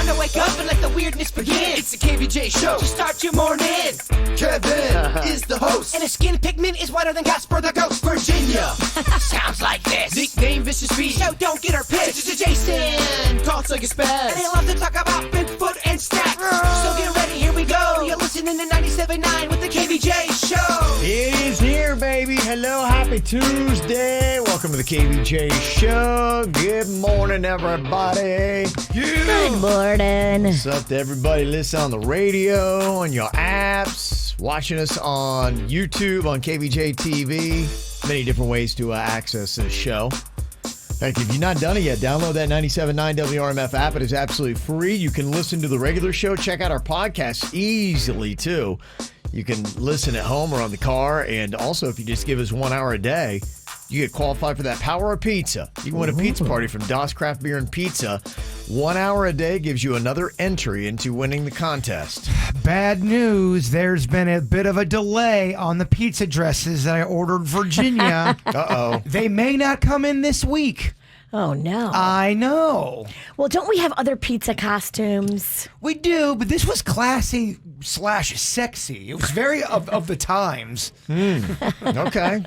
to wake up and let the weirdness begin. It's the KVJ show to start your morning. Kevin is the host, and his skin pigment is whiter than Casper the Ghost. Virginia sounds like this. Nickname Vicious Bee, so don't get her pissed. Jason talks like a spaz, and they love to talk about Bigfoot and stacks. So get ready, here we go. You're listening to 97.9 with the KVJ show. It is here, baby. Hello, happy Tuesday. Welcome to the KVJ show. Good morning, everybody. Good morning. What's up to everybody listening on the radio, on your apps, watching us on YouTube, on Kvj TV. Many different ways to access this show. In fact, if you've not done it yet, download that 97.9 WRMF app. It is absolutely free. You can listen to the regular show. Check out our podcast easily, too. You can listen at home or on the car. And also, if you just give us 1 hour a day, you get qualified for that Power of Pizza. You can win a pizza party from Das Craft Beer and Pizza. 1 hour a day gives you another entry into winning the contest. Bad news. There's been a bit of a delay on the pizza dresses that I ordered Virginia. Uh-oh. They may not come in this week. Oh, no. I know. Well, don't we have other pizza costumes? We do, but this was classy / sexy. It was very of the times. Okay.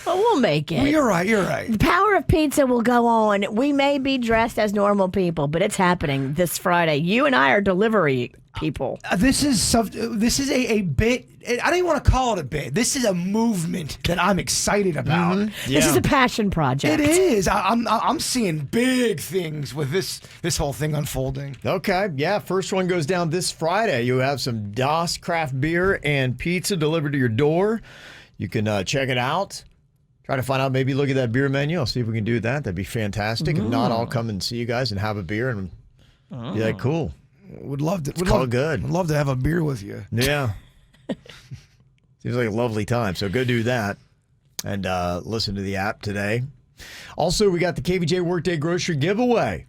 Well, we'll make it. Well, you're right. The Power of Pizza will go on. We may be dressed as normal people, but it's happening this Friday. You and I are delivery people. This is a bit. I don't even want to call it a bit. This is a movement that I'm excited about. Mm-hmm. This is a passion project. It is. I'm seeing big things with this whole thing unfolding. Okay, yeah. First one goes down this Friday. You have some Das Craft Beer and Pizza delivered to your door. You can check it out. Try to find out, maybe look at that beer menu. I'll see if we can do that. That'd be fantastic. If not, I'll come and see you guys and have a beer and be like, cool. Would love to. It's all good. Would love to have a beer with you. Yeah. Seems like a lovely time. So go do that and listen to the app today. Also, we got the KVJ Workday Grocery Giveaway.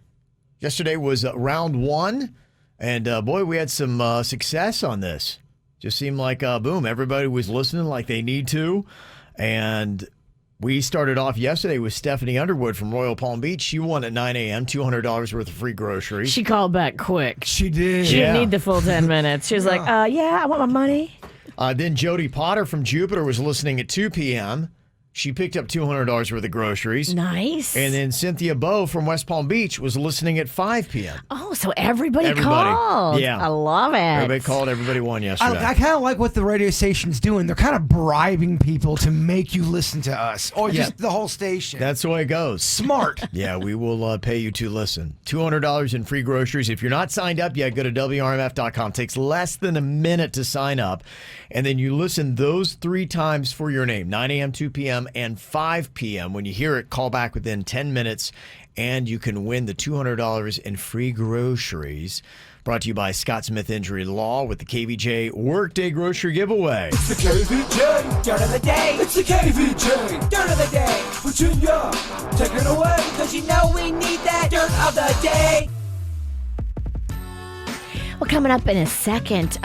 Yesterday was round one, and boy, we had some success on this. Just seemed like, boom, everybody was listening like they need to. And we started off yesterday with Stephanie Underwood from Royal Palm Beach. She won at 9 a.m., $200 worth of free groceries. She called back quick. She did. She didn't need the full 10 minutes. She was like, yeah, I want my money. Then Jody Potter from Jupiter was listening at 2 p.m. She picked up $200 worth of groceries. Nice. And then Cynthia Bowe from West Palm Beach was listening at 5 p.m. Oh, so everybody called. Yeah. I love it. Everybody called. Everybody won yesterday. I kind of like what the radio station's doing. They're kind of bribing people to make you listen to us, or just the whole station. That's the way it goes. Smart. Yeah, we will pay you to listen. $200 in free groceries. If you're not signed up yet, go to WRMF.com. It takes less than a minute to sign up. And then you listen those 3 times for your name, 9 a.m., 2 p.m., and 5 p.m. When you hear it, call back within 10 minutes, and you can win the $200 in free groceries. Brought to you by Scott Smith Injury Law with the KVJ Workday Grocery Giveaway. It's the KVJ Dirt of the Day. It's the KVJ Dirt of the Day. Virginia, take it away, because you know we need that Dirt of the Day. Well, coming up in a second,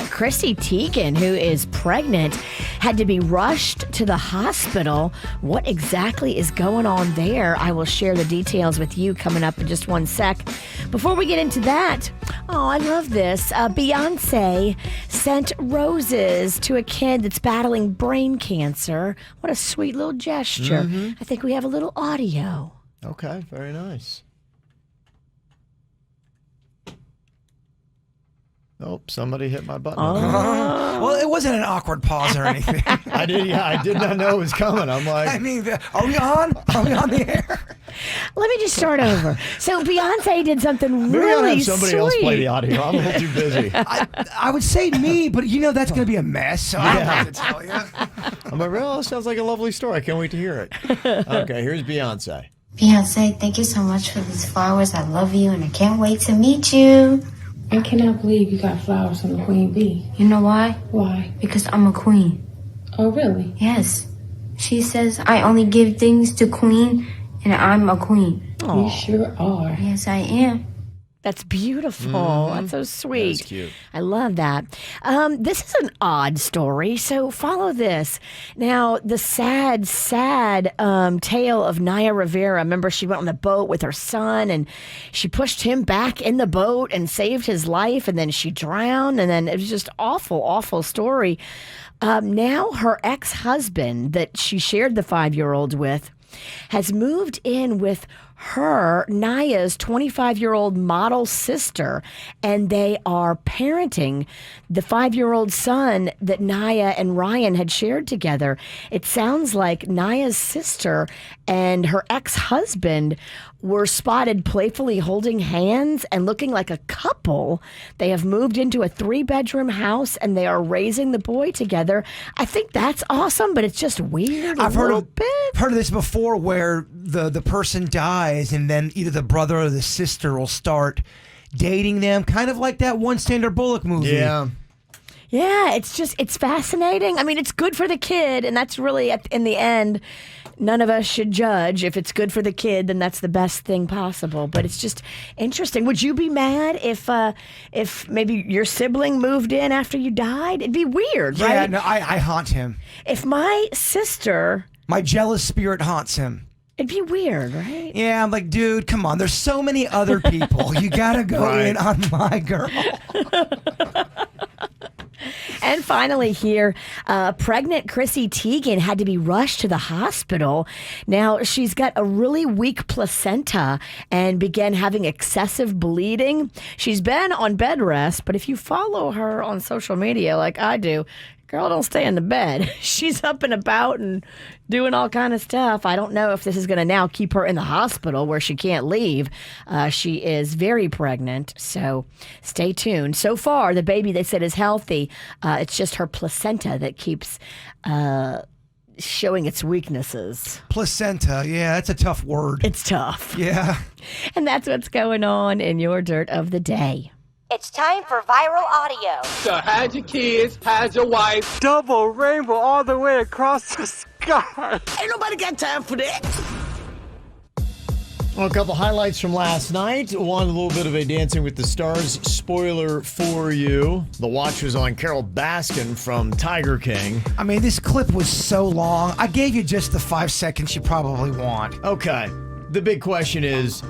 Chrissy Teigen, who is pregnant, had to be rushed to the hospital. What exactly is going on there? I will share the details with you coming up in just one sec. Before we get into that, I love this. Beyonce sent roses to a kid that's battling brain cancer. What a sweet little gesture. Mm-hmm. I think we have a little audio. Okay, very nice. Oh, somebody hit my button. Well, it wasn't an awkward pause or anything. I did not know it was coming. I'm like, I mean, are we on? Are we on the air? Let me just start over. So Beyonce did something maybe I'll really have somebody sweet. else play the audio. I'm a little too busy. I would say me, but that's going to be a mess, so I don't have to tell you. I'm like, well, it sounds like a lovely story. I can't wait to hear it. Okay, here's Beyonce. Beyonce, thank you so much for these flowers. I love you, and I can't wait to meet you. I cannot believe you got flowers from the queen bee. You know why? Why? Because I'm a queen. Oh, really? Yes. She says I only give things to queen, and I'm a queen. You sure are. Yes, I am. That's beautiful. That's so sweet. That's cute. I love that. This is an odd story, so follow this. Now, the sad tale of Naya Rivera. Remember, she went on the boat with her son, and she pushed him back in the boat and saved his life, and then she drowned, and then it was just awful, awful story. Now, her ex-husband that she shared the 5-year-old with has moved in with her, Naya's 25-year-old model sister, and they are parenting the 5-year-old son that Naya and Ryan had shared together. It sounds like Naya's sister and her ex-husband were spotted playfully holding hands and looking like a couple. They have moved into a 3-bedroom house and they are raising the boy together. I think that's awesome, but it's just weird. I've heard of this before, where the person dies and then either the brother or the sister will start dating them, kind of like that one Sandra Bullock movie. Yeah. Yeah, it's fascinating. I mean, it's good for the kid, and that's really, in the end, none of us should judge. If it's good for the kid, then that's the best thing possible. But it's just interesting. Would you be mad if maybe your sibling moved in after you died? It'd be weird, right? Yeah, no, I haunt him. If my sister... My jealous spirit haunts him. It'd be weird, right? Yeah, I'm like, dude, come on. There's so many other people. You gotta go in on my girl. And finally here, pregnant Chrissy Teigen had to be rushed to the hospital. Now, she's got a really weak placenta and began having excessive bleeding. She's been on bed rest, but if you follow her on social media like I do, girl don't stay in the bed. She's up and about and doing all kind of stuff. I don't know if this is going to now keep her in the hospital where she can't leave. She is very pregnant, so stay tuned. So far, the baby, they said, is healthy. It's just her placenta that keeps showing its weaknesses. Placenta, yeah, that's a tough word. It's tough. Yeah. And that's what's going on in your Dirt of the Day. It's time for viral audio. So hide your kids, hide your wife. Double rainbow all the way across the sky. Ain't nobody got time for that. Well, a couple highlights from last night. One, a little bit of a Dancing with the Stars spoiler for you. The watch was on Carol Baskin from Tiger King. I mean, this clip was so long. I gave you just the 5 seconds you probably want. Okay. The big question is,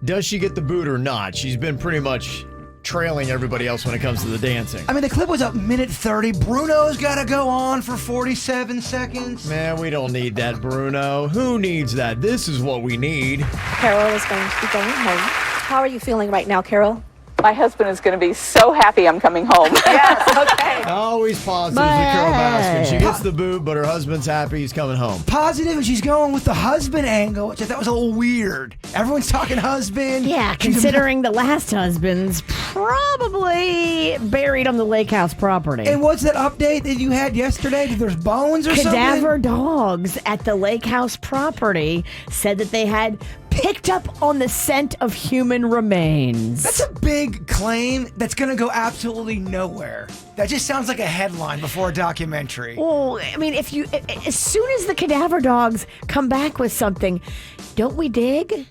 does she get the boot or not? She's been pretty much trailing everybody else when it comes to the dancing. I mean, the clip was a minute 30. Bruno's got to go on for 47 seconds. Man, we don't need that, Bruno. Who needs that? This is what we need. Carol is going to be going home. How are you feeling right now, Carol? My husband is going to be so happy I'm coming home. Yes, okay. Always positive with Carol Baskin. She gets the boot, but her husband's happy he's coming home. Positive, and she's going with the husband angle, which I thought was a little weird. Everyone's talking husband. Yeah, considering the last husband's probably buried on the lake house property. And what's that update that you had yesterday? There's bones or something? Cadaver dogs at the lake house property said that they had picked up on the scent of human remains. That's a big claim that's going to go absolutely nowhere. That just sounds like a headline before a documentary. Well, I mean, as soon as the cadaver dogs come back with something, don't we dig?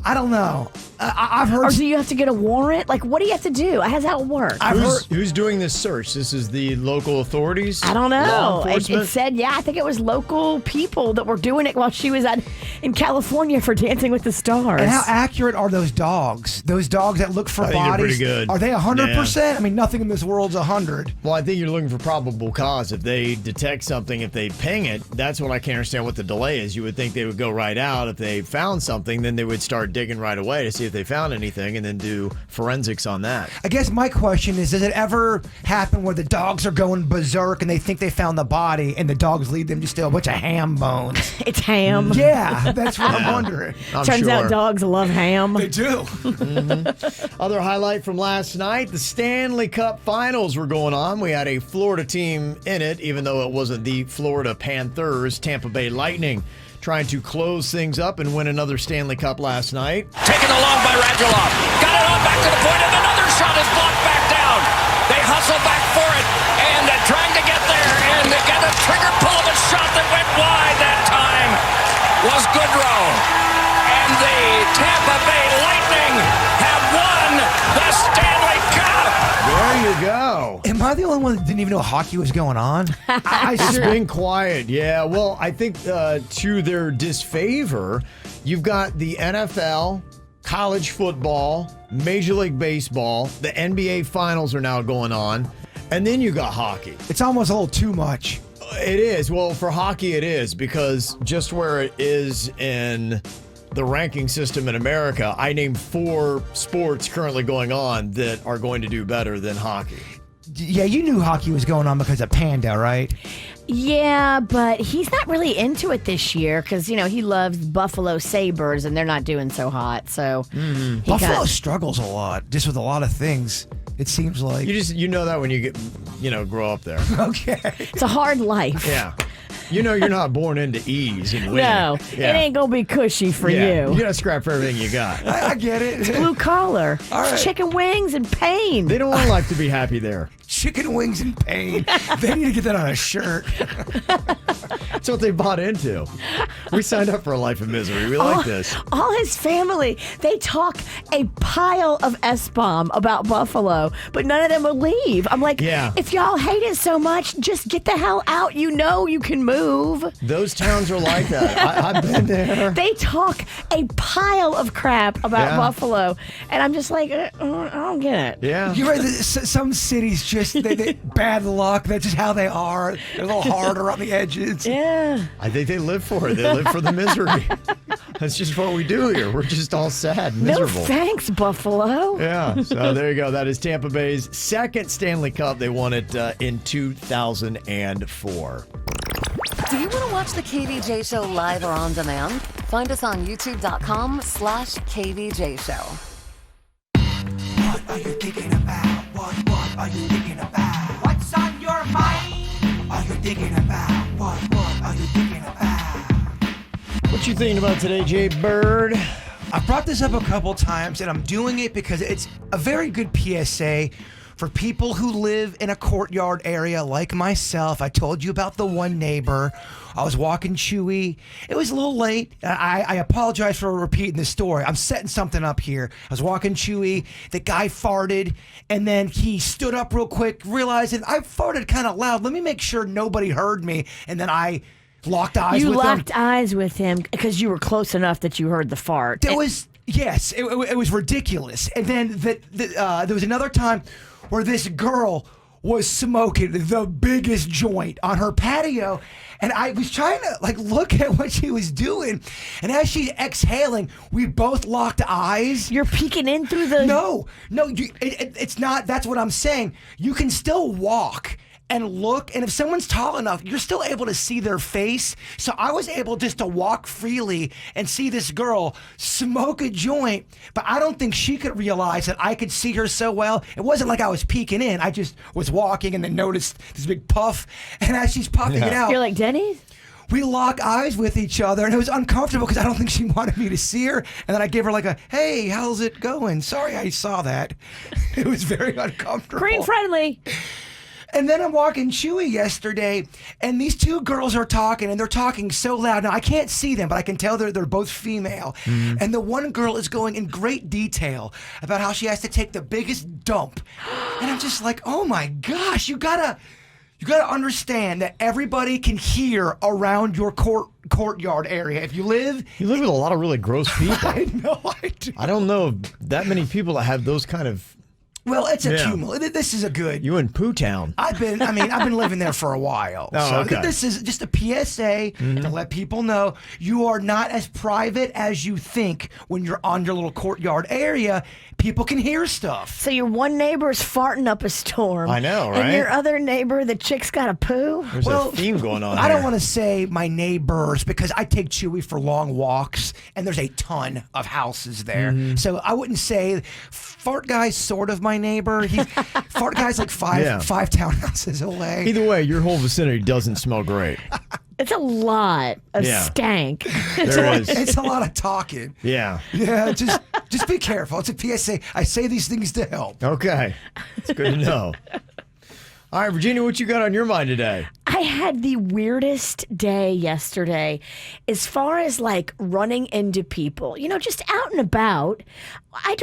I don't know. I've heard. Or do you have to get a warrant? Like, what do you have to do? How's that work? Who's doing this search? This is the local authorities? I don't know. Law enforcement? It said, I think it was local people that were doing it while she was in California for Dancing with the Stars. And how accurate are those dogs? Those dogs that look for I think bodies? they're pretty good. Are they 100%? Yeah. I mean, nothing in this world's 100. Well, I think you're looking for probable cause. If they detect something, if they ping it, that's what I can't understand what the delay is. You would think they would go right out. If they found something, then they would start digging right away to see if they found anything and then do forensics on that. I guess my question is, does it ever happen where the dogs are going berserk and they think they found the body and the dogs lead them to steal a bunch of ham bones? It's ham. Yeah, that's what I'm wondering. Turns out dogs love ham. They do. Other highlight from last night, the Stanley Cup Finals were going on. We had a Florida team in it, even though it wasn't the Florida Panthers. Tampa Bay Lightning trying to close things up and win another Stanley Cup last night. Taken along by Radulov. Got it on back to the point, and another shot is blocked back down. They hustle back for it, and trying to get there, and they got a trigger pull of a shot that went wide that time was Goodrow. And the Tampa Bay Lightning have won you go. Am I the only one that didn't even know hockey was going on? It's been quiet, yeah. Well, I think to their disfavor, you've got the NFL, college football, Major League Baseball, the NBA Finals are now going on, and then you got hockey. It's almost a little too much. It is. Well, for hockey it is, because just where it is in the ranking system in America, I named 4 sports currently going on that are going to do better than hockey. Yeah, you knew hockey was going on because of Panda, right? Yeah, but he's not really into it this year because, he loves Buffalo Sabres and they're not doing so hot. So Buffalo struggles a lot, just with a lot of things, it seems like. You know that when you get, grow up there. Okay. It's a hard life. Yeah. You're not born into ease and winning. No, Yeah. it ain't going to be cushy for you. You got to scrap for everything you got. I get it. It's blue collar. All right. It's chicken wings and pain. They don't all like to be happy there. Chicken wings and pain. They need to get that on a shirt. That's what they bought into. We signed up for a life of misery. We like this. All his family, they talk a pile of S-bomb about Buffalo, but none of them will leave. I'm like, if y'all hate it so much, just get the hell out. You know you can move. Those towns are like that. I've been there. They talk a pile of crap about Buffalo, and I'm just like, I don't get it. Yeah. You're right. Some cities just, they bad luck. That's just how they are. They're a little harder on the edges. Yeah. I think they live for it. They live for the misery. That's just what we do here. We're just all sad and miserable. No thanks, Buffalo. Yeah. So there you go. That is Tampa Bay's second Stanley Cup. They won it in 2004. Do you want to watch the KVJ Show live or on demand? Find us on youtube.com/KVJ Show. What are you thinking about? What are you thinking about? What's on your mind? Are you thinking about? What are you thinking about? What you thinking about today, Jay Bird? I've brought this up a couple times, and I'm doing it because it's a very good PSA for people who live in a courtyard area like myself. I told you about the one neighbor. I was walking Chewy. It was a little late. I apologize for repeating this story. I'm setting something up here. I was walking Chewy. The guy farted, and then he stood up real quick, realizing I farted kind of loud. Let me make sure nobody heard me, and then I locked eyes with him. You locked eyes with him because you were close enough that you heard the fart. Yes, it was ridiculous. And then there was another time where this girl was smoking the biggest joint on her patio, and I was trying to look at what she was doing, and as she's exhaling, we both locked eyes. You're peeking in through the... No, it's not. That's what I'm saying. You can still walk and look, and if someone's tall enough, you're still able to see their face. So I was able just to walk freely and see this girl smoke a joint, but I don't think she could realize that I could see her so well. It wasn't like I was peeking in. I just was walking and then noticed this big puff, and as she's puffing it out... You're like, Dennys? We lock eyes with each other, and it was uncomfortable because I don't think she wanted me to see her. And then I gave her a, hey, how's it going? Sorry I saw that. It was very uncomfortable. Green friendly. And then I'm walking Chewy yesterday, and these two girls are talking, and they're talking so loud. Now, I can't see them, but I can tell they're both female. Mm-hmm. And the one girl is going in great detail about how she has to take the biggest dump. And I'm just like, oh my gosh, you gotta understand that everybody can hear around your courtyard area. If you live with a lot of really gross people. I know I do. I don't know that many people that have those kind of... Well, it's a cumulative. This is a good... You in Pooh Town. I've been living there for a while. Oh, so okay. This is just a PSA to let people know you are not as private as you think when you're on your little courtyard area. People can hear stuff. So your one neighbor's farting up a storm. I know, right? And your other neighbor, the chick's got a poo? There's a theme going on I here. don't want to say my neighbors because I take Chewy for long walks, and there's a ton of houses there. Mm-hmm. So I wouldn't say Fart Guy's sort of my neighbor. Fart Guy's like five townhouses away. Either way, your whole vicinity doesn't smell great. It's a lot of stank. There is. It's a lot of talking. Yeah. Yeah, just be careful. It's a PSA. I say these things to help. Okay. It's good to know. All right, Virginia, what you got on your mind today? I had the weirdest day yesterday as far as like running into people, just out and about. I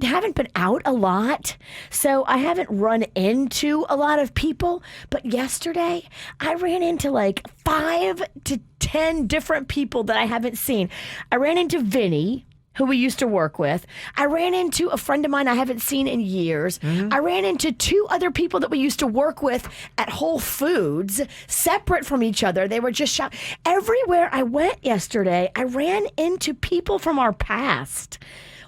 haven't been out a lot, so I haven't run into a lot of people. But yesterday, I ran into like 5 to 10 different people that I haven't seen. I ran into Vinny, who we used to work with. I ran into a friend of mine I haven't seen in years. Mm-hmm. I ran into 2 other people that we used to work with at Whole Foods, separate from each other. They were just everywhere I went yesterday, I ran into people from our past.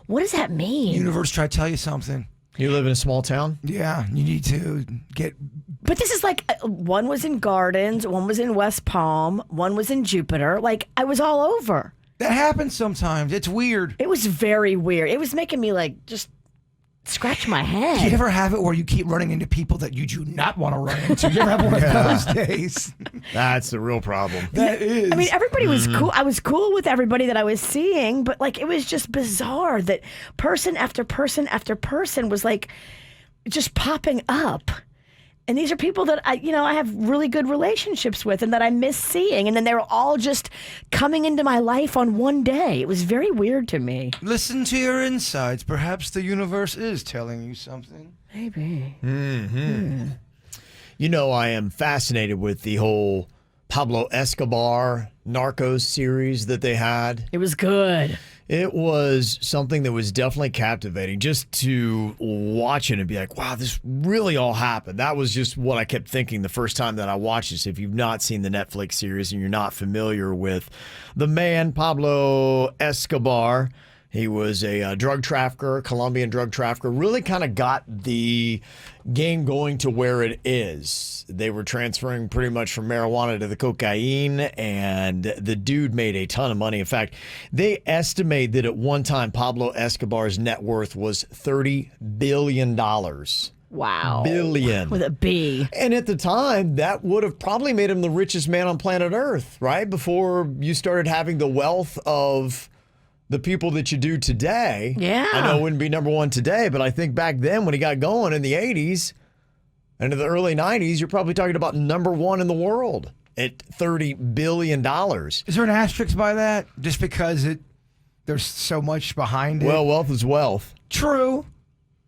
What does that mean? Universe tried to tell you something. You live in a small town? Yeah, you need to get... But this is like, one was in Gardens, one was in West Palm, one was in Jupiter. Like, I was all over. That happens sometimes. It's weird. It was very weird. It was making me like just scratch my head. Do you ever have it where you keep running into people that you do not want to run into? You ever have one of those days? That's the real problem. That is. I mean, everybody was cool. I was cool with everybody that I was seeing, but like it was just bizarre that person after person after person was like just popping up. And these are people that I have really good relationships with and that I miss seeing. And then they were all just coming into my life on one day. It was very weird to me. Listen to your insides. Perhaps the universe is telling you something. Maybe. Mm-hmm. I am fascinated with the whole Pablo Escobar Narcos series that they had. It was good. It was something that was definitely captivating just to watch it and be like, wow, this really all happened. That was just what I kept thinking the first time that I watched this. If you've not seen the Netflix series and you're not familiar with the man, Pablo Escobar, he was a drug trafficker, Colombian drug trafficker, really kind of got the game going to where it is. They were transferring pretty much from marijuana to the cocaine, and the dude made a ton of money. In fact, they estimate that at one time, Pablo Escobar's net worth was $30 billion. Wow. Billion. With a B. And at the time, that would have probably made him the richest man on planet Earth, right? Before you started having the wealth of the people that you do today. Yeah. I know it wouldn't be number one today, but I think back then when he got going in the 80s and in the early 90s, you're probably talking about number one in the world at $30 billion. Is there an asterisk by that? Just because there's so much behind it? Well, wealth is wealth. True.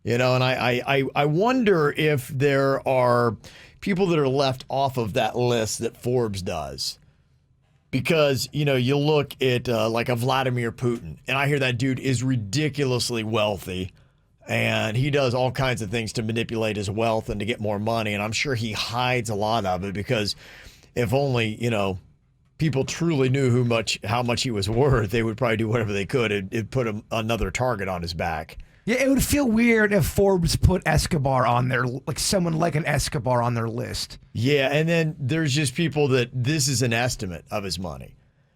And I wonder if there are people that are left off of that list that Forbes does. Because, you look at like a Vladimir Putin, and I hear that dude is ridiculously wealthy, and he does all kinds of things to manipulate his wealth and to get more money, and I'm sure he hides a lot of it because if only, people truly knew how much he was worth, they would probably do whatever they could. It'd put another target on his back. Yeah, it would feel weird if Forbes put Escobar on there, like someone like an Escobar on their list. Yeah, and then there's just people that this is an estimate of his money.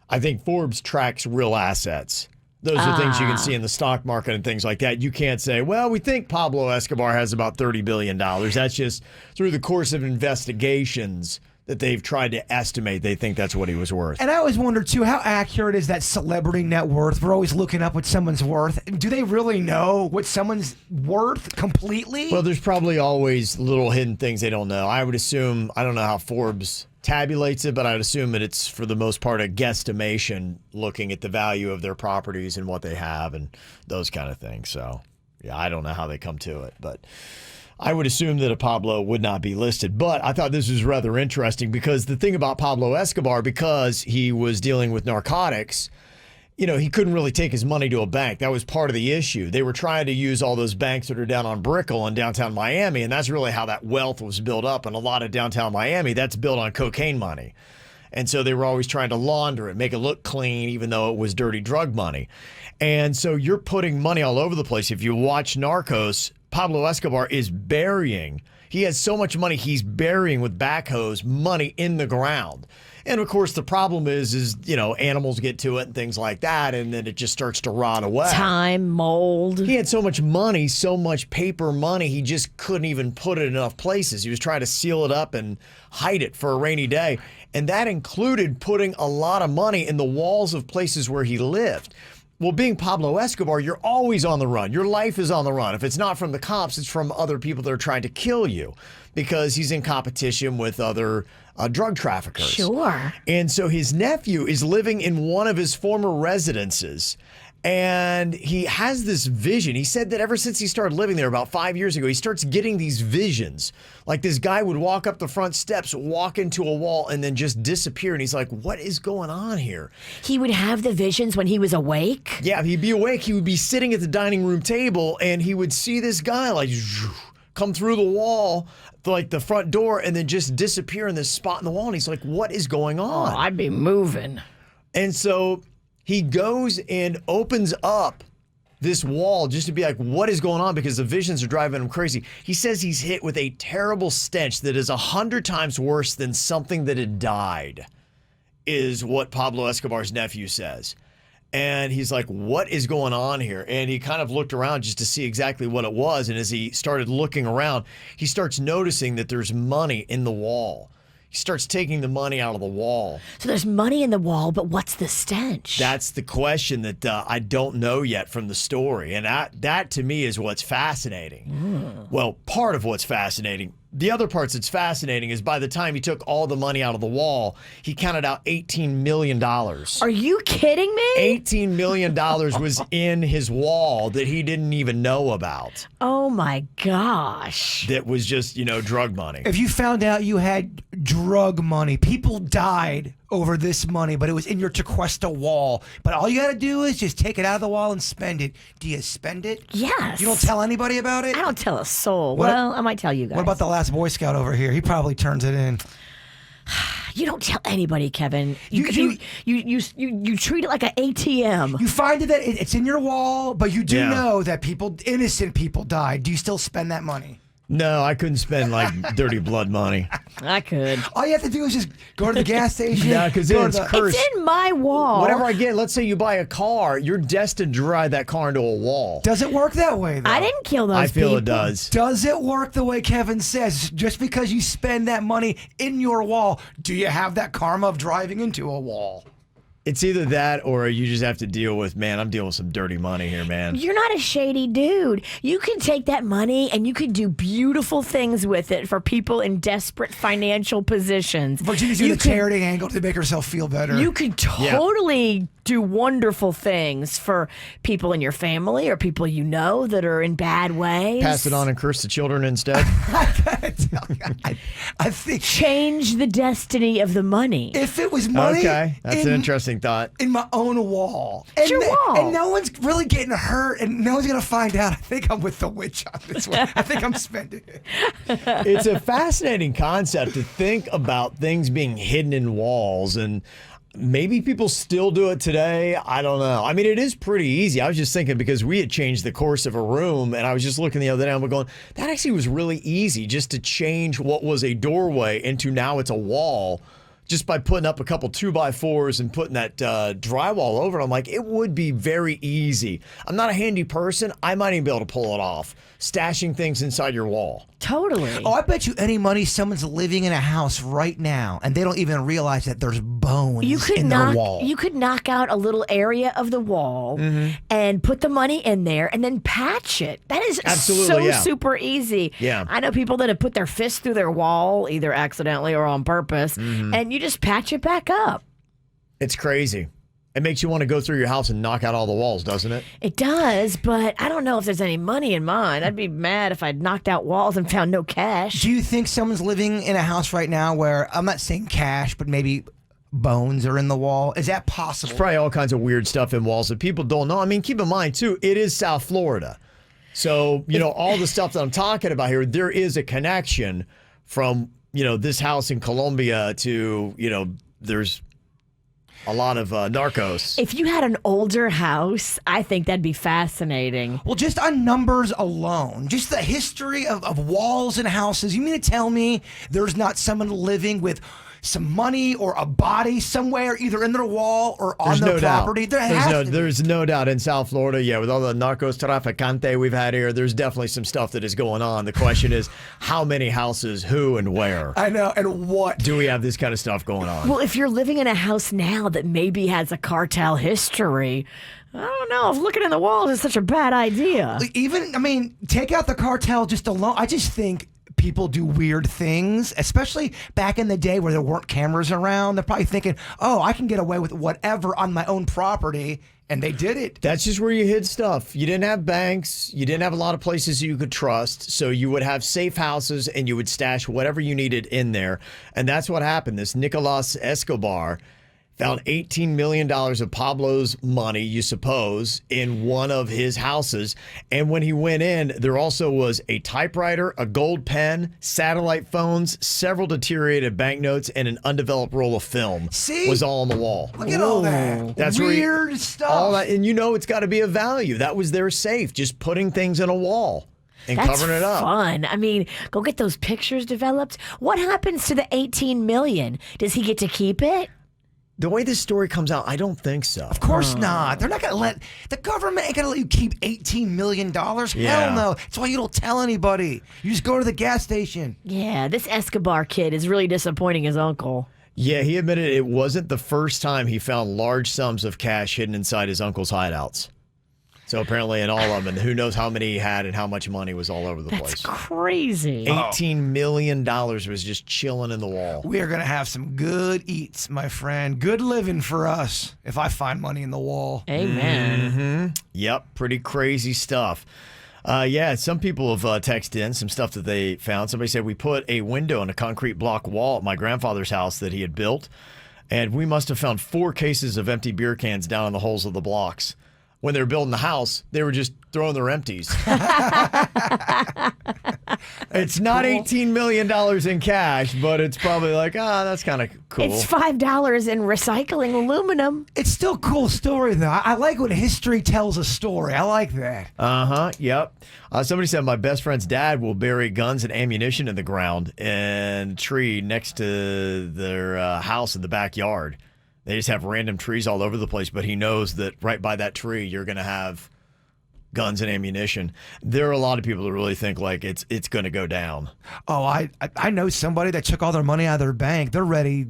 I think Forbes tracks real assets. Those are things you can see in the stock market and things like that. You can't say, well, we think Pablo Escobar has about $30 billion. That's just through the course of investigations that they've tried to estimate. They think that's what he was worth. And I always wonder, too, how accurate is that celebrity net worth? We're always looking up what someone's worth. Do they really know what someone's worth completely? Well, there's probably always little hidden things they don't know. I would assume, I don't know how Forbes tabulates it, but I would assume that it's, for the most part, a guesstimation looking at the value of their properties and what they have and those kind of things. So, yeah, I don't know how they come to it, but I would assume that a Pablo would not be listed. But I thought this was rather interesting because the thing about Pablo Escobar, because he was dealing with narcotics, he couldn't really take his money to a bank. That was part of the issue. They were trying to use all those banks that are down on Brickell in downtown Miami, and that's really how that wealth was built up. And a lot of downtown Miami, that's built on cocaine money. And so they were always trying to launder it, make it look clean, even though it was dirty drug money. And so you're putting money all over the place. If you watch Narcos, Pablo Escobar is burying. He has so much money, he's burying with backhoes money in the ground. And of course, the problem is animals get to it and things like that, and then it just starts to rot away. Time, mold. He had so much money, so much paper money, he just couldn't even put it in enough places. He was trying to seal it up and hide it for a rainy day. And that included putting a lot of money in the walls of places where he lived. Well, being Pablo Escobar, you're always on the run. Your life is on the run. If it's not from the cops, it's from other people that are trying to kill you because he's in competition with other drug traffickers. Sure. And so his nephew is living in one of his former residences. And he has this vision. He said that ever since he started living there about 5 years ago, he starts getting these visions. Like this guy would walk up the front steps, walk into a wall, and then just disappear. And he's like, what is going on here? He would have the visions when he was awake? Yeah, he'd be awake. He would be sitting at the dining room table, and he would see this guy like come through the wall, like the front door, and then just disappear in this spot in the wall. And he's like, what is going on? Oh, I'd be moving. And so he goes and opens up this wall just to be like, what is going on? Because the visions are driving him crazy. He says he's hit with a terrible stench that is 100 times worse than something that had died, is what Pablo Escobar's nephew says. And he's like, what is going on here? And he kind of looked around just to see exactly what it was. And as he started looking around, he starts noticing that there's money in the wall. He starts taking the money out of the wall. So there's money in the wall, but what's the stench? That's the question that I don't know yet from the story. And that to me is what's fascinating. Well, part of what's fascinating. The other parts that's fascinating is by the time he took all the money out of the wall, he counted out $18 million. Are you kidding me? $18 million was in his wall that he didn't even know about. Oh my gosh. That was just, drug money. If you found out you had drug money, people died over this money, but it was in your Tequesta wall. But all you got to do is just take it out of the wall and spend it. Do you spend it? Yes. You don't tell anybody about it? I don't tell a soul. Well, I might tell you guys. What about the last Boy Scout over here? He probably turns it in. You don't tell anybody, Kevin. You treat it like an ATM. You find that it's in your wall, but you do know that innocent people died. Do you still spend that money? No, I couldn't spend dirty blood money. I could. All you have to do is just go to the gas station. No, because it's cursed. It's in my wall. Whatever I get, let's say you buy a car, you're destined to drive that car into a wall. Does it work that way, though? I didn't kill those people. I feel it does. Does it work the way Kevin says? Just because you spend that money in your wall, do you have that karma of driving into a wall? It's either that or you just have to deal with, man, I'm dealing with some dirty money here, man. You're not a shady dude. You can take that money and you can do beautiful things with it for people in desperate financial positions. Virginia's doing the charity angle to make herself feel better. You could totally do wonderful things for people in your family or people you know that are in bad ways. Pass it on and curse the children instead. I think change the destiny of the money. If it was money, okay, that's an interesting thought. In my own wall, it's your wall, and no one's really getting hurt, and no one's gonna find out. I think I'm with the witch on this one. I think I'm spending it. It's a fascinating concept to think about things being hidden in walls, and maybe people still do it today. I don't know. I mean, it is pretty easy. I was just thinking because we had changed the course of a room, and I was just looking the other day and we're going, that actually was really easy just to change what was a doorway into now it's a wall. Just by putting up a couple 2x4s and putting that drywall over it. I'm like, it would be very easy. I'm not a handy person. I might even be able to pull it off. Stashing things inside your wall. Totally. Oh, I bet you any money someone's living in a house right now and they don't even realize that there's bones in their wall. You could knock out a little area of the wall and put the money in there and then patch it. That is super easy. Yeah. I know people that have put their fist through their wall, either accidentally or on purpose, and you just patch it back up. It's crazy. It makes you want to go through your house and knock out all the walls, doesn't it? It does, but I don't know if there's any money in mine. I'd be mad if I'd knocked out walls and found no cash. Do you think someone's living in a house right now where, I'm not saying cash, but maybe bones are in the wall? Is that possible? There's probably all kinds of weird stuff in walls that people don't know. I mean, keep in mind, too, it is South Florida. So, all the stuff that I'm talking about here, there is a connection from, this house in Colombia to, there's a lot of narcos. If you had an older house, I think that'd be fascinating. Well, just on numbers alone, just the history of walls and houses, you mean to tell me there's not someone living with some money or a body somewhere, either in their wall or on their property? There's no doubt in South Florida, with all the narcos traficante we've had here, there's definitely some stuff that is going on. The question is, how many houses, who, and where? I know, and what? Do we have this kind of stuff going on? Well, if you're living in a house now that maybe has a cartel history, I don't know if looking in the walls is such a bad idea. Take out the cartel just alone. I just think people do weird things, especially back in the day where there weren't cameras around. They're probably thinking, oh, I can get away with whatever on my own property. And they did it. That's just where you hid stuff. You didn't have banks. You didn't have a lot of places you could trust. So you would have safe houses and you would stash whatever you needed in there. And that's what happened. This Nicolas Escobar found $18 million of Pablo's money, you suppose, in one of his houses. And when he went in, there also was a typewriter, a gold pen, satellite phones, several deteriorated banknotes, and an undeveloped roll of film. See? Was all on the wall. Look at all that. That's weird stuff. All that, and it's got to be of value. That was their safe, just putting things in a wall and That's covering it up. Fun. Go get those pictures developed. What happens to the $18 million? Does he get to keep it? The way this story comes out, I don't think so. Of course not. They're not going to let, the government ain't going to let you keep $18 million. Yeah. Hell no. That's why you don't tell anybody. You just go to the gas station. Yeah, this Escobar kid is really disappointing his uncle. Yeah, he admitted it wasn't the first time he found large sums of cash hidden inside his uncle's hideouts. So apparently in all of them, and who knows how many he had and how much money was all over the place. That's crazy. $18 million was just chilling in the wall. We are going to have some good eats, my friend. Good living for us if I find money in the wall. Amen. Mm-hmm. Yep, pretty crazy stuff. Some people have texted in some stuff that they found. Somebody said, we put a window in a concrete block wall at my grandfather's house that he had built, and we must have found 4 cases of empty beer cans down in the holes of the blocks. When they were building the house, they were just throwing their empties. It's not $18 million in cash, but it's probably like, that's kind of cool. It's $5 in recycling aluminum. It's still a cool story, though. I like when history tells a story. I like that. Yep. Somebody said my best friend's dad will bury guns and ammunition in the ground in a tree next to their house in the backyard. They just have random trees all over the place, but he knows that right by that tree, you're going to have guns and ammunition. There are a lot of people that really think like it's going to go down. Oh, I know somebody that took all their money out of their bank. They're ready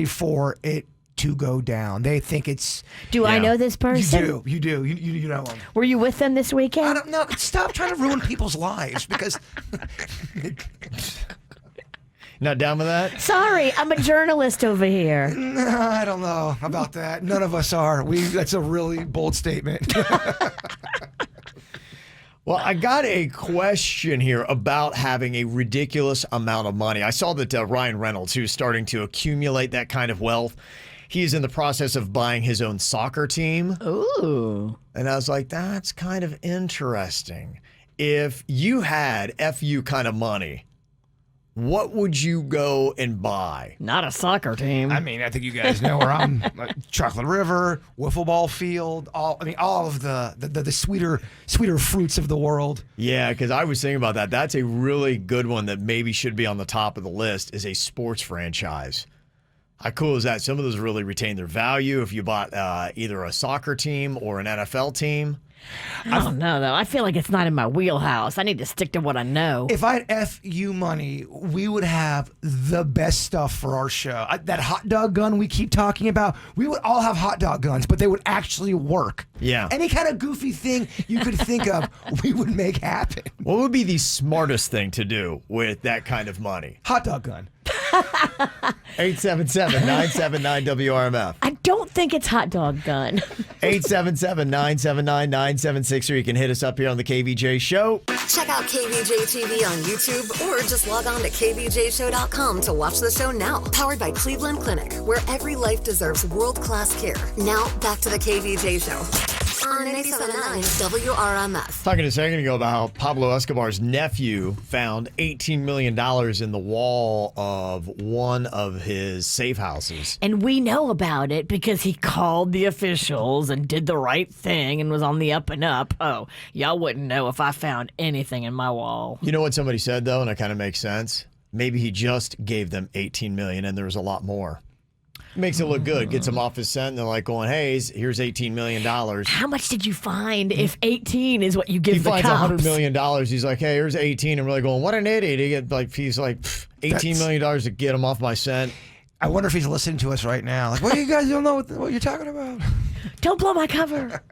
for it to go down. They think it's... Do I know this person? You do. You know them. Were you with them this weekend? I don't know. Stop trying to ruin people's lives because... Not down with that? Sorry, I'm a journalist over here. No, I don't know about that. None of us are. That's a really bold statement. Well, I got a question here about having a ridiculous amount of money. I saw that Ryan Reynolds, who's starting to accumulate that kind of wealth, he's in the process of buying his own soccer team. Ooh. And I was like, that's kind of interesting. If you had FU kind of money, what would you go and buy? Not a soccer team. I think you guys know where I'm. Chocolate River, wiffle ball field, all of the sweeter fruits of the world. Yeah, because I was thinking about that. That's a really good one that maybe should be on the top of the list, is a sports franchise. How cool is that? Some of those really retain their value if you bought either a soccer team or an NFL team. I don't know, though. I feel like it's not in my wheelhouse. I need to stick to what I know. If I had FU money, we would have the best stuff for our show. That hot dog gun we keep talking about, we would all have hot dog guns, but they would actually work. Yeah. Any kind of goofy thing you could think of, we would make happen. What would be the smartest thing to do with that kind of money? Hot dog gun. 877-979-WRMF. I don't think it's hot dog gun. 877-979-9763. You can hit us up here on the KVJ Show. Check out KVJ TV on YouTube or just log on to kvjshow.com to watch the show now. Powered by Cleveland Clinic, where every life deserves world-class care. Now, back to the KVJ Show on 97.9 WRMF. Talking a second ago about how Pablo Escobar's nephew found $18 million in the wall of one of his safe houses. And we know about it because he called the officials and did the right thing and was on the up and up. Oh, y'all wouldn't know if I found anything in my wall. You know what somebody said, though, and it kind of makes sense? Maybe he just gave them $18 million and there was a lot more. Makes it look good. Gets him off his scent. And they're like going, hey, here's $18 million. How much did you find if 18 is what you give the cops? He finds $100 million. He's like, hey, here's 18. And we're like going, what an idiot. He's like, $18 million to get him off my scent. I wonder if he's listening to us right now. Like, well, you guys don't know what you're talking about. Don't blow my cover.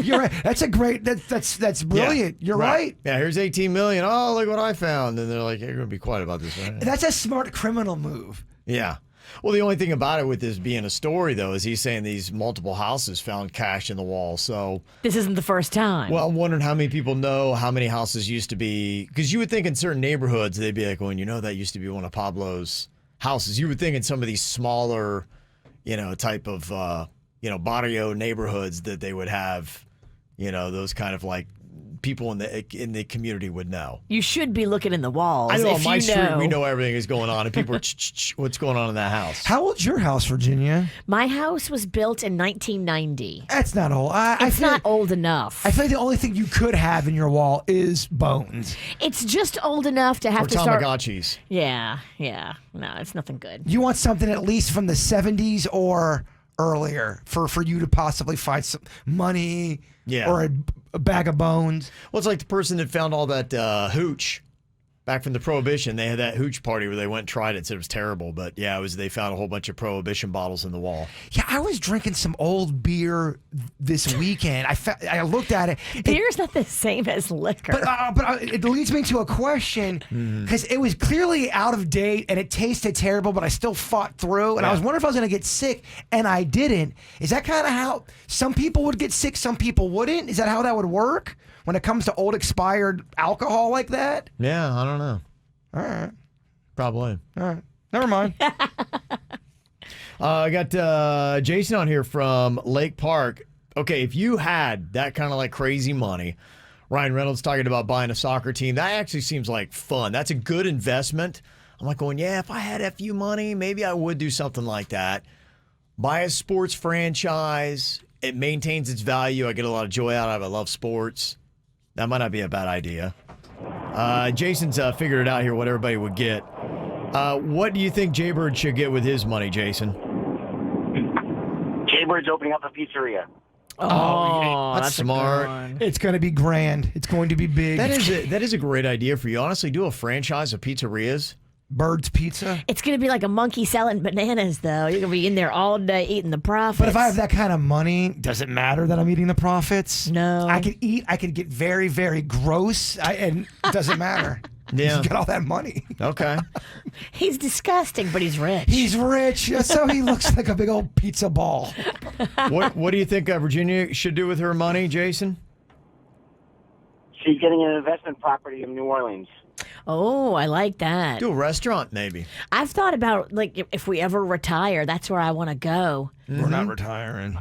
You're right. That's a great. That's brilliant. Yeah, You're right. Yeah, here's $18 million. Oh, look what I found. And they're like, you're going to be quiet about this, right? That's a smart criminal move. Yeah. Well, the only thing about it with this being a story, though, is he's saying these multiple houses found cash in the wall. So this isn't the first time. Well, I'm wondering how many people know how many houses used to be, because you would think in certain neighborhoods they'd be like, well, that used to be one of Pablo's houses. You would think in some of these smaller, type of, barrio neighborhoods that they would have, those kind of like people in the community would know. You should be looking in the walls. I know on my street we know everything is going on, and people are what's going on in that house. How old's your house, Virginia? My house was built in 1990. That's not old. It's not old enough. I feel like the only thing you could have in your wall is bones. It's just old enough to have to start. Tamagotchis. Yeah. No, it's nothing good. You want something at least from the 70s or earlier for you to possibly find some money or a bag of bones. Well, it's like the person that found all that hooch back from the Prohibition. They had that hooch party where they went and tried it and said it was terrible. But yeah, they found a whole bunch of Prohibition bottles in the wall. Yeah, I was drinking some old beer this weekend. I looked at it. Beer's not the same as liquor. But it leads me to a question, because it was clearly out of date and it tasted terrible, but I still fought through. And I was wondering if I was going to get sick, and I didn't. Is that kind of how some people would get sick, some people wouldn't? Is that how that would work when it comes to old expired alcohol like that? Yeah, I don't know. All right. Probably. All right. Never mind. I got Jason on here from Lake Park. Okay, if you had that kind of like crazy money, Ryan Reynolds talking about buying a soccer team, that actually seems like fun. That's a good investment. I'm like going, yeah, if I had FU money, maybe I would do something like that. Buy a sports franchise. It maintains its value. I get a lot of joy out of it. I love sports. That might not be a bad idea. Jason's figured it out here what everybody would get. What do you think Jaybird should get with his money, Jason? Jaybird's opening up a pizzeria. Oh, that's smart. It's going to be grand. It's going to be big. That is a great idea for you. Honestly, do a franchise of pizzerias. Bird's Pizza. It's going to be like a monkey selling bananas, though. You're going to be in there all day eating the profits. But if I have that kind of money, does it matter that I'm eating the profits? No. I could get very, very gross, and it doesn't matter. Yeah. You get all that money. Okay. He's disgusting, but he's rich. He's rich, so he looks like a big old pizza ball. What do you think Virginia should do with her money, Jason? She's getting an investment property in New Orleans. Oh, I like that. Do a restaurant, maybe. I've thought about, like, if we ever retire, that's where I want to go. We're not retiring.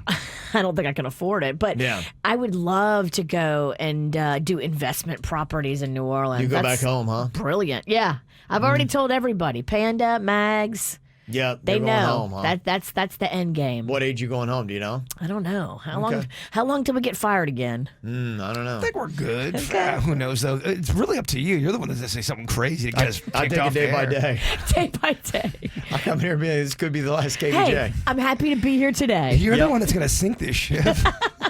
I don't think I can afford it, but I would love to go and do investment properties in New Orleans. You go back home, huh? Brilliant. Yeah. I've already told everybody. Panda, Mags. Yeah, they know. Home, huh? That's the end game. What age you going home? Do you know? I don't know. How long till we get fired again? I don't know. I think we're good. Okay. Who knows though? It's really up to you. You're the one that's going to say something crazy to get us kicked off. I take it day by day. Day by day. I come here and be like, this could be the last KVJ. Hey, I'm happy to be here today. You're the one that's going to sink this ship.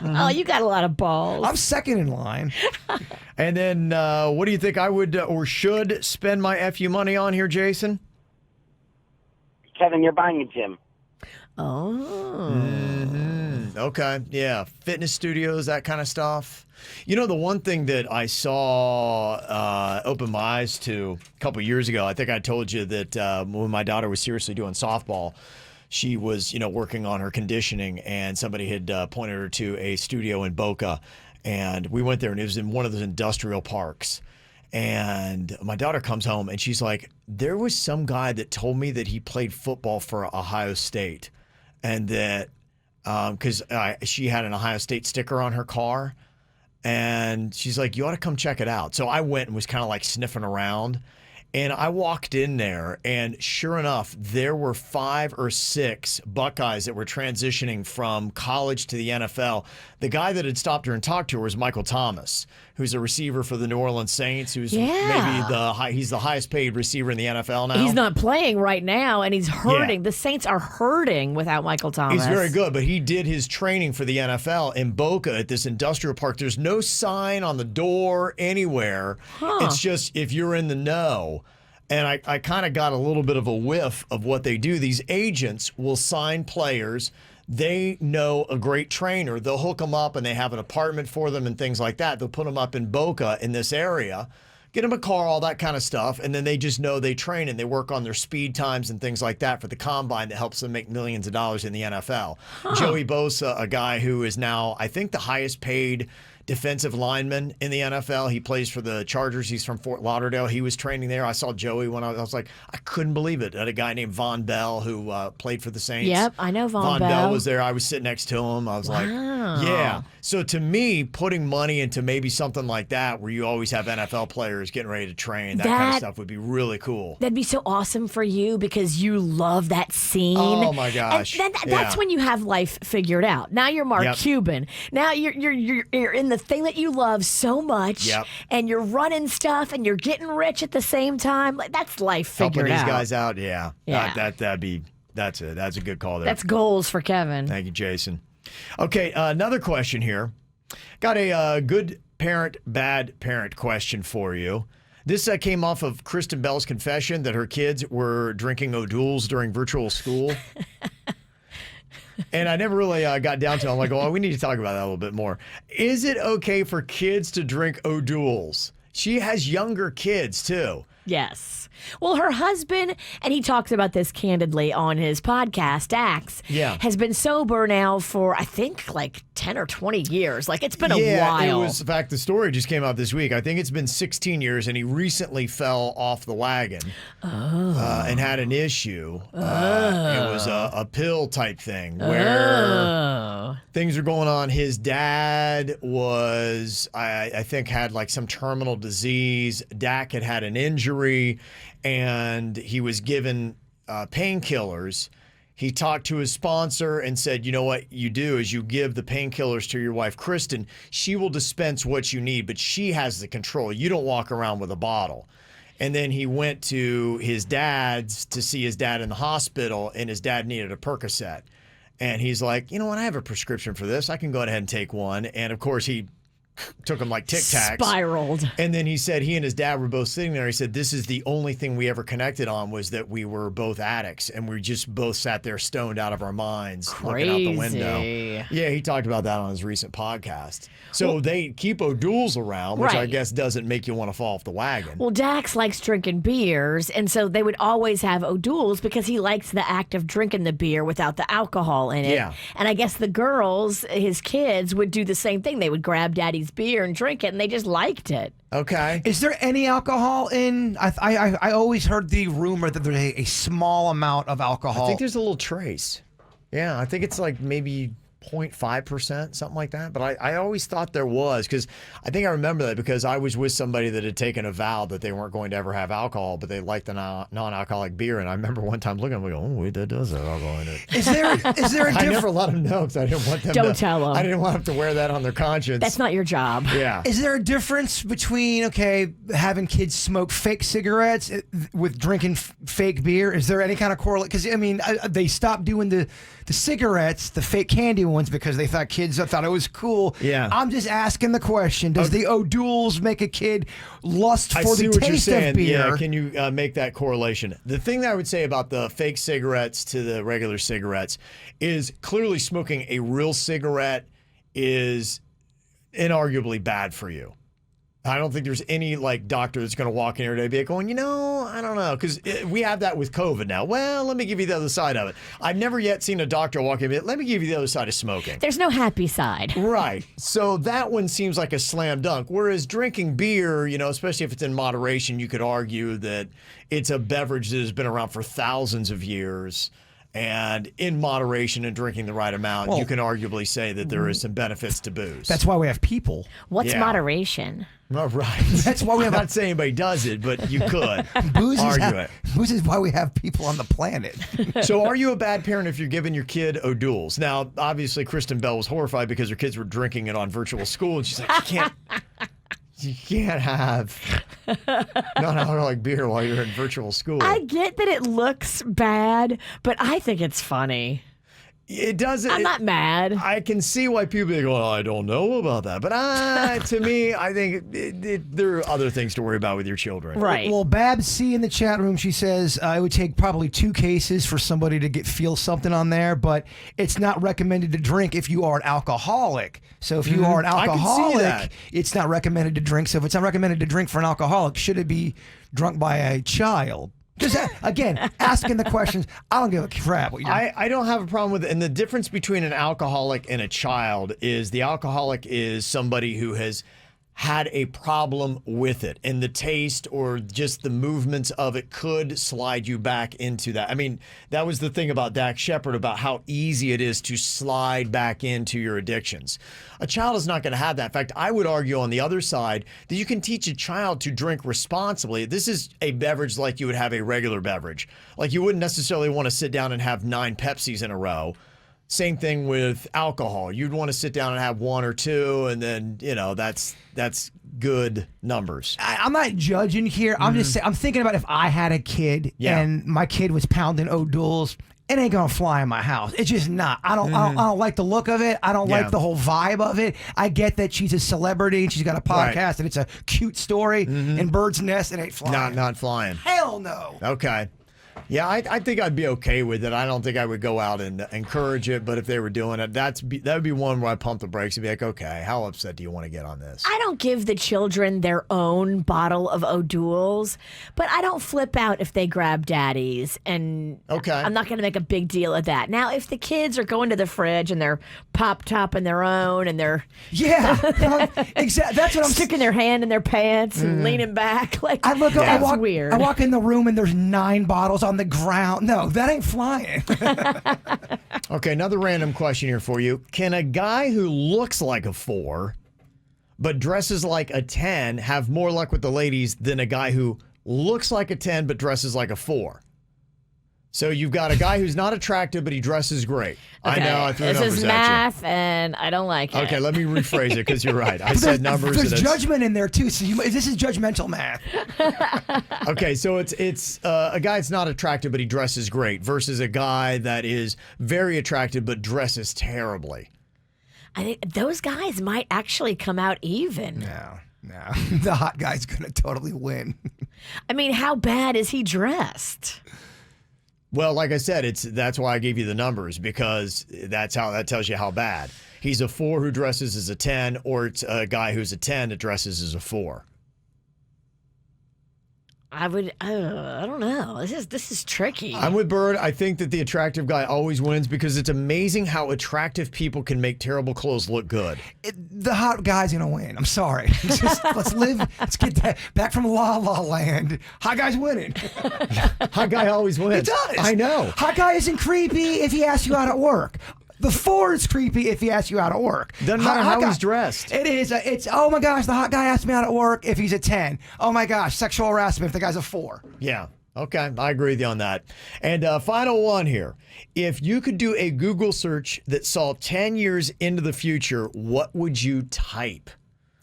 Oh, you got a lot of balls. I'm second in line. And then what do you think I would or should spend my FU money on here, Jason? Kevin, you're buying a gym. Oh. Okay. Yeah. Fitness studios, that kind of stuff. You know, the one thing that I saw open my eyes to a couple years ago, I think I told you that when my daughter was seriously doing softball, she was, working on her conditioning, and somebody had pointed her to a studio in Boca. And we went there, and it was in one of those industrial parks. And my daughter comes home and she's like, there was some guy that told me that he played football for Ohio State, and that because she had an Ohio State sticker on her car, and she's like, you ought to come check it out. So I went and was kind of like sniffing around, and I walked in there, and sure enough, there were 5 or 6 Buckeyes that were transitioning from college to the NFL. The guy that had stopped her and talked to her was Michael Thomas, who's a receiver for the New Orleans Saints, who's maybe he's the highest paid receiver in the NFL now. He's not playing right now, and he's hurting. Yeah. The Saints are hurting without Michael Thomas. He's very good, but he did his training for the NFL in Boca at this industrial park. There's no sign on the door anywhere. It's just if you're in the know. And I kind of got a little bit of a whiff of what they do. These agents will sign players. they know a great trainer. They'll hook them up and they have an apartment for them and things like that. They'll put them up in Boca in this area, get them a car, all that kind of stuff. And then they just know they train and they work on their speed times and things like that for the combine that helps them make millions of dollars in the NFL. Joey Bosa, a guy who is now, I think, the highest paid defensive lineman in the NFL. He plays for the Chargers. He's from Fort Lauderdale. He was training there. I saw Joey when I was like, I couldn't believe it. I had a guy named Von Bell who played for the Saints. Yep, I know Von Bell. Bell Was there. I was sitting next to him. I was like, yeah. So to me, putting money into maybe something like that where you always have NFL players getting ready to train, that kind of stuff would be really cool. That'd be so awesome for you because you love that scene. Oh my gosh. And that's when you have life figured out. Now you're Mark Cuban. Now you're in the thing that you love so much, and you're running stuff, and you're getting rich at the same time. Like, that's life figured out. Helping these guys out, that's it. That's a good call there. That's goals for Kevin. Thank you, Jason. Okay, another question here. Got a good parent, bad parent question for you. This came off of Kristen Bell's confession that her kids were drinking O'Doul's during virtual school. And I never really got down to it. I'm like, we need to talk about that a little bit more. Is it okay for kids to drink O'Doul's? She has younger kids, too. Yes. Well, her husband, and he talks about this candidly on his podcast, Axe, has been sober now for, I think, like 10 or 20 years. Like, it's been a while. It was, in fact, the story just came out this week. I think it's been 16 years, and he recently fell off the wagon and had an issue. It was a pill type thing where things are going on. His dad was, I think, had like some terminal disease. Dak had an injury, and he was given painkillers. He talked to his sponsor and said, you know what you do is you give the painkillers to your wife, Kristen. She will dispense what you need, but she has the control. You don't walk around with a bottle. And then he went to his dad's to see his dad in the hospital, and his dad needed a Percocet. And he's like, you know what, I have a prescription for this. I can go ahead and take one. And, of course, he took him like Tic Tacs. Spiraled. And then he said he and his dad were both sitting there. He said, this is the only thing we ever connected on was that we were both addicts. And we just both sat there stoned out of our minds looking out the window. Yeah, he talked about that on his recent podcast. So they keep O'Doul's around, which I guess doesn't make you want to fall off the wagon. Well, Dax likes drinking beers, and so they would always have O'Doul's because he likes the act of drinking the beer without the alcohol in it. Yeah. And I guess the girls, his kids, would do the same thing. They would grab daddy's beer and drink it, and they just liked it. Okay. Is there any alcohol in? I always heard the rumor that there's a small amount of alcohol. I think there's a little trace. Yeah, I think it's like maybe 0.5%, something like that. But I always thought there was, because I think I remember that because I was with somebody that had taken a vow that they weren't going to ever have alcohol, but they liked the non-alcoholic beer. And I remember one time looking at them and going, oh, wait, that does have alcohol in it. Is there a difference? I never let them know because I didn't want them Don't tell them. I didn't want them to wear that on their conscience. That's not your job. Yeah. Is there a difference between, having kids smoke fake cigarettes with drinking fake beer? Is there any kind of correlate? Because, I mean, they stopped doing the cigarettes, the fake candy ones, because they thought kids thought it was cool. Yeah. I'm just asking the question. Does the O'Doul's make a kid lust for the taste of beer? Yeah, can you make that correlation? The thing that I would say about the fake cigarettes to the regular cigarettes is clearly smoking a real cigarette is inarguably bad for you. I don't think there's any doctor that's going to walk in here today and be going, I don't know, because we have that with COVID now. Well, let me give you the other side of it. I've never yet seen a doctor walk in and be, let me give you the other side of smoking. There's no happy side. Right. So that one seems like a slam dunk. Whereas drinking beer, especially if it's in moderation, you could argue that it's a beverage that has been around for thousands of years. And in moderation and drinking the right amount, you can arguably say that there is some benefits to booze. That's why we have people. What's moderation? Oh, right. That's why we have. I'm not saying anybody does it, but you could booze argue it. Booze is why we have people on the planet. So are you a bad parent if you're giving your kid O'Doul's? Now, obviously, Kristen Bell was horrified because her kids were drinking it on virtual school, and she's like, you can't have non-alcoholic beer while you're in virtual school. I get that it looks bad, but I think it's funny. It doesn't. I'm not mad. I can see why people go, well, I don't know about that. But to me, I think there are other things to worry about with your children. Right. Well, Babs C in the chat room, she says it would take probably 2 cases for somebody to feel something on there, but it's not recommended to drink if you are an alcoholic. So if you are an alcoholic, it's not recommended to drink. So if it's not recommended to drink for an alcoholic, should it be drunk by a child? Just again, asking the questions. I don't give a crap. I don't have a problem with it. And the difference between an alcoholic and a child is the alcoholic is somebody who has had a problem with it, and the taste or just the movements of it could slide you back into that. I mean, that was the thing about Dax Shepard, about how easy it is to slide back into your addictions. A child is not going to have that. In fact, I would argue on the other side that you can teach a child to drink responsibly. This is a beverage like you would have a regular beverage. Like you wouldn't necessarily want to sit down and have 9 Pepsis in a row. Same thing with alcohol. You'd want to sit down and have 1 or 2, and then, that's good numbers. I'm not judging here. I'm just saying, I'm thinking about if I had a kid and my kid was pounding O'Doul's, it ain't gonna fly in my house. It's just not. I don't like the look of it. I don't like the whole vibe of it. I get that she's a celebrity and she's got a podcast and it's a cute story. And Bird's Nest, it ain't flying. Not flying. Hell no. Okay. Yeah, I think I'd be okay with it. I don't think I would go out and encourage it, but if they were doing it, that would be one where I pump the brakes and be like, okay, how upset do you want to get on this? I don't give the children their own bottle of O'Doul's, but I don't flip out if they grab Daddy's, and I'm not going to make a big deal of that. Now, if the kids are going to the fridge and they're pop-topping their own and they're exactly, that's what I'm sticking their hand in their pants and leaning back, like that's weird. I walk in the room and there's 9 bottles on the ground. No, that ain't flying. Okay, another random question here for you. Can a guy who looks like a 4 but dresses like a 10 have more luck with the ladies than a guy who looks like a 10 but dresses like a 4? So you've got a guy who's not attractive, but he dresses great. Okay. I know, I threw numbers This is at math, and I don't like it. Okay, let me rephrase it, because you're right. I said numbers. There's judgment in there, too. So this is judgmental math. Okay, so it's a guy that's not attractive, but he dresses great, versus a guy that is very attractive, but dresses terribly. I think those guys might actually come out even. No. The hot guy's going to totally win. I mean, how bad is he dressed? Well, like I said, that's why I gave you the numbers, because that tells you how bad. He's a 4 who dresses as a 10, or it's a guy who's a 10 that dresses as a 4. I don't know. This is tricky. I'm with Bird. I think that the attractive guy always wins, because it's amazing how attractive people can make terrible clothes look good. The hot guy's going to win. I'm sorry. Let's get that back from La La Land. Hot guy's winning. Hot guy always wins. He does. I know. Hot guy isn't creepy if he asks you out at work. The 4 is creepy if he asks you out at work. Doesn't matter how he's dressed. It is. It's, oh my gosh, the hot guy asked me out at work if he's a 10. Oh my gosh, sexual harassment if the guy's a 4. Yeah. Okay. I agree with you on that. And final one here. If you could do a Google search that saw 10 years into the future, what would you type?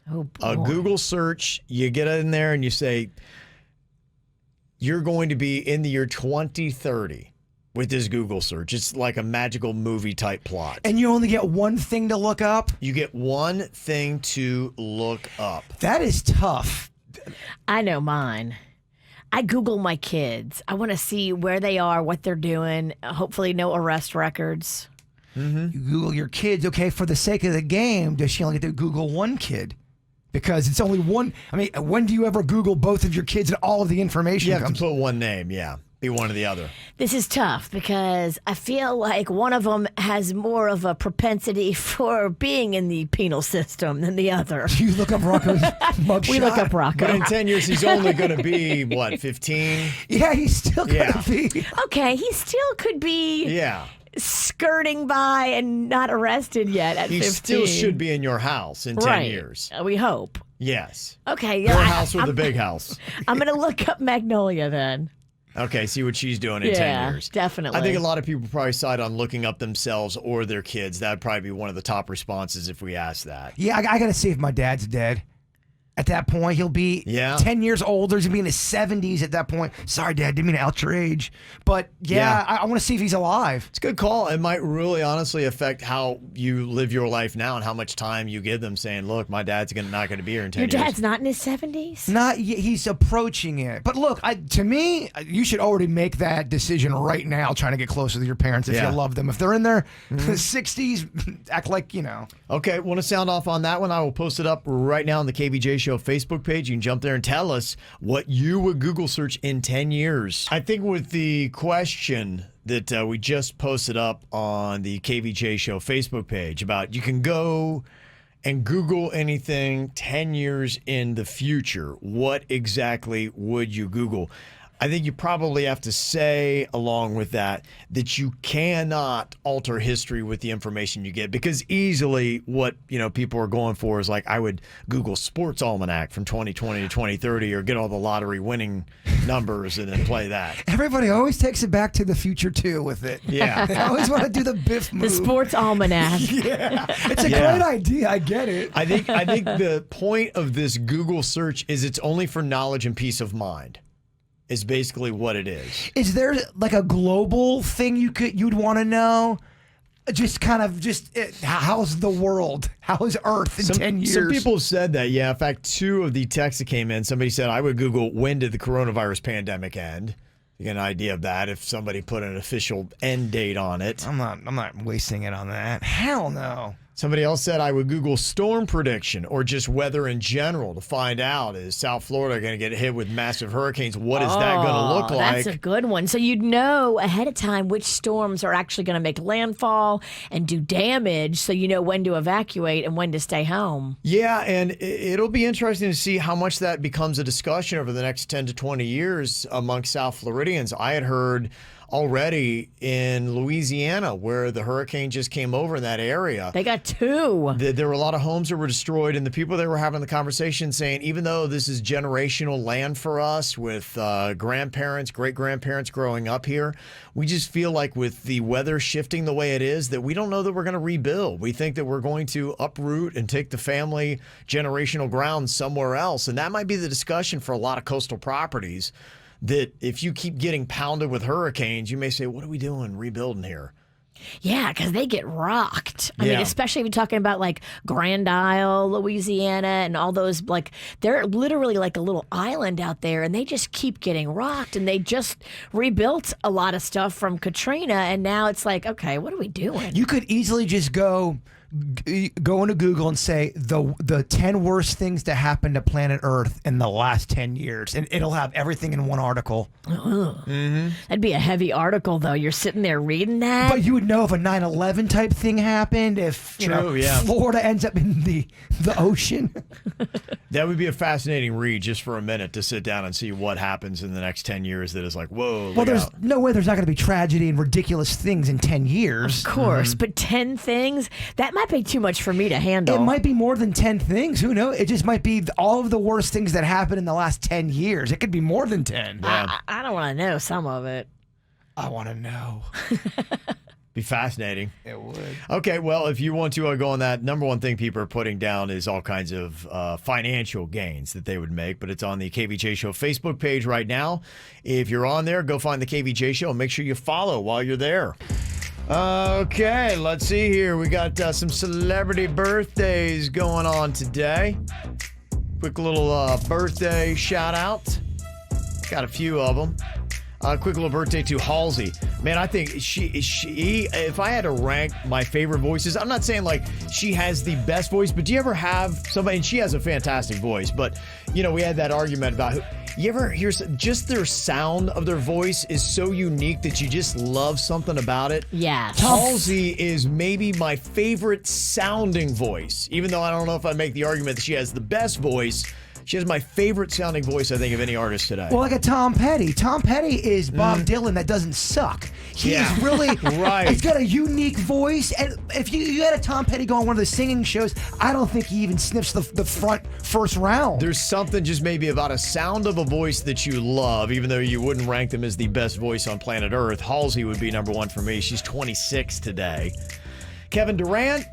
Oh, boy. A Google search, you get in there and you say, you're going to be in the year 2030. With this Google search. It's like a magical movie type plot. And you only get one thing to look up? You get one thing to look up. That is tough. I know mine. I Google my kids. I want to see where they are, what they're doing. Hopefully no arrest records. You Google your kids. Okay, for the sake of the game, does she only get to Google one kid? Because it's only one. I mean, when do you ever Google both of your kids and all of the information You have to put one name, yeah. Be one or the other. This is tough because I feel like one of them has more of a propensity for being in the penal system than the other. You look up Rocco's mugshot. We look up Rocco. But in 10 years, he's only going to be, what, 15? Yeah, he's still going to be. Okay, he still could be skirting by and not arrested yet at 15. He still should be in your house in 10 years. We hope. Yes. Okay. Your house or the big house. I'm going to look up Magnolia then. Okay, see what she's doing in 10 years. Definitely. I think a lot of people probably side on looking up themselves or their kids. That'd probably be one of the top responses if we asked that. Yeah, I got to see if my dad's dead. At that point, he'll be 10 years older. He's going to be in his 70s at that point. Sorry, Dad, didn't mean to out your age. But I want to see if he's alive. It's a good call. It might really honestly affect how you live your life now and how much time you give them saying, look, my dad's not going to be here in 10 years. Your dad's not in his 70s? Not yet. He's approaching it. But look, to me, you should already make that decision right now, trying to get closer to your parents if you love them. If they're in their 60s, act like, you know. Okay, want to sound off on that one? I will post it up right now on the KVJ Show Facebook page. You can jump there and tell us what you would Google search in 10 years. I think with the question that we just posted up on the KVJ Show Facebook page about you can go and Google anything 10 years in the future, what exactly would you Google? I think you probably have to say along with that you cannot alter history with the information you get, because easily what people are going for is like, I would Google Sports Almanac from 2020 to 2030 or get all the lottery winning numbers and then play that. Everybody always takes it back to the future too with it. Yeah. They always want to do the Biff move. The Sports Almanac. Yeah. It's a great idea. I get it. I think the point of this Google search is it's only for knowledge and peace of mind. Is basically what it is. Is there like a global thing you'd want to know? How's the world? How is Earth in 10 years? Some people have said that, yeah. In fact, 2 of the texts that came in, somebody said, I would Google, when did the coronavirus pandemic end? You get an idea of that if somebody put an official end date on it. I'm not wasting it on that. Hell no. Somebody else said I would Google storm prediction or just weather in general to find out, is South Florida going to get hit with massive hurricanes? What is that going to look like? That's a good one. So you'd know ahead of time which storms are actually going to make landfall and do damage, so you know when to evacuate and when to stay home. Yeah, and it'll be interesting to see how much that becomes a discussion over the next 10 to 20 years amongst South Floridians. I had heard already in Louisiana, where the hurricane just came over in that area. They got 2. There were a lot of homes that were destroyed, and the people that were having the conversation saying, even though this is generational land for us with grandparents, great-grandparents growing up here, we just feel like with the weather shifting the way it is, that we don't know that we're going to rebuild. We think that we're going to uproot and take the family generational ground somewhere else, and that might be the discussion for a lot of coastal properties. That if you keep getting pounded with hurricanes, you may say, what are we doing rebuilding here? Yeah, because they get rocked. I mean, especially if you're talking about like Grand Isle, Louisiana, and all those, like, they're literally like a little island out there, and they just keep getting rocked. And they just rebuilt a lot of stuff from Katrina, and now it's like, okay, what are we doing? You could easily just go into Google and say the 10 worst things to happen to planet Earth in the last 10 years, and it'll have everything in one article. That'd be a heavy article, though. You're sitting there reading that. But you would know if a 9/11 type thing happened, if Florida ends up in the ocean. That would be a fascinating read just for a minute to sit down and see what happens in the next 10 years that is like, whoa. Well, there's no way there's not going to be tragedy and ridiculous things in 10 years. Of course, but 10 things? That might be too much for me to handle. It might be more than 10 things. Who knows? It just might be all of the worst things that happened in the last 10 years. It could be more than 10. Yeah. I don't want to know some of it. I want to know. Be fascinating. It would. Okay, well, if you want to go on that, number one thing people are putting down is all kinds of financial gains that they would make, but it's on the KVJ Show Facebook page right now. If you're on there, go find the KVJ Show and make sure you follow while you're there. Okay, let's see here. We got some celebrity birthdays going on today. Quick little birthday shout out. Got a few of them. Quick little birthday to Halsey. Man, I think she, if I had to rank my favorite voices, I'm not saying like she has the best voice, but do you ever have somebody, and she has a fantastic voice, but we had that argument about you ever hear just their sound of their voice is so unique that you just love something about it? Yes. Halsey is maybe my favorite sounding voice, even though I don't know if I make the argument that she has the best voice. She has my favorite sounding voice, I think, of any artist today. Well, like a Tom Petty. Tom Petty is Bob Dylan that doesn't suck. He's really right. He's got a unique voice, and if you had a Tom Petty go on one of the singing shows, I don't think he even sniffs the front first round. There's something just maybe about a sound of a voice that you love, even though you wouldn't rank them as the best voice on planet Earth. Halsey would be number one for me. She's 26 today. Kevin Durant,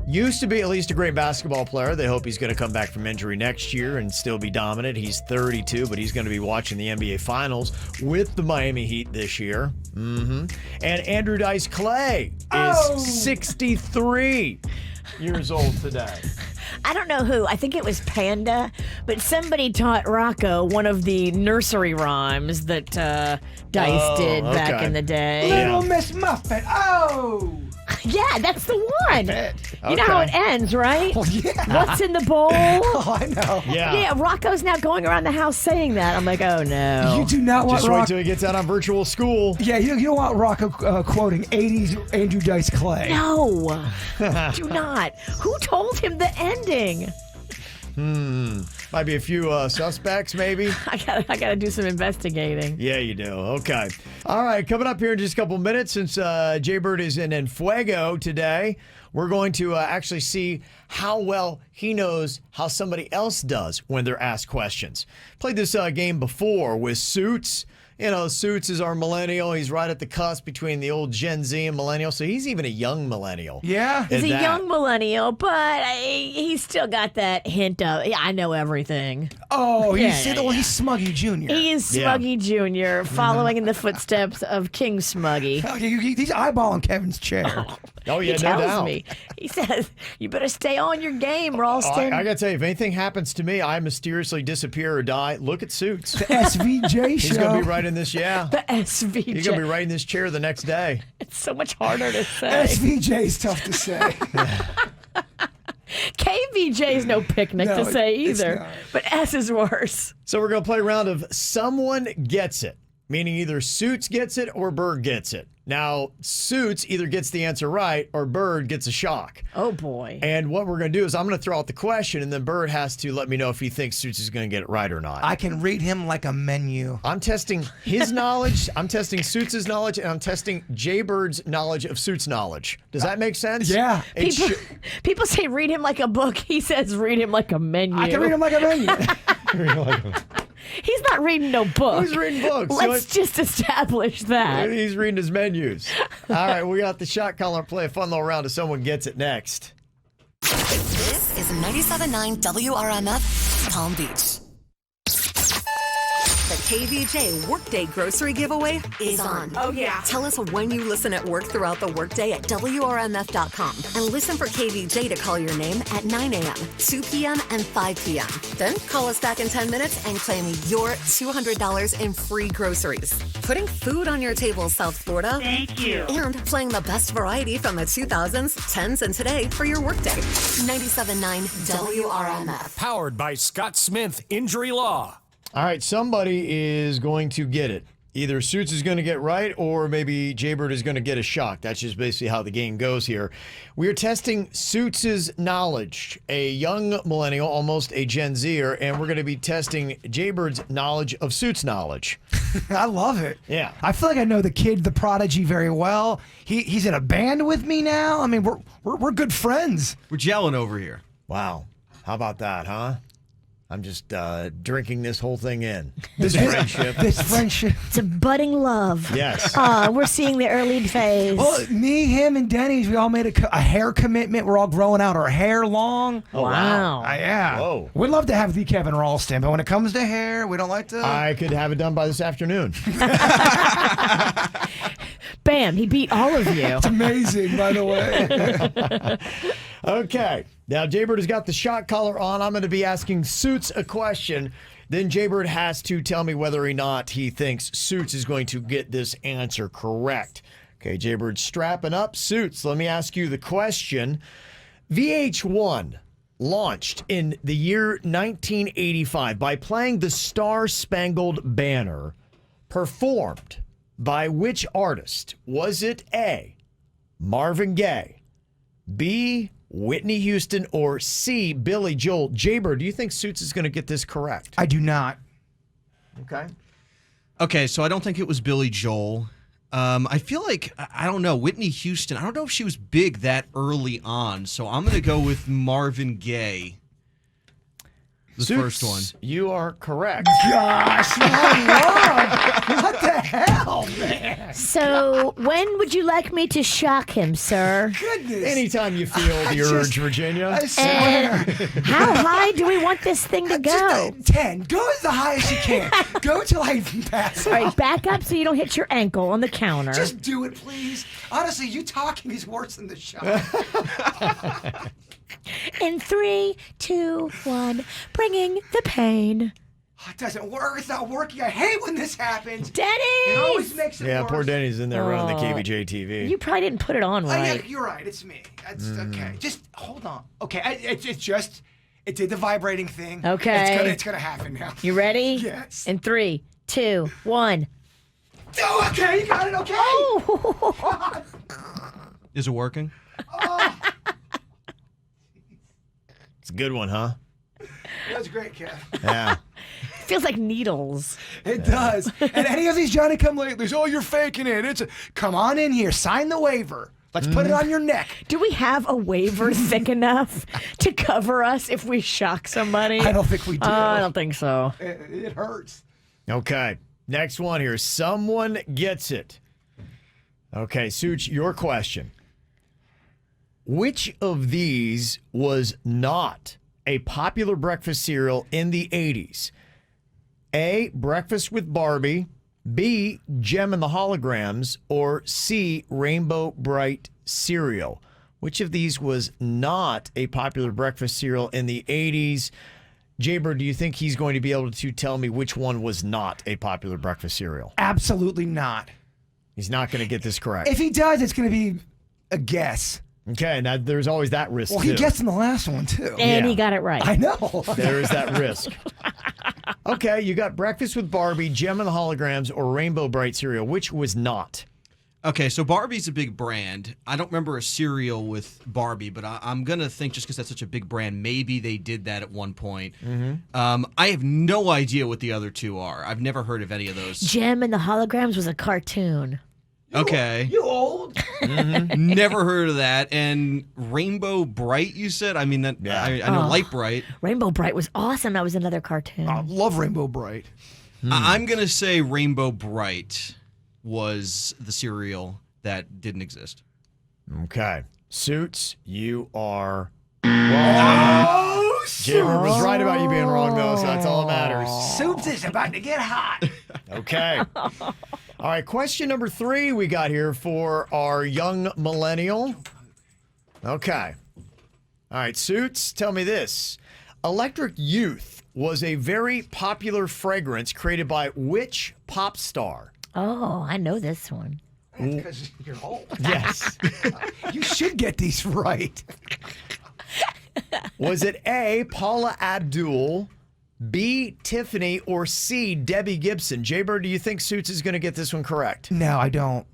Used to be at least a great basketball player. They hope he's going to come back from injury next year and still be dominant. He's 32, but he's going to be watching the NBA Finals with the Miami Heat this year. And Andrew Dice Clay is 63 years old today. I don't know who. I think it was Panda, but somebody taught Rocco one of the nursery rhymes that Dice did back in the day. Little Miss Muffet. Oh! Yeah, that's the one. You know how it ends, right? Oh, yeah. What's in the bowl? Oh, I know. Yeah, Rocco's now going around the house saying that. I'm like, oh no. You do not want Just Rocco. wait till he gets out on virtual school. Yeah, you don't want Rocco quoting 80s Andrew Dice Clay. No, do not. Who told him the ending? Might be a few suspects, maybe. I gotta do some investigating. Yeah, you do. Okay. All right, coming up here in just a couple minutes, since Jaybird is in Fuego today, we're going to actually see how well he knows how somebody else does when they're asked questions. Played this game before with Suits. You know, Suits is our millennial. He's right at the cusp between the old Gen Z and millennial, so he's even a young millennial. Yeah. He's a young millennial, but he's still got that hint of, I know everything. Oh, he's Smuggy Jr. He is Smuggy Jr., following in the footsteps of King Smuggy. Oh, he's eyeballing Kevin's chair. Oh, yeah, He no tells doubt. me. He says, you better stay on your game, Ralston. I got to tell you, if anything happens to me, I mysteriously disappear or die, look at Suits. The SVJ show. He's going to be right in this, The SVJ. He's going to be right in this chair the next day. It's so much harder to say. SVJ is tough to say. KVJ is no picnic to say either, but S is worse. So we're going to play a round of Someone Gets It, meaning either Suits gets it or Bird gets it. Now, Suits either gets the answer right or Bird gets a shock. Oh, boy. And what we're going to do is I'm going to throw out the question, and then Bird has to let me know if he thinks Suits is going to get it right or not. I can read him like a menu. I'm testing his knowledge, I'm testing Suits' knowledge, and I'm testing Jaybird's knowledge of Suits' knowledge. Does that make sense? Yeah. People say read him like a book. He says read him like a menu. I can read him like a menu. He's not reading no book. Who's reading books? Let's just establish that. He's reading his menus. All right, we got the shot caller play a fun little round of Someone Gets It next. This is 97.9 WRMF, Palm Beach. The KVJ Workday Grocery Giveaway is on. Oh, yeah. Tell us when you listen at work throughout the workday at WRMF.com. And listen for KVJ to call your name at 9 a.m., 2 p.m., and 5 p.m. Then call us back in 10 minutes and claim your $200 in free groceries. Putting food on your table, South Florida. Thank you. And playing the best variety from the 2000s, 10s, and today for your workday. 97.9 WRMF. Powered by Scott Smith Injury Law. All right, somebody is going to get it. Either Suits is going to get right or maybe Jaybird is going to get a shock. That's just basically how the game goes here. We are testing Suits' knowledge, a young millennial, almost a Gen Zer, and we're going to be testing Jaybird's knowledge of Suits' knowledge. I love it. Yeah. I feel like I know the kid, the prodigy, very well. He's in a band with me now. I mean, we're good friends. We're gelling over here. Wow. How about that, huh? I'm just drinking this whole thing in. This friendship. It's a budding love. Yes. We're seeing the early phase. Well, me, him, and Dennys, we all made a hair commitment. We're all growing out our hair long. Oh, wow. Yeah. Whoa. We'd love to have the Kevin Ralston, but when it comes to hair, we don't like to. I could have it done by this afternoon. Bam, he beat all of you. It's amazing, by the way. Okay. Now, Jaybird has got the shot collar on. I'm going to be asking Suits a question. Then Jaybird has to tell me whether or not he thinks Suits is going to get this answer correct. Okay, Jaybird strapping up. Suits, let me ask you the question. VH1 launched in the year 1985 by playing the Star Spangled Banner, performed by which artist? Was it A, Marvin Gaye, B, Whitney Houston, or C, Billy Joel? Jaybird, do you think Suits is going to get this correct? I do not. Okay, so I don't think it was Billy Joel. I feel like, I don't know, Whitney Houston, I don't know if she was big that early on, so I'm going to go with Marvin Gaye. The Suits, first one. You are correct. Gosh, my Lord. What the hell, man? So, when would you like me to shock him, sir? Goodness. Anytime you feel the urge, Virginia. I swear. How high do we want this thing to go? Just 10. Go as the high as you can. Go till I pass All out. right, back up so you don't hit your ankle on the counter. Just do it, please. Honestly, you talking is worse than the show. In 3, 2, 1, bringing the pain. Oh, it doesn't work. It's not working. I hate when this happens. Dennys! It always makes it Yeah, worse. poor Dennys in there running the KVJ TV. You probably didn't put it on right. Yeah, you're right. It's me. That's okay. Just hold on. Okay, it did the vibrating thing. Okay. It's gonna happen now. You ready? Yes. In 3, 2, 1. Oh, okay, you got it. Okay. Oh. Is it working? It's a good one, huh? That was great, Kev. Yeah. Feels like needles. It does. And any of these Johnny come latelys, oh, you're faking it. Come on in here, sign the waiver. Let's put it on your neck. Do we have a waiver thick enough to cover us if we shock somebody? I don't think we do. I don't think so. It hurts. Okay. Next one here. Someone gets it. Okay, Such, your question. Which of these was not a popular breakfast cereal in the 80s? A, Breakfast with Barbie, B, Gem and the Holograms, or C, Rainbow Bright cereal? Which of these was not a popular breakfast cereal in the 80s? Jaybird, do you think he's going to be able to tell me which one was not a popular breakfast cereal? Absolutely not. He's not going to get this correct. If he does, it's going to be a guess. Okay, now there's always that risk, Well, too. he guessed in the last one, too. And he got it right. I know. There is that risk. Okay, you got Breakfast with Barbie, Gem and the Holograms, or Rainbow Bright cereal. Which was not? Okay, so Barbie's a big brand. I don't remember a cereal with Barbie, but I'm going to think just because that's such a big brand, maybe they did that at one point. I have no idea what the other two are. I've never heard of any of those. Gem and the Holograms was a cartoon. Okay. You old. Never heard of that. And Rainbow Bright, you said? I mean, that I know Light Bright. Rainbow Bright was awesome. That was another cartoon. I love Rainbow Bright. I'm going to say Rainbow Bright was the cereal that didn't exist. Okay. Suits, you are wrong. Jaybird was right about you being wrong, though, so that's all that matters. Suits is about to get hot. Okay. All right, question number 3 we got here for our young millennial. Okay. All right, Suits, tell me this. Electric Youth was a very popular fragrance created by which pop star? Oh, I know this one. That's because you're old. Yes. You should get these right. Was it A, Paula Abdul, B, Tiffany, or C, Debbie Gibson? Jaybird, do you think Suits is going to get this one correct? No, I don't.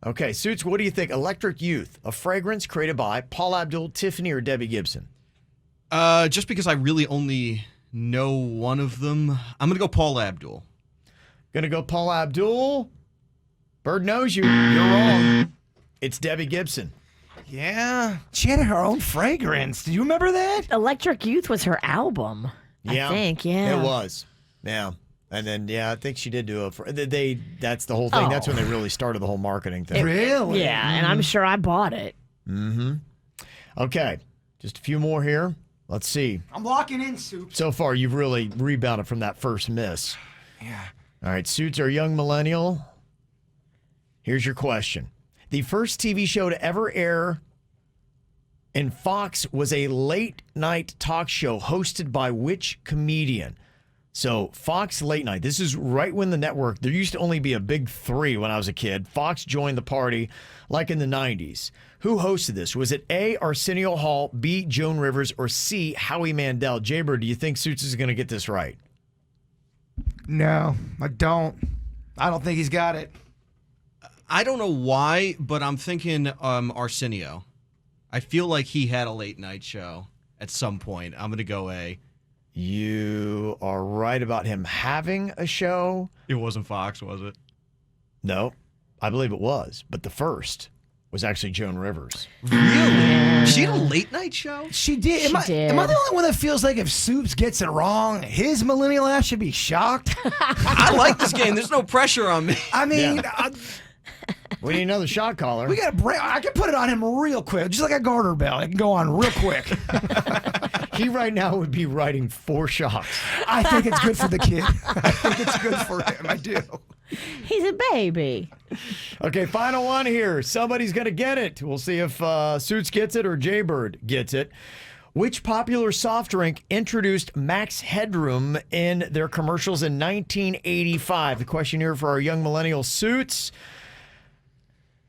Okay, Suits, what do you think? Electric Youth, a fragrance created by Paula Abdul, Tiffany, or Debbie Gibson? Just because I really only know one of them, I'm going to go Paula Abdul. Gonna go Paula Abdul. Bird knows you. You're wrong. It's Debbie Gibson. Yeah. She had her own fragrance. Do you remember that? Electric Youth was her album. Yeah. I think, yeah. It was. Yeah. And then, I think she did do that's the whole thing. That's when they really started the whole marketing thing. Really? Yeah, and I'm sure I bought it. Mm-hmm. Okay. Just a few more here. Let's see. I'm locking in, Soup. So far, you've really rebounded from that first miss. Yeah. All right, Suits, our young millennial. Here's your question. The first TV show to ever air in Fox was a late-night talk show hosted by which comedian? So, Fox Late Night. This is right when the network, there used to only be a big 3 when I was a kid. Fox joined the party like in the 90s. Who hosted this? Was it A, Arsenio Hall, B, Joan Rivers, or C, Howie Mandel? Jaybird, do you think Suits is going to get this right? No, I don't. I don't think he's got it. I don't know why, but I'm thinking Arsenio. I feel like he had a late night show at some point. I'm going to go A. You are right about him having a show. It wasn't Fox, was it? No, I believe it was. But the first was actually Joan Rivers. Really? She had a late night show? She did. She did. Am I the only one that feels like if Soups gets it wrong, his millennial ass should be shocked? I like this game. There's no pressure on me. I mean, We need another shot caller. we got I can put it on him real quick, just like a garter bell. It can go on real quick. He right now would be writing 4 shots. I think it's good for the kid. I think it's good for him. I do. He's a baby. Okay, final one here. Somebody's going to get it. We'll see if Suits gets it or Jaybird gets it. Which popular soft drink introduced max headroom in their commercials in 1985? The question here for our young millennial Suits.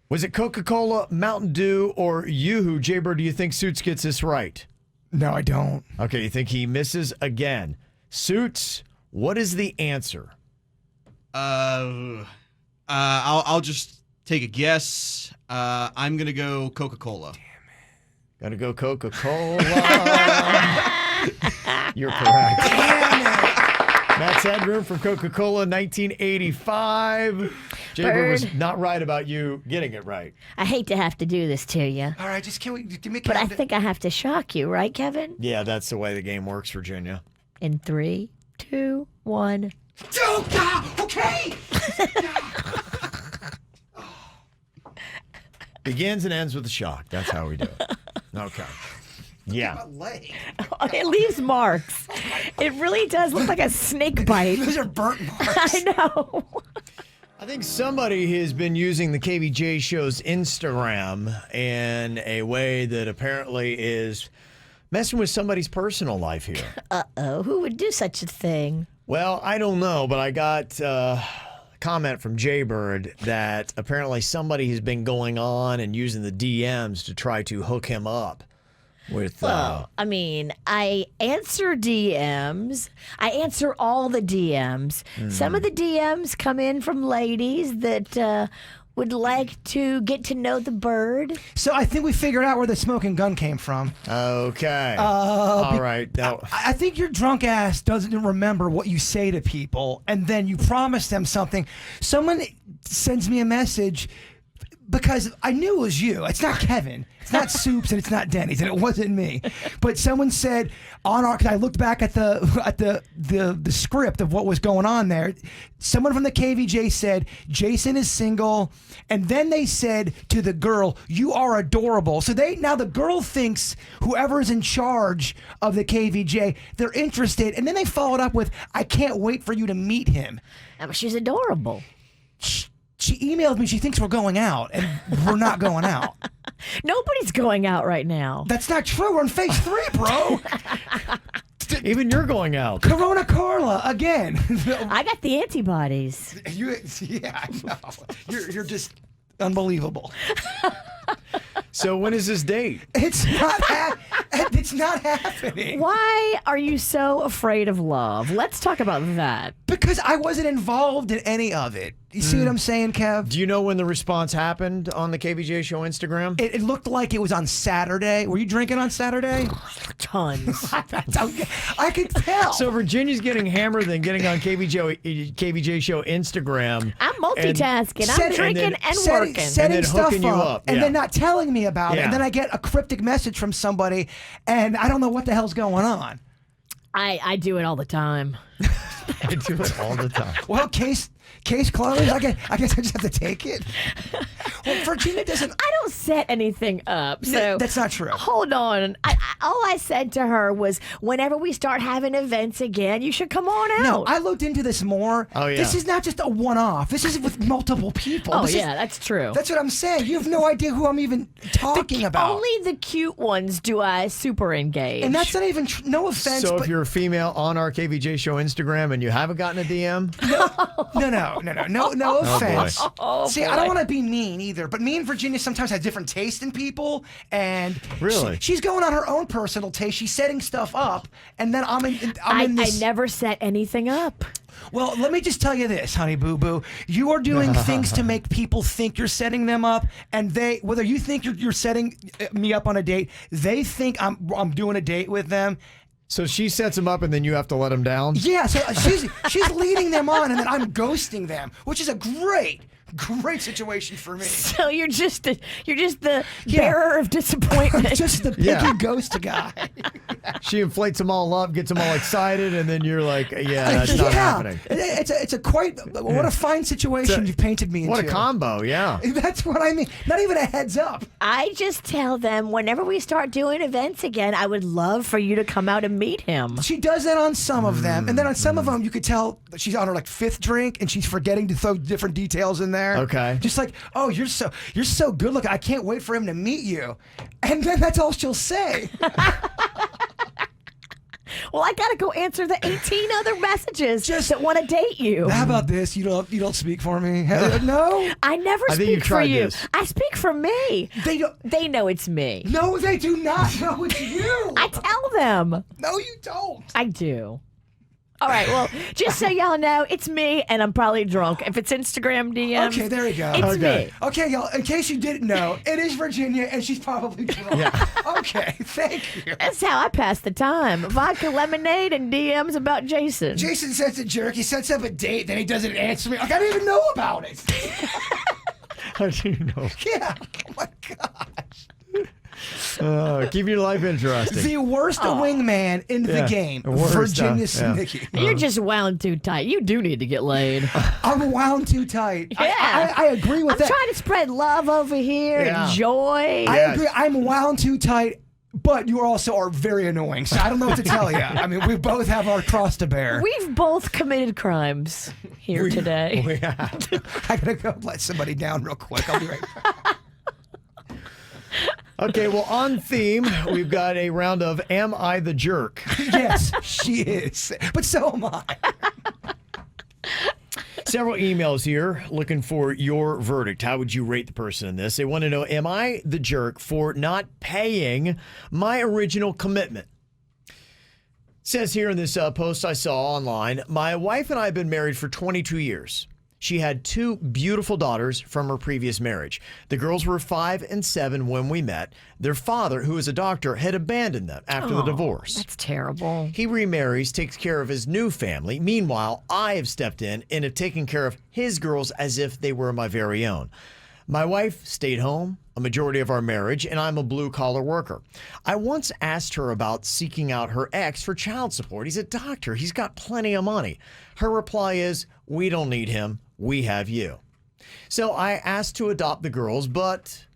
Was it Coca-Cola, Mountain Dew, or Yoo-Hoo? Jaybird, do you think Suits gets this right? No, I don't. Okay, you think he misses again. Suits, what is the answer? I'll just take a guess. I'm gonna go Coca-Cola. Gotta go Coca-Cola. You're correct. Damn it. Max Headroom from Coca-Cola, 1985. Jaybird was not right about you getting it right. I hate to have to do this to you, All right, just can we do me? but I think I have to shock you, right, Kevin? Yeah, that's the way the game works, Virginia. In 3, 2, 1. Okay. Begins and ends with a shock. That's how we do it. Okay. Yeah. It leaves marks. It really does look like a snake bite. Those are burnt marks. I know. I think somebody has been using the KVJ show's Instagram in a way that apparently is messing with somebody's personal life here. Uh-oh. Who would do such a thing? Well, I don't know, but I got a comment from Jaybird that apparently somebody has been going on and using the DMs to try to hook him up with... Well, I mean, I answer DMs. I answer all the DMs. Some of the DMs come in from ladies that would like to get to know the bird. So I think we figured out where the smoking gun came from. Okay. All right. Now, I think your drunk ass doesn't remember what you say to people, and then you promise them something. Someone sends me a message because I knew it was you. It's not Kevin. It's not Soups, and it's not Dennys, and it wasn't me. But someone said because I looked back at the script of what was going on there. Someone from the KVJ said Jason is single, and then they said to the girl, "You are adorable." So now the girl thinks whoever is in charge of the KVJ, they're interested, and then they followed up with, "I can't wait for you to meet him." She's adorable. She emailed me. She thinks we're going out, and we're not going out. Nobody's going out right now. That's not true. We're in phase 3, bro. even you're going out. Corona Carla again. I got the antibodies. Yeah, I know. You're just unbelievable. So when is this date? It's not happening. Why are you so afraid of love? Let's talk about that. Because I wasn't involved in any of it. You see what I'm saying, Kev? Do you know when the response happened on the KVJ show Instagram? It looked like it was on Saturday. Were you drinking on Saturday? Tons. I could tell. So Virginia's getting hammered than getting on KVJ show Instagram. I'm multitasking. I'm drinking and working. Setting stuff hooking you up. And Yeah. then not telling me about it. Yeah. And then I get a cryptic message from somebody, and I don't know what the hell's going on. I do it all the time. I do it all the time. Well, case closed. I guess I just have to take it. Well, Virginia doesn't. I don't set anything up. So that's not true. Hold on. All I said to her was, whenever we start having events again, you should come on out. No, I looked into this more. Oh, yeah. This is not just a one-off. This is with multiple people. Oh, yeah, that's true. That's what I'm saying. You have no idea who I'm even talking about. Only the cute ones do I super engage. And that's not even no offense. So but if you're a female on our KVJ show Instagram and you haven't gotten a DM? No offense. See, I don't boy. want to be mean either, but me and Virginia sometimes have different taste in people, and Really? she's going on her own personal taste. She's setting stuff up, and then I'm in this. I never set anything up. Well, let me just tell you this, honey boo boo. You are doing things to make people think you're setting them up, and whether you think you're setting me up on a date, they think I'm doing a date with them. So she sets them up and then you have to let them down? Yeah, so she's leading them on, and then I'm ghosting them, which is a great Great situation for me. So you're just the bearer of disappointment. Just the picky ghost guy. She inflates them all up, gets them all excited, and then you're like, yeah, that's not happening. It's a quite, what a fine situation you've painted me into. What a combo, yeah. That's what I mean. Not even a heads up. I just tell them whenever we start doing events again, I would love for you to come out and meet him. She does that on some of them, and then on some of them you could tell that she's on her like 5th drink and she's forgetting to throw different details in there. Okay. Just like, oh, you're so good looking. I can't wait for him to meet you. And then that's all she'll say. Well, I gotta go answer the 18 other messages that want to date you. How about this? You don't speak for me. No, I never speak for you. I speak for me. They don't. They know it's me. No, they do not know it's you. I tell them. No, you don't. I do. All right, well, just so y'all know, it's me, and I'm probably drunk. If it's Instagram DMs, okay, there you go. It's me. Okay, y'all, in case you didn't know, it is Virginia, and she's probably drunk. Yeah. Okay, thank you. That's how I pass the time. Vodka lemonade and DMs about Jason. Jason sets a jerk. He sets up a date, then he doesn't answer me. Like, I didn't even know about it. How do you know? Yeah, oh my gosh. Keep your life interesting. The worst wingman in the game, Virginia Snicky. You're just wound too tight. You do need to get laid. I'm wound too tight. Yeah. I agree with that. I'm trying to spread love over here and joy. I agree. I'm wound too tight, but you also are very annoying. So I don't know what to tell you. I mean, we both have our cross to bear. We've both committed crimes here today. I gotta go let somebody down real quick. I'll be right back. Okay, well, on theme, we've got a round of Am I the Jerk? Yes, she is. But so am I. Several emails here looking for your verdict. How would you rate the person in this? They want to know, am I the jerk for not paying my original commitment? It says here in this post I saw online, my wife and I have been married for 22 years. She had 2 beautiful daughters from her previous marriage. The girls were 5 and 7 when we met. Their father, who is a doctor, had abandoned them after the divorce. That's terrible. He remarries, takes care of his new family. Meanwhile, I have stepped in and have taken care of his girls as if they were my very own. My wife stayed home a majority of our marriage, and I'm a blue-collar worker. I once asked her about seeking out her ex for child support. He's a doctor. He's got plenty of money. Her reply is, we don't need him. We have you. So I asked to adopt the girls, but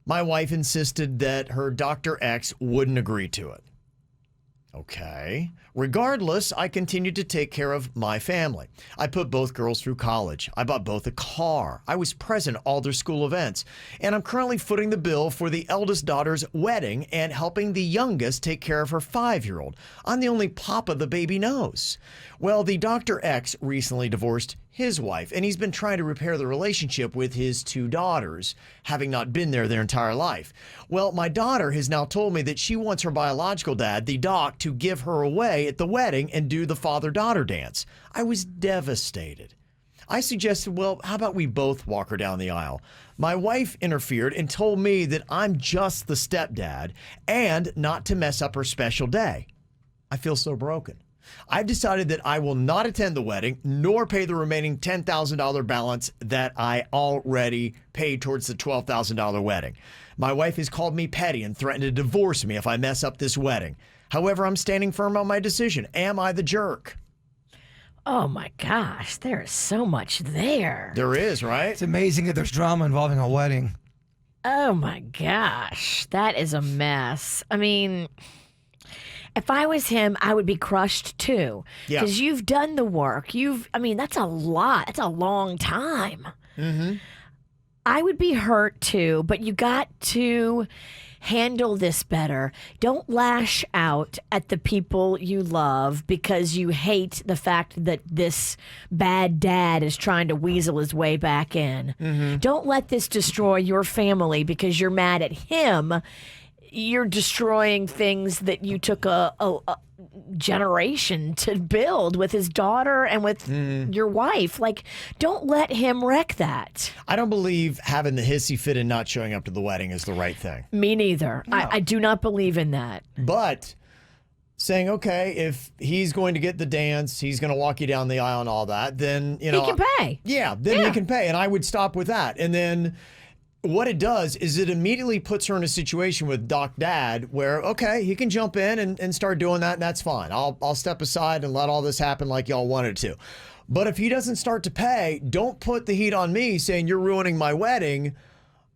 my wife insisted that her doctor ex wouldn't agree to it. Okay. Regardless, I continued to take care of my family. I put both girls through college. I bought both a car. I was present at all their school events. And I'm currently footing the bill for the eldest daughter's wedding and helping the youngest take care of her 5-year-old. I'm the only papa the baby knows. Well, the Dr. X recently divorced his wife, and he's been trying to repair the relationship with his 2 daughters, having not been there their entire life. Well, my daughter has now told me that she wants her biological dad, the doc, to give her away at the wedding and do the father-daughter dance. I was devastated. I suggested, well, how about we both walk her down the aisle? My wife interfered and told me that I'm just the stepdad and not to mess up her special day. I feel so broken. I've decided that I will not attend the wedding nor pay the remaining $10,000 balance that I already paid towards the $12,000 wedding. My wife has called me petty and threatened to divorce me if I mess up this wedding. However, I'm standing firm on my decision. Am I the jerk? Oh my gosh, there is so much there. There is, right? It's amazing that there's drama involving a wedding. Oh my gosh, that is a mess. I mean, if I was him, I would be crushed too. Yeah. Because you've done the work. That's a lot. That's a long time. Mm-hmm. I would be hurt too, but you got to handle this better. Don't lash out at the people you love because you hate the fact that this bad dad is trying to weasel his way back in. Mm-hmm. Don't let this destroy your family because you're mad at him. You're destroying things that you took a generation to build with his daughter and with your wife. Like, don't let him wreck that. I don't believe having the hissy fit and not showing up to the wedding is the right thing. Me neither. No. I do not believe in that. But saying, okay, if he's going to get the dance, he's going to walk you down the aisle and all that, then, He can pay. Yeah, then he can pay. And I would stop with that. And then what it does is it immediately puts her in a situation with Doc Dad where, okay, he can jump in and start doing that, and that's fine. I'll step aside and let all this happen like y'all wanted to. But if he doesn't start to pay, don't put the heat on me saying you're ruining my wedding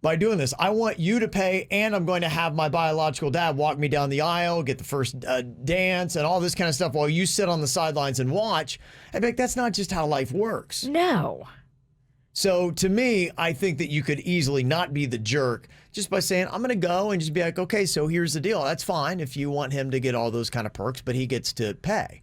by doing this. I want you to pay, and I'm going to have my biological dad walk me down the aisle, get the first dance, and all this kind of stuff while you sit on the sidelines and watch. I'd be like, that's not just how life works. No. So to me, I think that you could easily not be the jerk just by saying, I'm going to go and just be like, okay, so here's the deal. That's fine if you want him to get all those kind of perks, but he gets to pay.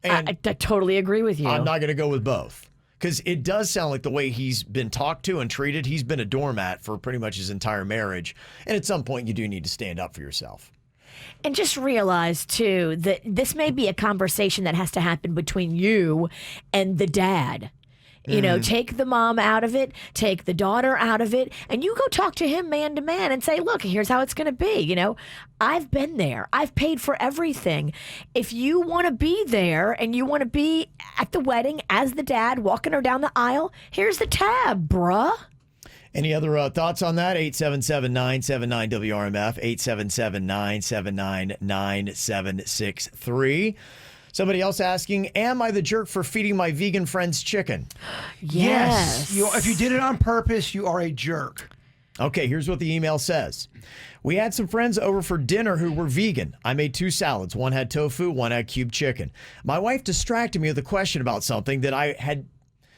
And I totally agree with you. I'm not going to go with both. Because it does sound like the way he's been talked to and treated, he's been a doormat for pretty much his entire marriage. And at some point, you do need to stand up for yourself. And just realize, too, that this may be a conversation that has to happen between you and the dad. You know, take the mom out of it, take the daughter out of it, and you go talk to him man to man and say, look, here's how it's going to be. You know, I've been there. I've paid for everything. If you want to be there and you want to be at the wedding as the dad walking her down the aisle, here's the tab, bruh. Any other thoughts on that? 877-979-WRMF, 877-979-9763. Somebody else asking, am I the jerk for feeding my vegan friends chicken? Yes. If you did it on purpose, you are a jerk. Okay, here's what the email says. We had some friends over for dinner who were vegan. I made 2 salads. One had tofu, one had cubed chicken. My wife distracted me with a question about something that I had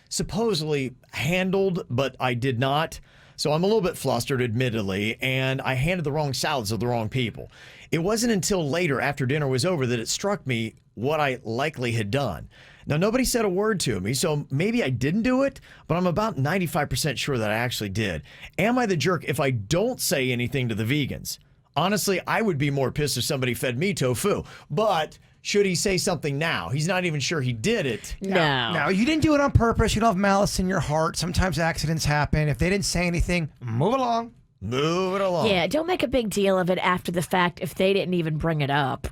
supposedly handled, but I did not. So I'm a little bit flustered, admittedly, and I handed the wrong salads to the wrong people. It wasn't until later, after dinner was over, that it struck me what I likely had done. Now, nobody said a word to me, so maybe I didn't do it, but I'm about 95% sure that I actually did. Am I the jerk if I don't say anything to the vegans? Honestly, I would be more pissed if somebody fed me tofu, but should he say something now? He's not even sure he did it. No, you didn't do it on purpose. You don't have malice in your heart. Sometimes accidents happen. If they didn't say anything, move along. Move it along. Yeah, don't make a big deal of it after the fact if they didn't even bring it up.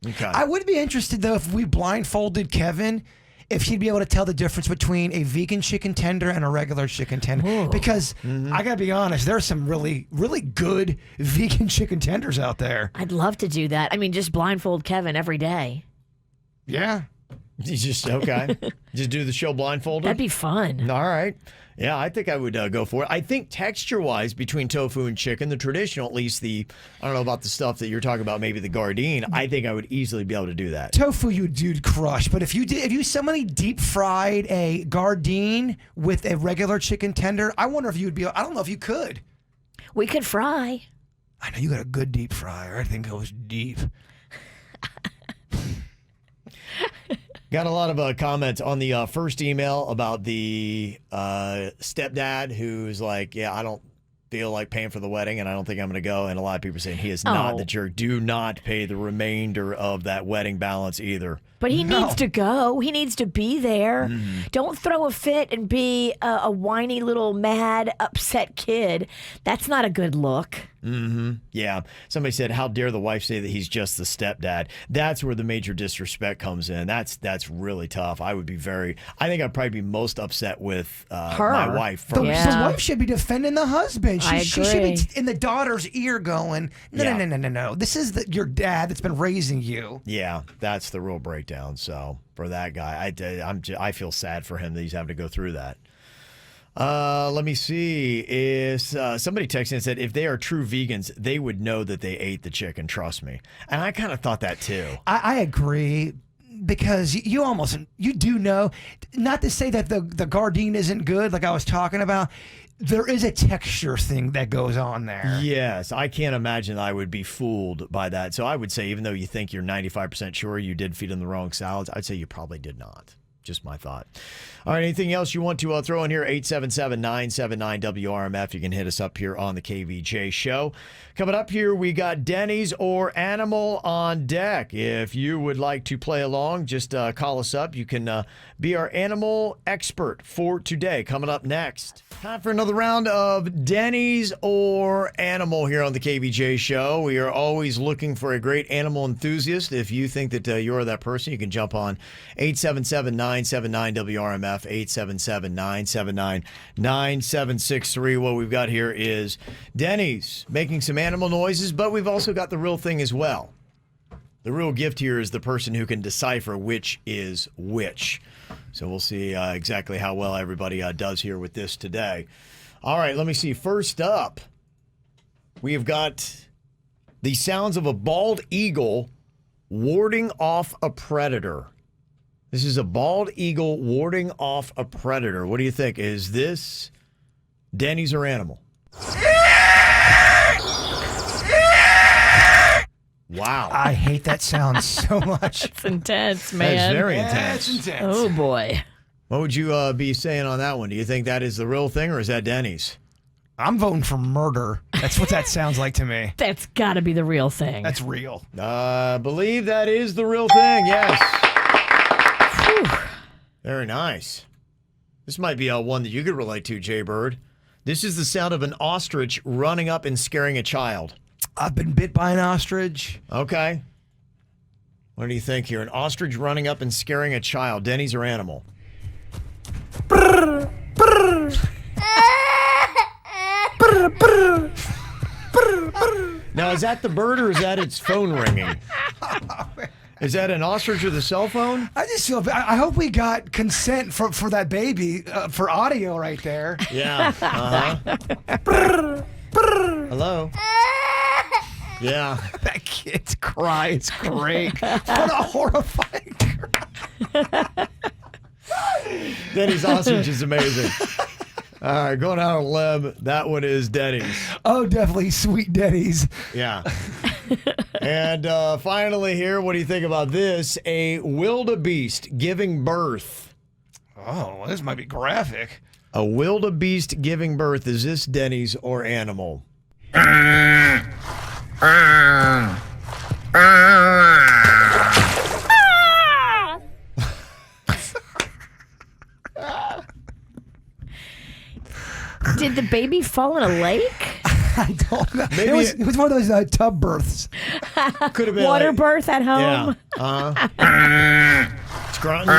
Okay. I would be interested, though, if we blindfolded Kevin, if he'd be able to tell the difference between a vegan chicken tender and a regular chicken tender. Ooh. Because I got to be honest, there's some really, really good vegan chicken tenders out there. I'd love to do that. I mean, just blindfold Kevin every day. Yeah. You just, okay. Just do the show blindfolded? That'd be fun. All right. Yeah, I think I would go for it. I think texture-wise, between tofu and chicken, the traditional, at least I don't know about the stuff that you're talking about, maybe the Gardein, I think I would easily be able to do that. Tofu you'd crush, but if you somebody deep fried a Gardein with a regular chicken tender, I wonder if you'd be, I don't know if you could. We could fry. I know you got a good deep fryer. I think it goes deep. Got a lot of comments on the first email about the stepdad who's like, yeah, I don't feel like paying for the wedding and I don't think I'm going to go. And a lot of people saying he is not the jerk. Do not pay the remainder of that wedding balance either. But he needs to go. He needs to be there. Don't throw a fit and be a whiny little mad, upset kid. That's not a good look. Yeah. Somebody said, how dare the wife say that he's just the stepdad? That's where the major disrespect comes in. That's really tough. I think I'd probably be most upset with my wife first. The wife should be defending the husband. I She should agree. be in the daughter's ear going, no. This is your dad that's been raising you. Yeah, that's the real breakdown. So for that guy, I feel sad for him that he's having to go through that. Let me see. Is somebody texted and said if they are true vegans, they would know that they ate the chicken. Trust me. And I kind of thought that too. I agree. Because you do know, not to say that the Gardein isn't good, like I was talking about, there is a texture thing that goes on there. Yes, I can't imagine I would be fooled by that. So I would say, even though you think you're 95% sure you did feed him the wrong salads, I'd say you probably did not. Just my thought. All right, anything else you want to throw in here? 877-979-WRMF. You can hit us up here on the KVJ Show. Coming up here, we got Dennys or Animal on deck. If you would like to play along, just call us up. You can be our animal expert for today. Coming up next. Time for another round of Dennys or Animal here on the KVJ Show. We are always looking for a great animal enthusiast. If you think that you're that person, you can jump on 877-979-WRMF. 877-979-9763. What we've got here is Dennys making some animal noises, but we've also got the real thing as well. The real gift here is the person who can decipher which is which. So we'll see exactly how well everybody does here with this today. All right, let me see. First up, we have got the sounds of a bald eagle warding off a predator. This is a bald eagle warding off a predator. What do you think? Is this Dennys or Animal? Wow. I hate that sound so much. It's intense, man. That's very intense. It's intense. Oh, boy. What would you be saying on that one? Do you think that is the real thing, or is that Dennys? I'm voting for murder. That's what that sounds like to me. That's got to be the real thing. That's real. I believe that is the real thing, yes. Whew. Very nice. This might be one that you could relate to, Jay Bird. This is the sound of an ostrich running up and scaring a child. I've been bit by an ostrich. Okay. What do you think here? An ostrich running up and scaring a child. Dennys or Animal? Now, is that the bird or is that its phone ringing? Is that an ostrich with a cell phone? I just feel. I hope we got consent for that baby for audio right there. Yeah. Hello. Yeah. That kid's cry is great. What a horrifying cry. Dennys ostrich is amazing. All right, going out on a limb. That one is Dennys. Oh, definitely sweet Dennys. Yeah. And finally here, what do you think about this? A wildebeest giving birth. Oh, well, this might be graphic. A wildebeest giving birth. Is this Dennys or Animal? Did the baby fall in a lake? I don't know. Maybe it was one of those tub births. Could have been water birth at home. Yeah. It's grunting.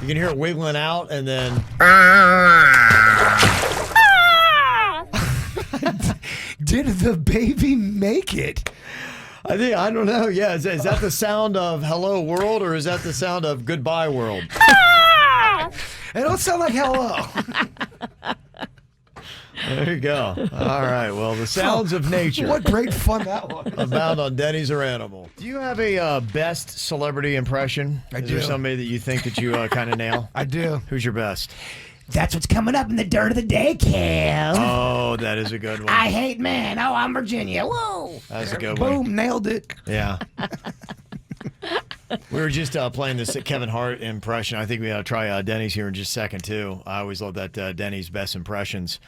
You can hear it wiggling out, and then. Did the baby make it? I don't know. Yeah, is that the sound of hello world, or is that the sound of goodbye world? It don't sound like hello. There you go. All right. Well, the sounds of nature. What great fun that was. Abound on Dennys or Animal. Do you have a best celebrity impression? I do. Is there somebody that you think that you kind of nail? I do. Who's your best? That's what's coming up in the dirt of the day, Kev. Oh, that is a good one. I hate men. Oh, I'm Virginia. Whoa. That's a good one. Boom, nailed it. Yeah. We were just playing this Kevin Hart impression. I think we got to try Dennys here in just a second, too. I always love that Dennys best impressions.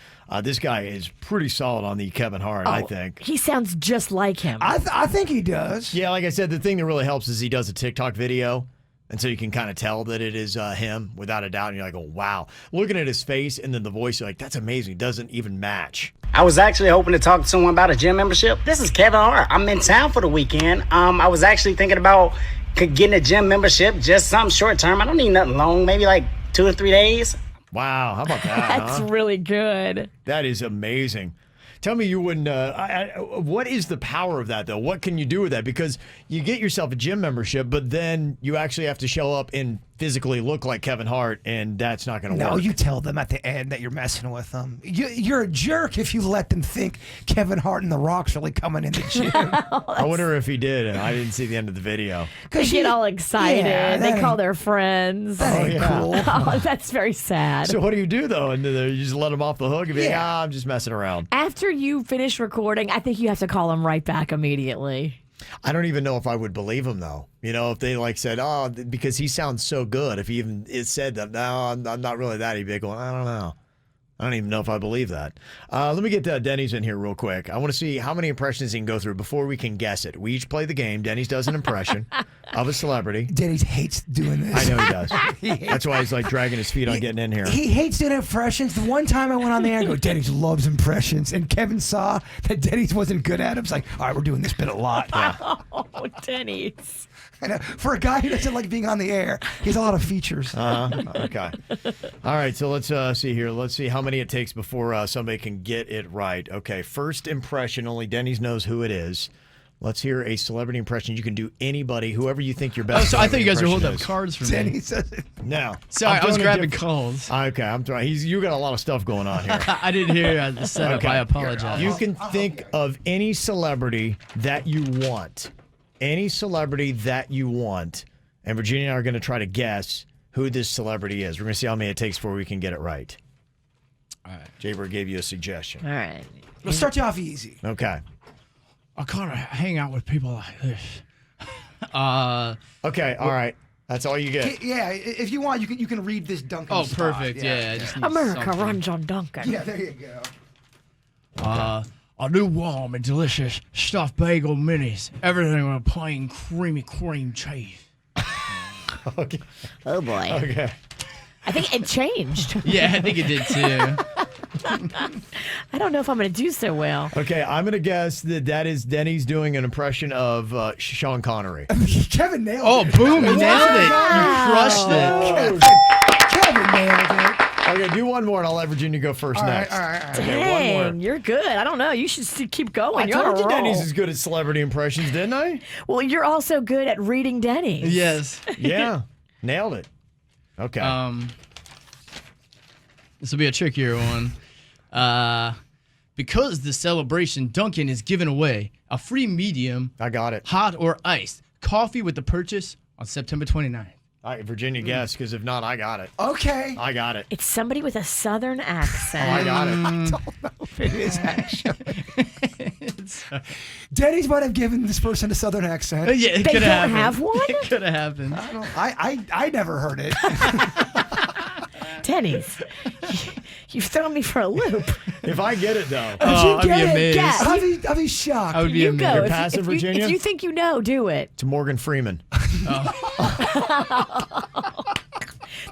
This guy is pretty solid on the Kevin Hart, I think. He sounds just like him. I think he does. Yeah, like I said, the thing that really helps is he does a TikTok video. And so you can kind of tell that it is him without a doubt. And you're like, oh, wow. Looking at his face and then the voice, you're like, that's amazing. It doesn't even match. I was actually hoping to talk to someone about a gym membership. This is Kevin Hart. I'm in town for the weekend. I was actually thinking about getting a gym membership, just something short term. I don't need nothing long, maybe like 2 or 3 days. Wow. How about that? That's really good. That is amazing. Tell me you wouldn't. What is the power of that, though? What can you do with that? Because you get yourself a gym membership, but then you actually have to show up and physically look like Kevin Hart, and that's not going to work. No, you tell them at the end that you're messing with them. You're a jerk if you let them think Kevin Hart and The Rock's really coming in the gym. I wonder if he did, and I didn't see the end of the video. They get all excited. Yeah, they call their friends. That ain't cool. Oh, that's very sad. So what do you do, though? And you just let them off the hook and be like, I'm just messing around. After you finish recording, I think you have to call them right back immediately. I don't even know if I would believe him, though. You know, if they like said, oh, because he sounds so good. If he even said that, no, I'm not really that. He'd be going, I don't know. I don't even know if I believe that. Let me get Dennys in here real quick. I want to see how many impressions he can go through before we can guess it. We each play the game. Dennys does an impression of a celebrity. Dennys hates doing this. I know he does. That's why he's like dragging his feet on getting in here. He hates doing impressions. The one time I went on the air, I go, Dennys loves impressions. And Kevin saw that Dennys wasn't good at it. It's like, all right, we're doing this bit a lot. Yeah. Oh, Dennys. For a guy who doesn't like being on the air, he has a lot of features. Okay. All right, so let's see here. Let's see how many it takes before somebody can get it right. Okay, first impression, only Dennys knows who it is. Let's hear a celebrity impression. You can do anybody, whover you think your best. Oh, so I thought you guys were holding is. up cards for me. Dennys says it. No. Sorry, I was grabbing calls. Okay, I'm trying. You got a lot of stuff going on here. I didn't hear the setup. Okay. I apologize. You can think of any celebrity that you want. Any celebrity that you want. And Virginia and I are going to try to guess who this celebrity is. We're going to see how many it takes before we can get it right. All right. Jaybird gave you a suggestion. All right. We'll start you off easy. Okay. I kind of hang out with people like this. Okay, all right. That's all you get. Yeah, if you want, you can read this Duncan. Oh, spot. perfect. Yeah, I just need America something. runs on Duncan. Yeah, there you go. A new warm and delicious stuffed bagel minis. Everything with a plain creamy cream cheese. Okay. Oh, boy. Okay. I think it changed. Yeah, I think it did too. I don't know if I'm going to do so well. Okay, I'm going to guess that is Dennys doing an impression of Sean Connery. Kevin nailed it. Oh, boom, you nailed it. You crushed it. Kevin nailed it. Okay, do one more and I'll let Virginia go first next. All right. Okay, one more. You're good. I don't know. You should keep going. I You're told on you a roll. Dennys is good at celebrity impressions, didn't I? Well, you're also good at reading Dennys. Yes. Yeah, nailed it. Okay. This will be a trickier one. Because the celebration, Duncan is giving away a free medium. I got it. Hot or iced coffee with the purchase on September 29th. All right, Virginia, guess, because if not, I got it. Okay. I got it. It's somebody with a southern accent. I got it. I don't know if it is actually. Dennys might have given this person a southern accent. Yeah, it They could don't happen. have one? It could have happened. I never heard it. Dennys, you've thrown me for a loop. If I get it, though. Oh, I'd be amazed. Guess. I'll be shocked. I would be You amazed. go. You're If passive, you- Virginia? If you think you know, do it. It's Morgan Freeman.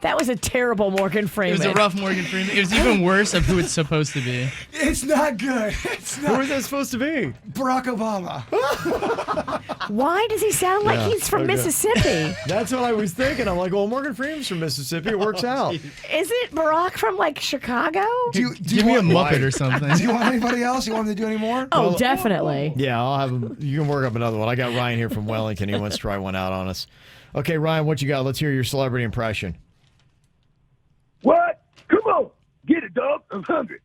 That was a terrible Morgan It Freeman. was a rough Morgan Freeman. It was even worse of who it's supposed to be. It's not good. It's Who not. is that supposed to be? Barack Obama. Why does he sound like Yeah, he's from okay. Mississippi? That's what I was thinking. I'm like, well, Morgan Freeman's from Mississippi. It works out. Isn't Barack from like Chicago? Give me a Muppet or something. Do you want anybody else? You want me to do any more? Oh, definitely. Yeah, I'll have him. You can work up another one. I got Ryan here from Wellington. He wants to try one out on us. Okay, Ryan, what you got? Let's hear your celebrity impression. What? Come on. Get it, dog. I'm hungry.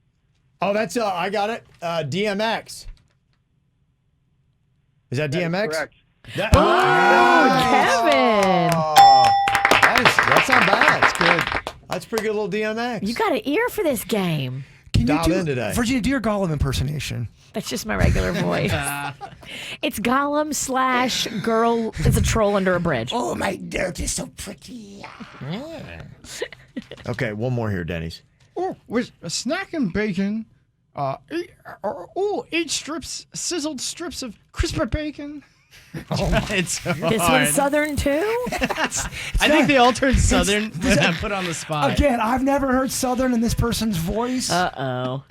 Oh, that's I got it. DMX. Is that DMX? Correct. Kevin. That's not bad. That's good. That's pretty good little DMX. You got an ear for this game. Can you Dialed do in today. Virginia, do your Gollum impersonation. That's just my regular voice. It's Gollum / girl is a troll under a bridge. Oh, my dirt is so pretty. Okay, one more here, Dennys. Oh, with a snack and bacon. Eat sizzled strips of crispy bacon. It's so This hard. one's Southern too? I think they all turned Southern when I put on the spot. Again, I've never heard Southern in this person's voice. Uh-oh.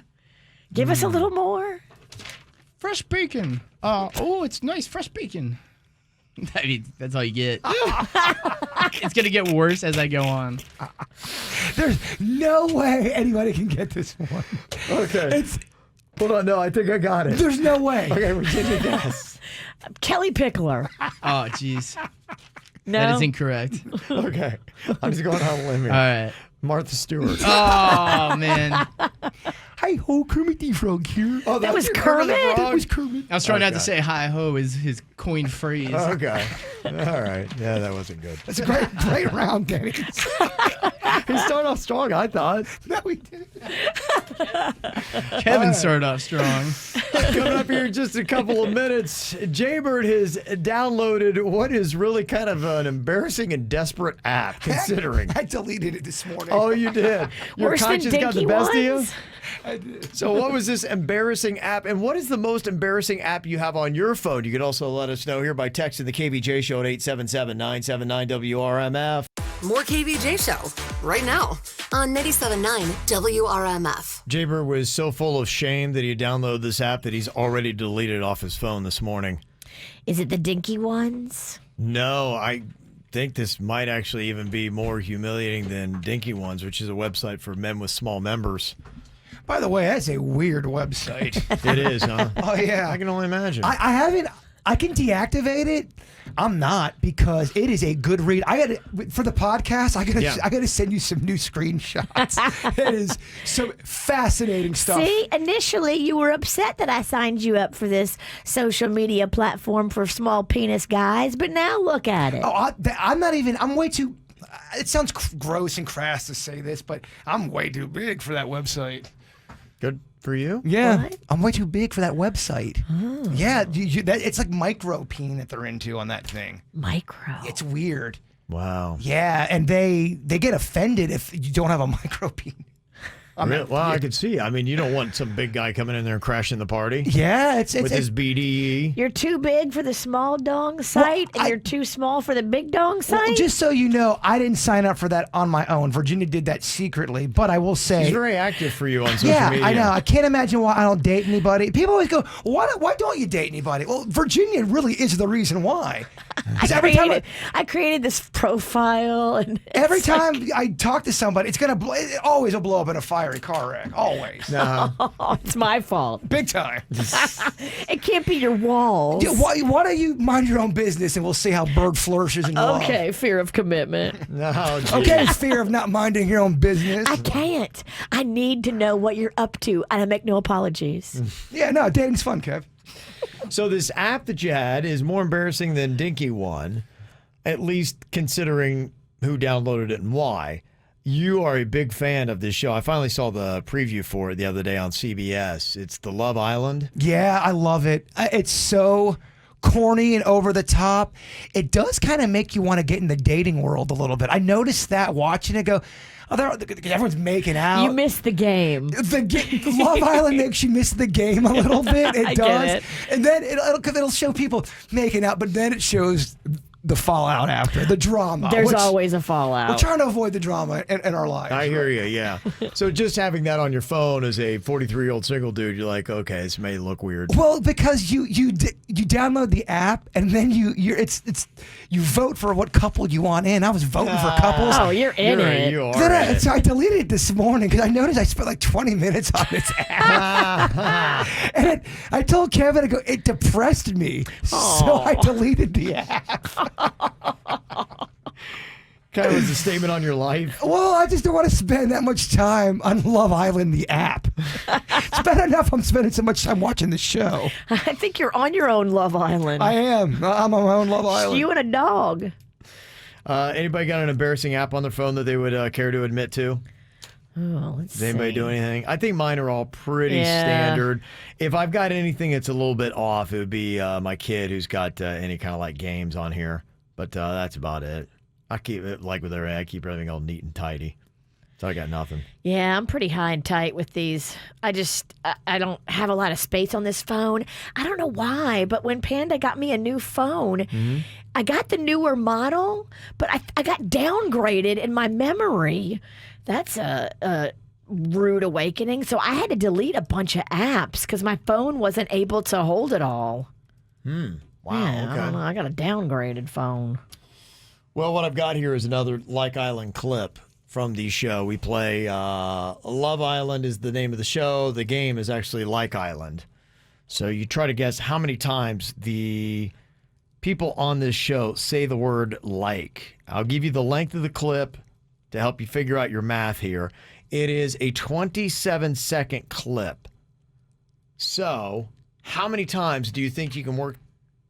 Give us a little more. Fresh bacon. It's nice fresh bacon. I mean, that's all you get. It's going to get worse as I go on. There's no way anybody can get this one. Okay. Hold on, no, I think I got it. There's no way. Okay, Virginia, guess. Kelly Pickler. Oh, jeez. No. That is incorrect. Okay, I'm just going on a limb here. All right. Martha Stewart. Oh, man. Hi ho, Kermit the Frog here. Oh, That was your Kermit the Kermit? Frog? That was Kermit. I was trying not Okay. to say hi ho is his coined phrase. Okay. All right. Yeah, that wasn't good. That's a great round, Danny. He started off strong, I thought. No, we didn't. Kevin started off strong. Coming up here in just a couple of minutes, Jaybird has downloaded what is really kind of an embarrassing and desperate app, considering. I deleted it this morning. Oh, you did? Your Worse than conscience got the dinky best of you? ones? I did. So what was this embarrassing app, and what is the most embarrassing app you have on your phone? You can also let us know here by texting the KVJ Show at 877-979-WRMF. More KVJ Show right now on 97.9 WRMF. Jaybird was so full of shame that he downloaded this app that he's already deleted it off his phone this morning. Is it the dinky ones? No, I think this might actually even be more humiliating than Dinky Ones, which is a website for men with small members. By the way, that's a weird website. It is, huh? Oh, yeah. I can only imagine. I haven't. I can deactivate it. I'm not, because it is a good read. For the podcast, I gotta send you some new screenshots. It is some fascinating stuff. See, initially you were upset that I signed you up for this social media platform for small penis guys, but now look at it. Oh, I'm not even. I'm way too. It sounds gross and crass to say this, but I'm way too big for that website. Good for you? Yeah, What? I'm way too big for that website. Oh. Yeah, it's like micro peen that they're into on that thing. Micro. It's weird. Wow. Yeah, and they get offended if you don't have a micro peen. Well, I could see. I mean, you don't want some big guy coming in there and crashing the party. Yeah, it's with his BDE. You're too big for the small dong site, and you're too small for the big dong site? Well, just so you know, I didn't sign up for that on my own. Virginia did that secretly, but I will say... He's very active for you on social media. Yeah, I know. I can't imagine why I don't date anybody. People always go, why don't you date anybody? Well, Virginia really is the reason why. I created this profile, and every time I talk to somebody, it always will blow up in a fiery car wreck. Always. No. It's my fault. Big time. It can't be your walls. Why don't you mind your own business, and we'll see how Bird flourishes in love. Okay, fear of commitment. No, okay, fear of not minding your own business. I can't. I need to know what you're up to, and I make no apologies. Yeah, no, dating's fun, Kev. So this app that you had is more embarrassing than Dinky One, at least considering who downloaded it and why. You are a big fan of this show. I finally saw the preview for it the other day on CBS. It's the Love Island. Yeah, I love it. It's so corny and over the top. It does kind of make you want to get in the dating world a little bit. I noticed that watching it go, everyone's making out. You missed the game. The Love Island makes you miss the game a little bit. It I does. get it. And then it'll show people making out, but then it shows the fallout after, the drama. There's always a fallout. We're trying to avoid the drama in our lives. I hear you, yeah. So just having that on your phone as a 43-year-old single dude, you're like, okay, this may look weird. Well, because you download the app and then you vote for what couple you want in. I was voting for couples. Oh, you're in it. You are. So I deleted it this morning because I noticed I spent like 20 minutes on this app. And I told Kevin, it depressed me. So I deleted the app. Kind of was a statement on your life. Well, I just don't want to spend that much time on Love Island, the app. It's bad enough I'm spending so much time watching the show. I think you're on your own Love Island. I am. I'm on my own Love Island. You and a dog. Anybody got an embarrassing app on their phone that they would care to admit to? Oh, let's Does anybody see. do anything? I think mine are all pretty Yeah. standard. If I've got anything that's a little bit off, it would be my kid who's got any kind of like games on here. But that's about it. I keep it like with everything. I keep everything all neat and tidy. So I got nothing. Yeah, I'm pretty high and tight with these. I don't have a lot of space on this phone. I don't know why, but when Panda got me a new phone, I got the newer model, but I got downgraded in my memory. That's a rude awakening. So I had to delete a bunch of apps because my phone wasn't able to hold it all. Wow. Yeah, I Okay. don't know. I got a downgraded phone. Well, what I've got here is another Like Island clip from the show. We play Love Island is the name of the show. The game is actually Like Island. So you try to guess how many times the people on this show say the word like. I'll give you the length of the clip to help you figure out your math here. It is a 27-second clip. So how many times do you think you can work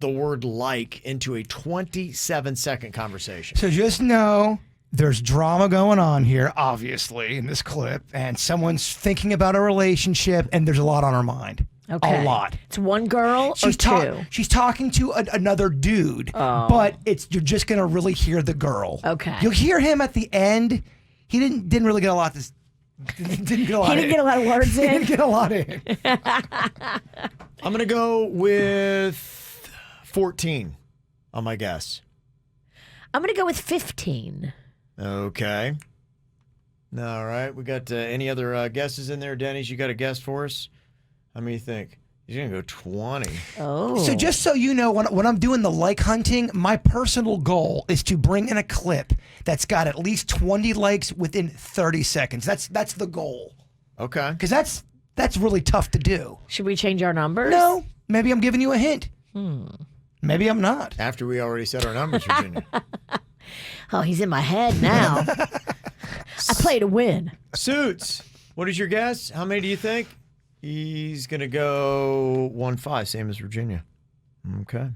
the word like into a 27-second conversation? So just know There's drama going on here, obviously, in this clip, and someone's thinking about a relationship, and there's a lot on her mind. Okay. A lot. It's one girl or She's two? She's talking to another dude, but you're just gonna really hear the girl. Okay. You'll hear him at the end. He didn't really get a lot. Didn't get a lot. He didn't get a lot of words in. He didn't get a lot in. I'm going to go with 14 on my guess. I'm going to go with 15. Okay. All right. We got any other guesses in there, Dennys? You got a guess for us? How many you think? He's going to go 20. Oh. So just so you know, when I'm doing the like hunting, my personal goal is to bring in a clip that's got at least 20 likes within 30 seconds. That's the goal. Okay. Because that's really tough to do. Should we change our numbers? No. Maybe I'm giving you a hint. Maybe I'm not. After we already said our numbers, Virginia. Oh, he's in my head now. I play to win. Suits. What is your guess? How many do you think? He's going to go 1-5, same as Virginia. Okay.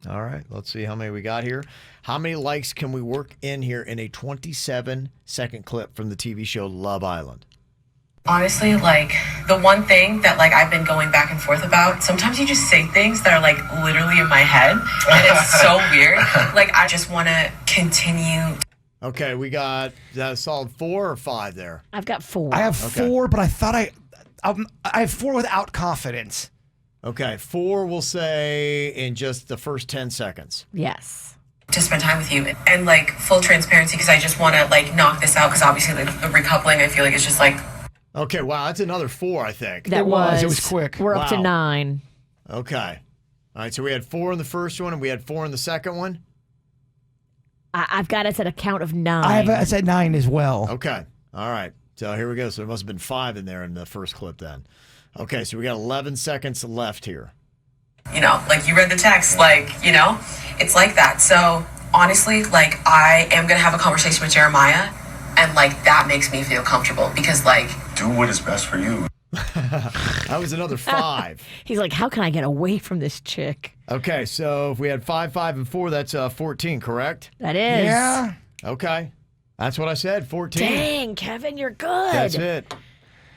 All right. Let's see how many we got here. How many likes can we work in here in a 27-second clip from the TV show Love Island? Honestly, like, the one thing that, like, I've been going back and forth about, sometimes you just say things that are, like, literally in my head, and it's so weird. Like, I just want to continue. Okay, we got a solid 4 or 5 there. I've got 4. I have 4, but I thought I have 4 without confidence. Okay, 4 we'll say in just the first 10 seconds. Yes. To spend time with you and, like, full transparency, because I just want to, like, knock this out, because obviously, like, the recoupling, I feel like it's just, like... Okay, wow, that's another 4, I think. It was quick. We're up to 9. Okay. All right, so we had 4 in the first one, and we had 4 in the second one? I've got us at a count of 9. I have us at 9 as well. Okay. All right. So here we go. So there must have been 5 in there in the first clip then. Okay, so we got 11 seconds left here. You know, like, you read the text, like, you know, it's like that. So, honestly, like, I am going to have a conversation with Jeremiah, and, like, that makes me feel comfortable, because, like... Do what is best for you. That was another 5. He's like, how can I get away from this chick? Okay, so if we had 5, 5, and 4, that's 14, correct? That is. Yeah. Okay. That's what I said, 14. Dang, Kevin, you're good. That's it.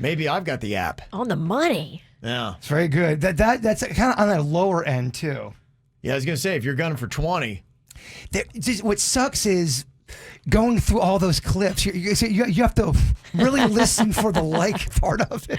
Maybe I've got the app. On the money. Yeah. It's very good. That's kind of on the lower end, too. Yeah, I was going to say, if you're gunning for 20. What sucks is going through all those clips. You have to really listen for the like part of it.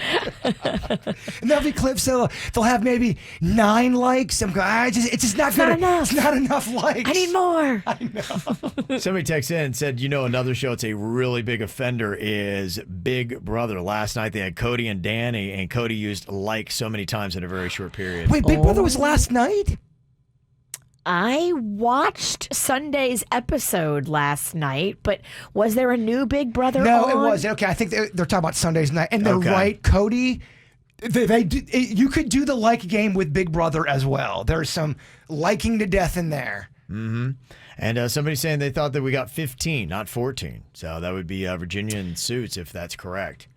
And there'll be clips they'll have maybe 9 likes. I'm going, it's just not good. enough. It's not enough likes. I need more. I know. Somebody texted in and said, another show it's a really big offender is Big Brother. Last night they had Cody and Danny, and Cody used like so many times in a very short period. Wait, Big Brother was last night? I watched Sunday's episode last night, but was there a new Big Brother No, on? it wasn't. Okay, I think they're talking about Sunday's night. And they're Okay. right, Cody. You could do the like game with Big Brother as well. There's some liking to death in there. Mm-hmm. And somebody's saying they thought that we got 15, not 14. So that would be Virginia and Suits, if that's correct.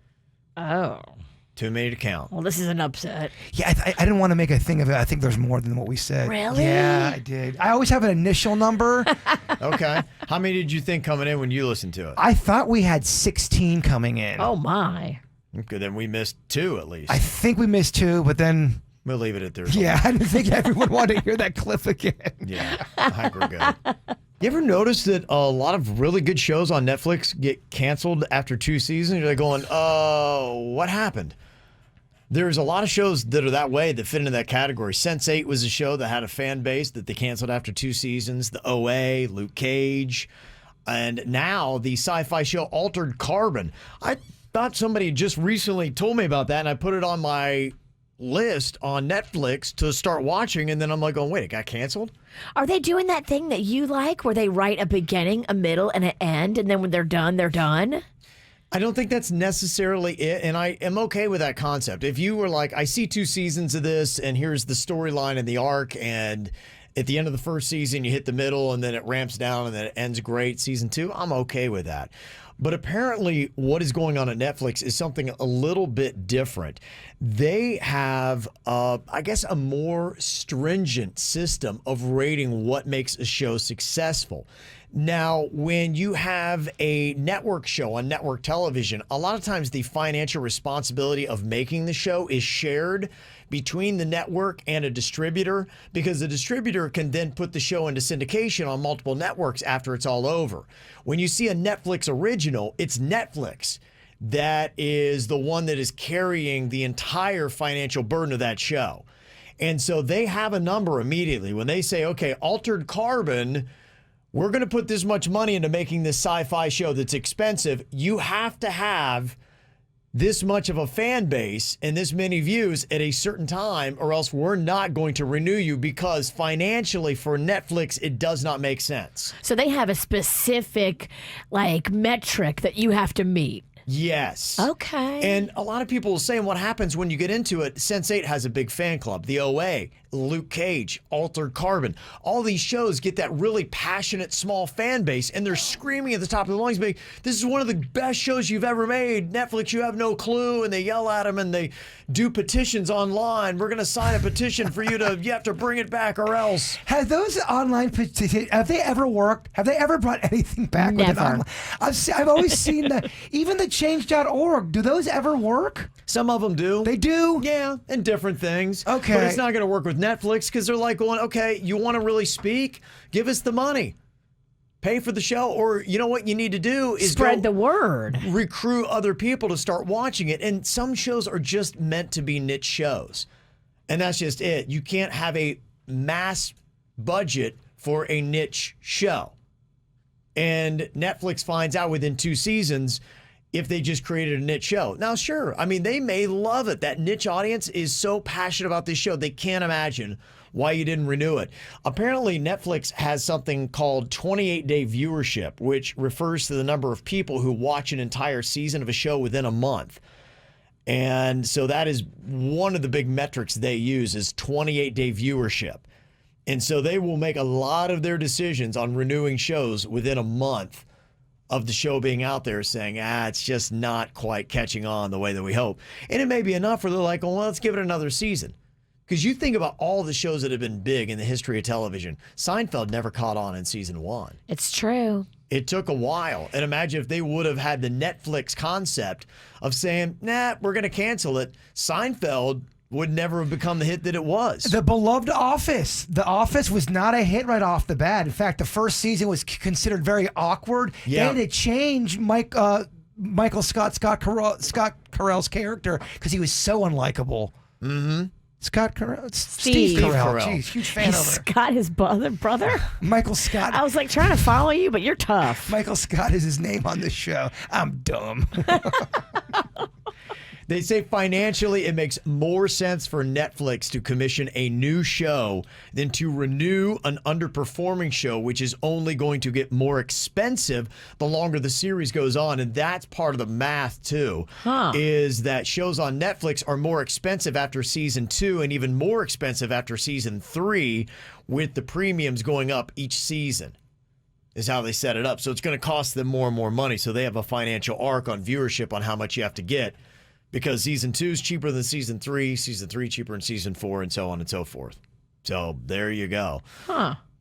Oh. Too many to count. Well, this is an upset. Yeah, I didn't want to make a thing of it. I think there's more than what we said. Really? Yeah, I did. I always have an initial number. Okay. How many did you think coming in when you listened to it? I thought we had 16 coming in. Oh, my. Okay, then we missed 2 at least. I think we missed 2, but then... We'll leave it at there. Yeah, I didn't think everyone wanted to hear that clip again. Yeah, I think we're good. You ever notice that a lot of really good shows on Netflix get canceled after 2 seasons? You're going, oh, what happened? There's a lot of shows that are that way that fit into that category. Sense8 was a show that had a fan base that they canceled after 2 seasons. The OA, Luke Cage, and now the sci-fi show Altered Carbon. I thought somebody just recently told me about that, and I put it on my list on Netflix to start watching, and then I'm like, oh, wait, it got canceled? Are they doing that thing that you like where they write a beginning, a middle, and an end, and then when they're done, they're done? I don't think that's necessarily it, and I am okay with that concept. If you were like, I see 2 seasons of this, and here's the storyline and the arc, and at the end of the first season, you hit the middle, and then it ramps down, and then it ends great, season 2, I'm okay with that. But apparently what is going on at Netflix is something a little bit different. They have, I guess, a more stringent system of rating what makes a show successful. Now, when you have a network show on network television, a lot of times the financial responsibility of making the show is shared between the network and a distributor, because the distributor can then put the show into syndication on multiple networks after it's all over. When you see a Netflix original, it's Netflix that is the one that is carrying the entire financial burden of that show. And so they have a number immediately. When they say, okay, Altered Carbon, we're going to put this much money into making this sci-fi show that's expensive. You have to have this much of a fan base and this many views at a certain time, or else we're not going to renew you, because financially for Netflix, it does not make sense. So they have a specific metric that you have to meet. Yes. Okay. And a lot of people are saying what happens when you get into it. Sense8 has a big fan club. The OA, Luke Cage, Altered Carbon. All these shows get that really passionate, small fan base, and they're screaming at the top of their lungs, being, this is one of the best shows you've ever made. Netflix, you have no clue. And they yell at them and they do petitions online. We're going to sign a petition for you have to bring it back or else. Have those online petitions, have they ever worked? Have they ever brought anything back? Never. I've always seen even the change.org, do those ever work? Some of them do. They do? Yeah, and different things. Okay. But it's not going to work with Netflix, because they're like going, okay, you want to really speak? Give us the money. Pay for the show. Or you know what you need to do is spread the word. Recruit other people to start watching it. And some shows are just meant to be niche shows. And that's just it. You can't have a mass budget for a niche show. And Netflix finds out within 2 seasons if they just created a niche show. Now, sure, I mean, they may love it. That niche audience is so passionate about this show, they can't imagine why you didn't renew it. Apparently, Netflix has something called 28-day viewership, which refers to the number of people who watch an entire season of a show within a month. And so that is one of the big metrics they use, is 28-day viewership. And so they will make a lot of their decisions on renewing shows within a month of the show being out there, saying, it's just not quite catching on the way that we hope. And it may be enough where they're like, well, let's give it another season. Because you think about all the shows that have been big in the history of television. Seinfeld never caught on in season 1. It's true. It took a while. And imagine if they would have had the Netflix concept of saying, we're going to cancel it. Seinfeld would never have become the hit that it was. The beloved Office. The Office was not a hit right off the bat. In fact, the first season was considered very awkward. Yeah. They had to change Michael Scott Carell's character because he was so unlikable. Mm-hmm. Scott Carell. Steve Carell. Jeez, huge fan of her. Scott, his brother? Michael Scott. I was like trying to follow you, but you're tough. Michael Scott is his name on this show. I'm dumb. They say financially it makes more sense for Netflix to commission a new show than to renew an underperforming show, which is only going to get more expensive the longer the series goes on. And that's part of the math, too, is that shows on Netflix are more expensive after season 2 and even more expensive after season 3, with the premiums going up each season. Is how they set it up. So it's going to cost them more and more money. So they have a financial arc on viewership on how much you have to get, because season 2 is cheaper than season 3 cheaper than season 4, and so on and so forth. So there you go.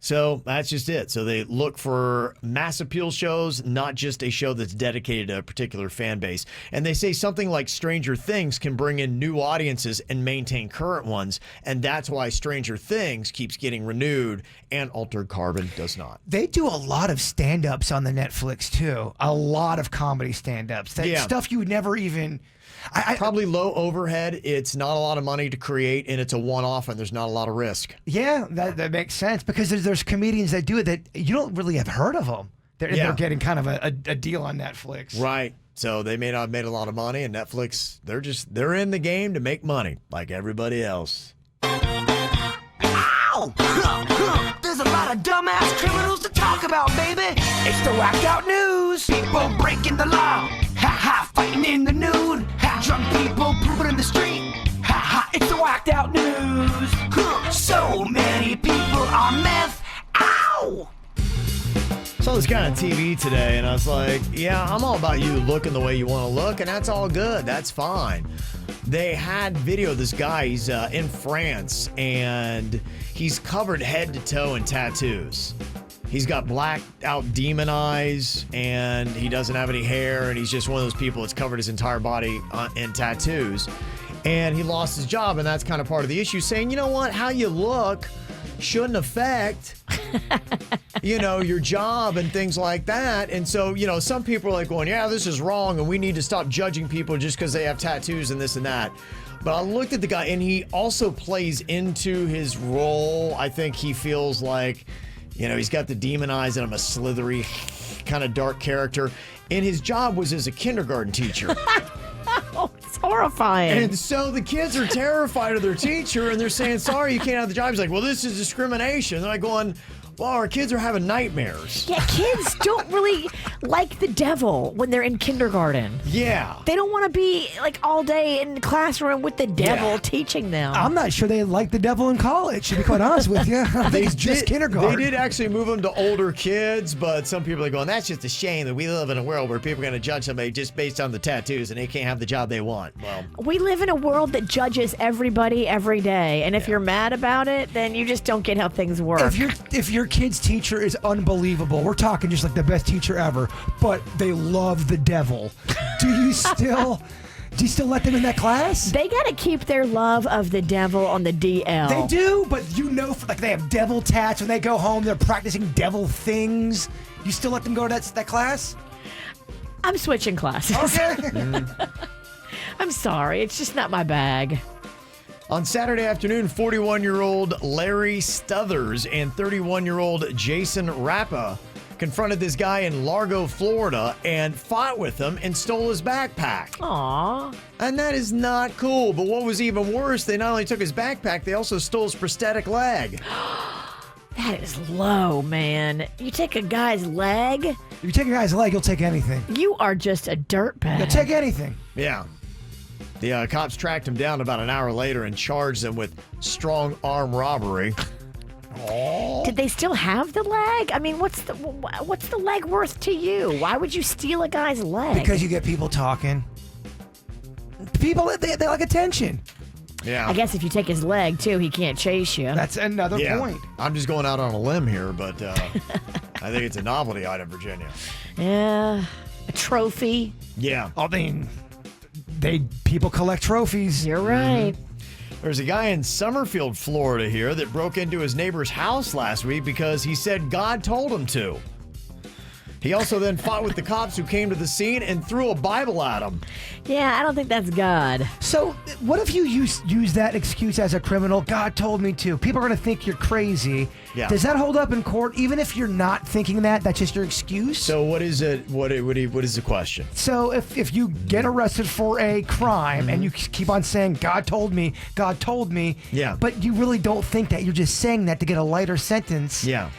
So that's just it. So they look for mass appeal shows, not just a show that's dedicated to a particular fan base. And they say something like Stranger Things can bring in new audiences and maintain current ones. And that's why Stranger Things keeps getting renewed and Altered Carbon does not. They do a lot of stand-ups on the Netflix, too. A lot of comedy stand-ups. That stuff you would never even... Probably low overhead. It's not a lot of money to create, and it's a one-off, and there's not a lot of risk. Yeah, that makes sense, because there's comedians that do it that you don't really have heard of them. They're getting kind of a deal on Netflix. Right. So they may not have made a lot of money, and Netflix, they're in the game to make money like everybody else. Ow! There's a lot of dumbass criminals to talk about, baby. It's the whacked out news. People breaking the law. Ha ha, fighting in the nude. Ha, drunk people pooping in the street. Ha ha, it's the whacked out news. So many people on meth. Ow! Saw this guy on TV today, and I was like, yeah, I'm all about you looking the way you want to look, and that's all good. That's fine. They had video of this guy. He's in France, and he's covered head to toe in tattoos. He's got blacked out demon eyes, and he doesn't have any hair, and he's just one of those people that's covered his entire body in tattoos. And he lost his job, and that's kind of part of the issue, saying, you know what, how you look shouldn't affect, your job and things like that. And so, some people are like going, yeah, this is wrong, and we need to stop judging people just because they have tattoos and this and that. But I looked at the guy, and he also plays into his role. I think he feels like, he's got the demon eyes, and I'm a slithery kind of dark character. And his job was as a kindergarten teacher. Oh, it's horrifying. And so the kids are terrified of their teacher, and they're saying, sorry, you can't have the job. He's like, well, this is discrimination. They're like going, well, our kids are having nightmares. Yeah, kids don't really like the devil when they're in kindergarten. Yeah. They don't want to be like all day in the classroom with the devil teaching them. I'm not sure they like the devil in college, to be quite honest with you. I think it's just kindergarten. They did actually move them to older kids, but some people are going, that's just a shame that we live in a world where people are going to judge somebody just based on the tattoos and they can't have the job they want. Well, we live in a world that judges everybody every day, and if you're mad about it, then you just don't get how things work. If your kid's teacher is unbelievable, we're talking just like the best teacher ever, but they love the devil, do you still let them in that class? They got to keep their love of the devil on the DL. They do, but they have devil tats. When they go home, they're practicing devil things. You still let them go to that class? I'm switching classes. Okay. I'm sorry, it's just not my bag. On Saturday afternoon, 41-year-old Larry Stuthers and 31-year-old Jason Rappa confronted this guy in Largo, Florida, and fought with him and stole his backpack. Aww. And that is not cool. But what was even worse, they not only took his backpack, they also stole his prosthetic leg. That is low, man. You take a guy's leg? If you take a guy's leg, you'll take anything. You are just a dirtbag. You'll take anything. Yeah. The cops tracked him down about an hour later and charged him with strong arm robbery. Oh. Did they still have the leg? I mean, what's the leg worth to you? Why would you steal a guy's leg? Because you get people talking. People, they like attention. Yeah. I guess if you take his leg, too, he can't chase you. That's another point. I'm just going out on a limb here, but I think it's a novelty item, Virginia. Yeah. A trophy. Yeah. I mean, people collect trophies. You're right. There's a guy in Summerfield, Florida here that broke into his neighbor's house last week because he said God told him to. He also then fought with the cops who came to the scene and threw a Bible at him. Yeah, I don't think that's God. So what if you use that excuse as a criminal? God told me to. People are going to think you're crazy. Yeah. Does that hold up in court? Even if you're not thinking that's just your excuse? So what is it? What is the question? So if you get arrested for a crime and you keep on saying, God told me, yeah, but you really don't think that, you're just saying that to get a lighter sentence. Yeah.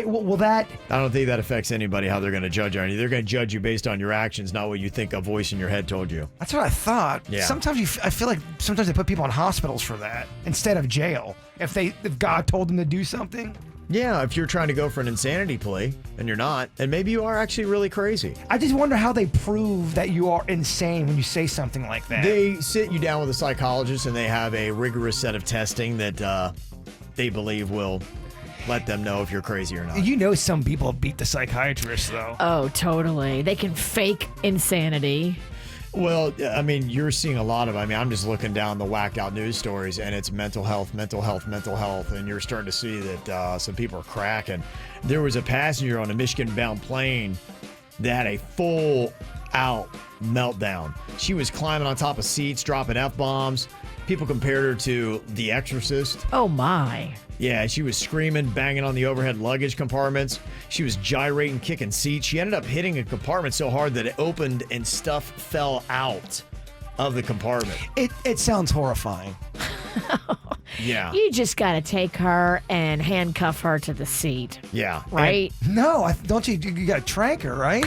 Will that... I don't think that affects anybody, how they're going to judge you. They're going to judge you based on your actions, not what you think a voice in your head told you. That's what I thought. Yeah. I feel like sometimes they put people in hospitals for that instead of jail. If God told them to do something. Yeah, if you're trying to go for an insanity plea and you're not, and maybe you are actually really crazy. I just wonder how they prove that you are insane when you say something like that. They sit you down with a psychologist and they have a rigorous set of testing that they believe will let them know if you're crazy or not. You know, some people beat the psychiatrist, though. Oh, totally. They can fake insanity. Well, I mean, you're seeing a lot of, I'm just looking down the whacked out news stories, and it's mental health, and you're starting to see that some people are cracking. There was a passenger on a Michigan-bound plane that had a full-out meltdown. She was climbing on top of seats, dropping F-bombs. People compared her to The Exorcist. Oh, my. Yeah, she was screaming, banging on the overhead luggage compartments. She was gyrating, kicking seats. She ended up hitting a compartment so hard that it opened and stuff fell out of the compartment. It sounds horrifying. Yeah. You just got to take her and handcuff her to the seat. Yeah. Right? No, don't you? You got to trank her, right?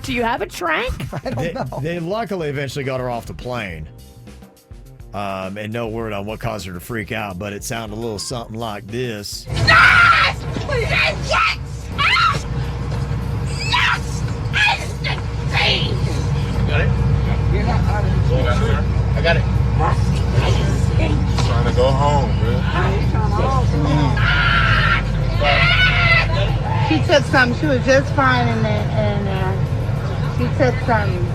Do you have a trank? I don't know. They luckily eventually got her off the plane. And no word on what caused her to freak out, but it sounded a little something like this. Yes! Yes! Yes! Got it? You're not out of the sir. I got it. Trying to go home, bro. took something. She was just fine in there, and she took something.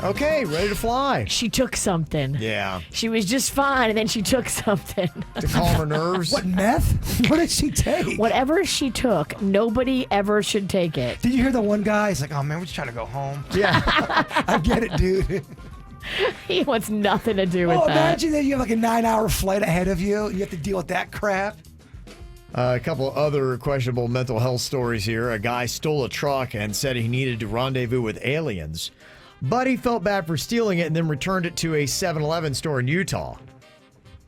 Okay, ready to fly. She took something. Yeah. She was just fine, and then she took something. To calm her nerves. What, meth? What did she take? Whatever she took, nobody ever should take it. Did you hear the one guy? He's like, oh, man, we're just trying to go home. Yeah. I get it, dude. He wants nothing to do with that. Imagine that you have like a 9-hour flight ahead of you, and you have to deal with that crap. A couple other questionable mental health stories here. A guy stole a truck and said he needed to rendezvous with aliens, but he felt bad for stealing it and then returned it to a 7-Eleven store in Utah.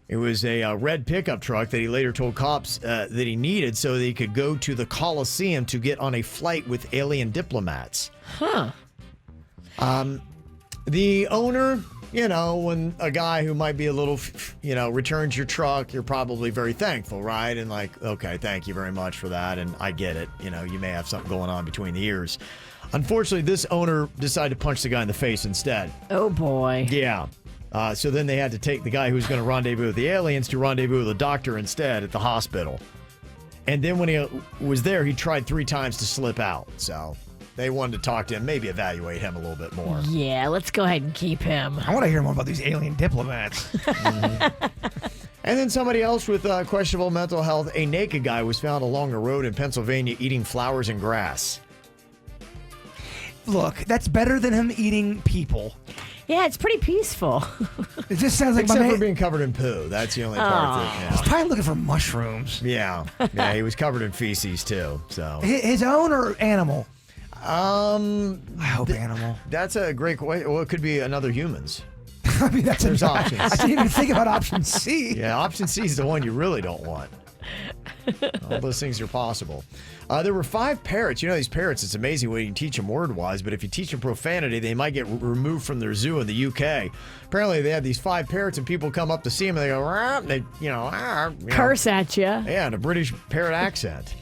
It was a red pickup truck that he later told cops that he needed so that he could go to the Coliseum to get on a flight with alien diplomats. Huh. The owner, when a guy who might be a little, returns your truck, you're probably very thankful, right? And like, okay, thank you very much for that. And I get it. You may have something going on between the ears. Unfortunately, this owner decided to punch the guy in the face instead. Oh, boy. Yeah. So then they had to take the guy who was going to rendezvous with the aliens to rendezvous with a doctor instead at the hospital. And then when he was there, he tried 3 times to slip out. So they wanted to talk to him, maybe evaluate him a little bit more. Yeah, let's go ahead and keep him. I want to hear more about these alien diplomats. And then somebody else with questionable mental health, a naked guy was found along a road in Pennsylvania eating flowers and grass. Look, that's better than him eating people. Yeah, it's pretty peaceful. It just sounds like Except for being covered in poo. That's the only part that. He's probably looking for mushrooms. Yeah. Yeah, he was covered in feces too. So his own or animal? I hope animal. That's a great question. Well, it could be another human's. I mean, there's options. I didn't even think about option C. Yeah, option C is the one you really don't want. All those things are possible. There were 5 parrots. These parrots, it's amazing what you can teach them word-wise, but if you teach them profanity, they might get removed from their zoo in the UK. Apparently, they had these 5 parrots, and people come up to see them, and they go, "Rah," and they, curse at you. Yeah, in a British parrot accent.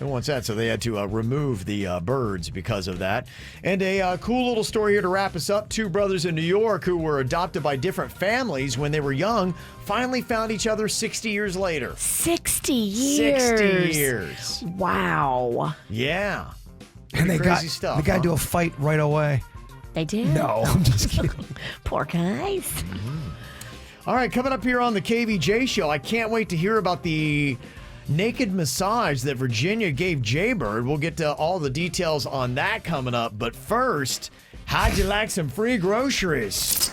Who wants that? So they had to remove the birds because of that. And a cool little story here to wrap us up. 2 brothers in New York who were adopted by different families when they were young finally found each other 60 years later. 60 years. 60 years. Wow. Yeah. And they crazy stuff. They got into a fight right away. They did? No, I'm just kidding. Poor guys. All right, coming up here on the KVJ show, I can't wait to hear about the naked massage that Virginia gave Jaybird. We'll get to all the details on that coming up. But first, how'd you like some free groceries?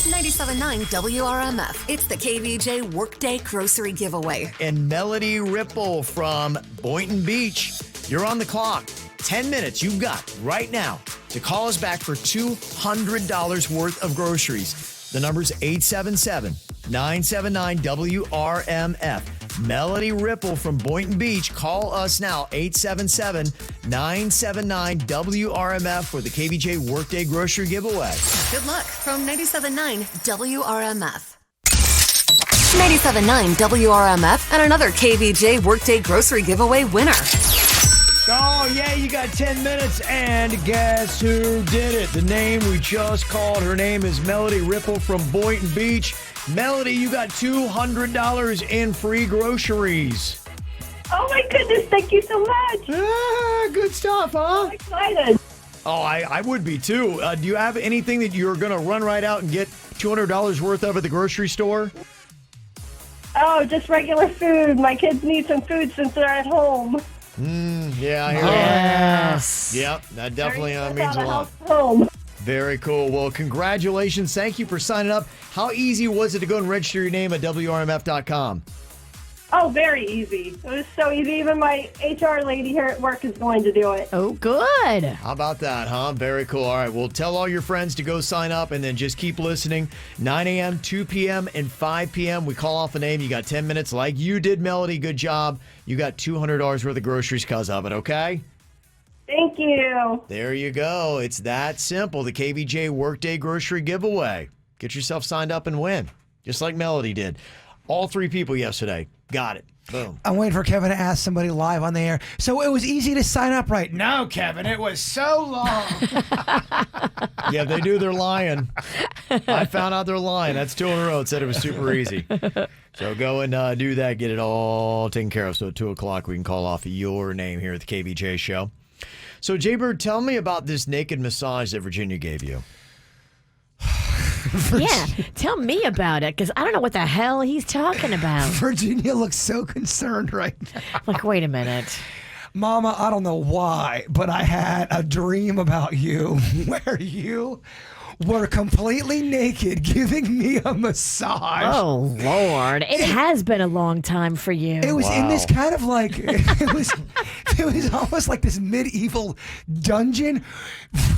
97.9 WRMF. It's the KVJ Workday Grocery Giveaway. And Melody Ripple from Boynton Beach. You're on the clock. 10 minutes you've got right now to call us back for $200 worth of groceries. The number's 877-979-WRMF. Melody Ripple from Boynton Beach. Call us now, 877-979-WRMF for the KVJ Workday Grocery Giveaway. Good luck from 97.9 WRMF. 97.9 WRMF and another KVJ Workday Grocery Giveaway winner. Oh, yeah, you got 10 minutes, and guess who did it? The name we just called, her name is Melody Ripple from Boynton Beach. Melody, you got $200 in free groceries. Oh, my goodness, thank you so much. Good stuff, huh? I'm excited. Oh, I would be, too. Do you have anything that you're going to run right out and get $200 worth of at the grocery store? Oh, just regular food. My kids need some food since they're at home. Yeah, I hear Yes. that. Yep, that definitely means a lot. Home. Very cool. Well, congratulations. Thank you for signing up. How easy was it to go and register your name at WRMF.com? Oh, very easy. It was so easy. Even my HR lady here at work is going to do it. Oh, good. How about that, huh? Very cool. All right, well, tell all your friends to go sign up and then just keep listening. 9 a.m., 2 p.m., and 5 p.m. We call off a name. You got 10 minutes like you did, Melody. Good job. You got $200 worth of groceries because of it, okay? Thank you. There you go. It's that simple. The KVJ Workday Grocery Giveaway. Get yourself signed up and win, just like Melody did. All 3 people yesterday. Got it. Boom. I'm waiting for Kevin to ask somebody live on the air. So it was easy to sign up, right? No, Kevin, it was so long. Yeah, they do. They're lying. I found out they're lying. That's 2 in a row. It said it was super easy. So go and do that. Get it all taken care of. So at 2 o'clock, we can call off your name here at the KVJ show. So, Jaybird, tell me about this naked massage that Virginia gave you. Yeah, tell me about it, because I don't know what the hell he's talking about. Virginia looks so concerned right now. Like, wait a minute. Mama, I don't know why, but I had a dream about you where you were completely naked giving me a massage. Oh, Lord. It has been a long time for you. It was in this kind of like, it was almost like this medieval dungeon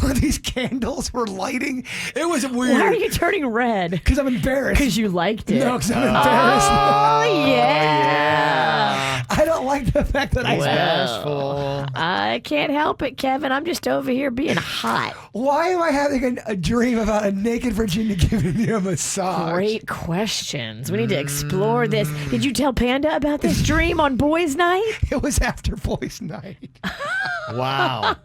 where these candles were lighting. It was weird. Why are you turning red? Because I'm embarrassed. Because you liked it. No, because I'm embarrassed. Oh, yeah. I don't like the fact that I can't help it, Kevin. I'm just over here being hot. Why am I having a dream about a naked Virginia giving me a massage? Great questions. We need to explore this. Did you tell Panda about this dream on boys' night? It was after boys' night. Wow.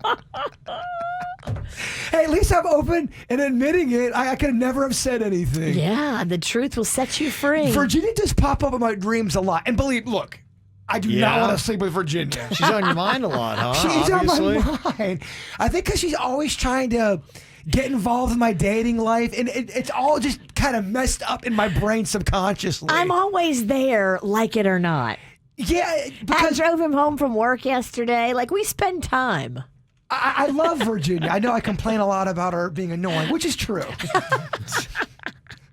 Hey, at least I'm open and admitting it. I could never have said anything. Yeah, the truth will set you free. Virginia does pop up in my dreams a lot. And look, I do not want to sleep with Virginia. She's on your mind a lot, huh? She's Obviously. on my mind. I think because she's always trying to get involved in my dating life, and it's all just kind of messed up in my brain subconsciously. I'm always there, like it or not. Yeah, because I drove him home from work yesterday. Like, we spend time. I love Virginia. I know I complain a lot about her being annoying, which is true.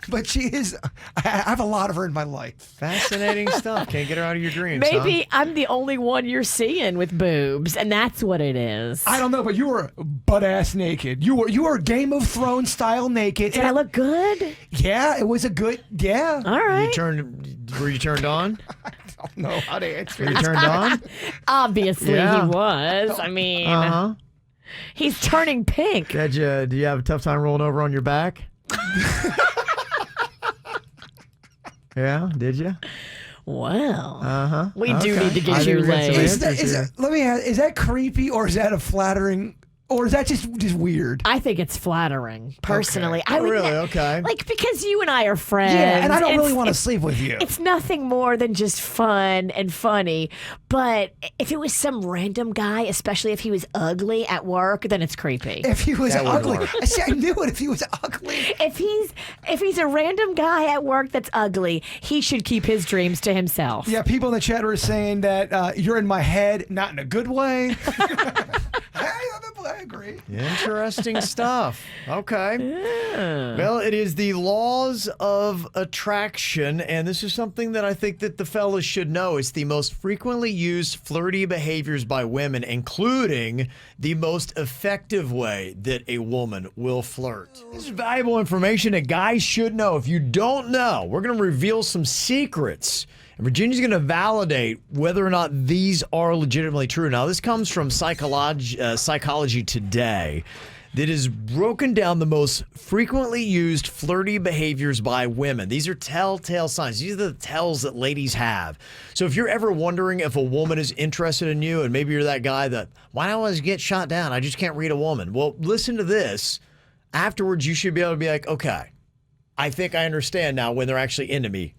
But she is, I have a lot of her in my life. Fascinating stuff. Can't get her out of your dreams. Maybe I'm the only one you're seeing with boobs, and that's what it is. I don't know, but you were butt ass naked. You were Game of Thrones style naked. Did I look good? Yeah, it was a good. Yeah. All right. Were you turned on? I don't know how to answer. Were you turned on? Obviously, Yeah. he was. I mean, he's turning pink. Do you have a tough time rolling over on your back? Yeah, did you? Well, we do Okay. need to get I you think we got some laid. answers Let me ask, is that creepy or is that a flattering, or is that just weird? I think it's flattering, personally. Okay. I would Really? Okay. Like, because you and I are friends. Yeah, and I don't really it's- want to it's- sleep with you. It's nothing more than just fun and funny. But if it was some random guy, especially if he was ugly at work, then it's creepy. If he was That would ugly, work. I see. I knew it. If he was ugly, If he's a random guy at work that's ugly, he should keep his dreams to himself. yeah. People in the chat were saying that you're in my head, not in a good way. I agree. Interesting stuff. Okay. Well, it is the laws of attraction, and this is something that I think that the fellas should know. It's the most frequently used flirty behaviors by women, including the most effective way that a woman will flirt. This is valuable information that guys should know. If you don't know, we're going to reveal some secrets. And Virginia's going to validate whether or not these are legitimately true. Now, this comes from Psychology Today that has broken down the most frequently used flirty behaviors by women. These are telltale signs. These are the tells that ladies have. So if you're ever wondering if a woman is interested in you, and maybe you're that guy that, why do I always get shot down? I just can't read a woman. Well, listen to this. Afterwards, you should be able to be like, okay, I think I understand now when they're actually into me.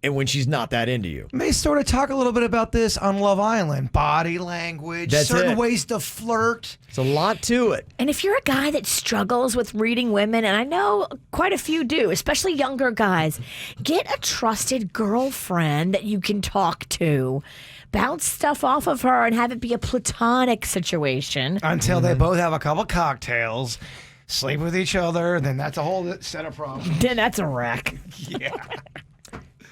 And when she's not that into you. May sort of talk a little bit about this on Love Island. Body language, That's certain it. ways to flirt. It's a lot to it. And if you're a guy that struggles with reading women, and I know quite a few do, especially younger guys, get a trusted girlfriend that you can talk to. Bounce stuff off of her and have it be a platonic situation. Until they both have a couple cocktails, sleep with each other, then that's a whole set of problems. Then that's a wreck. Yeah.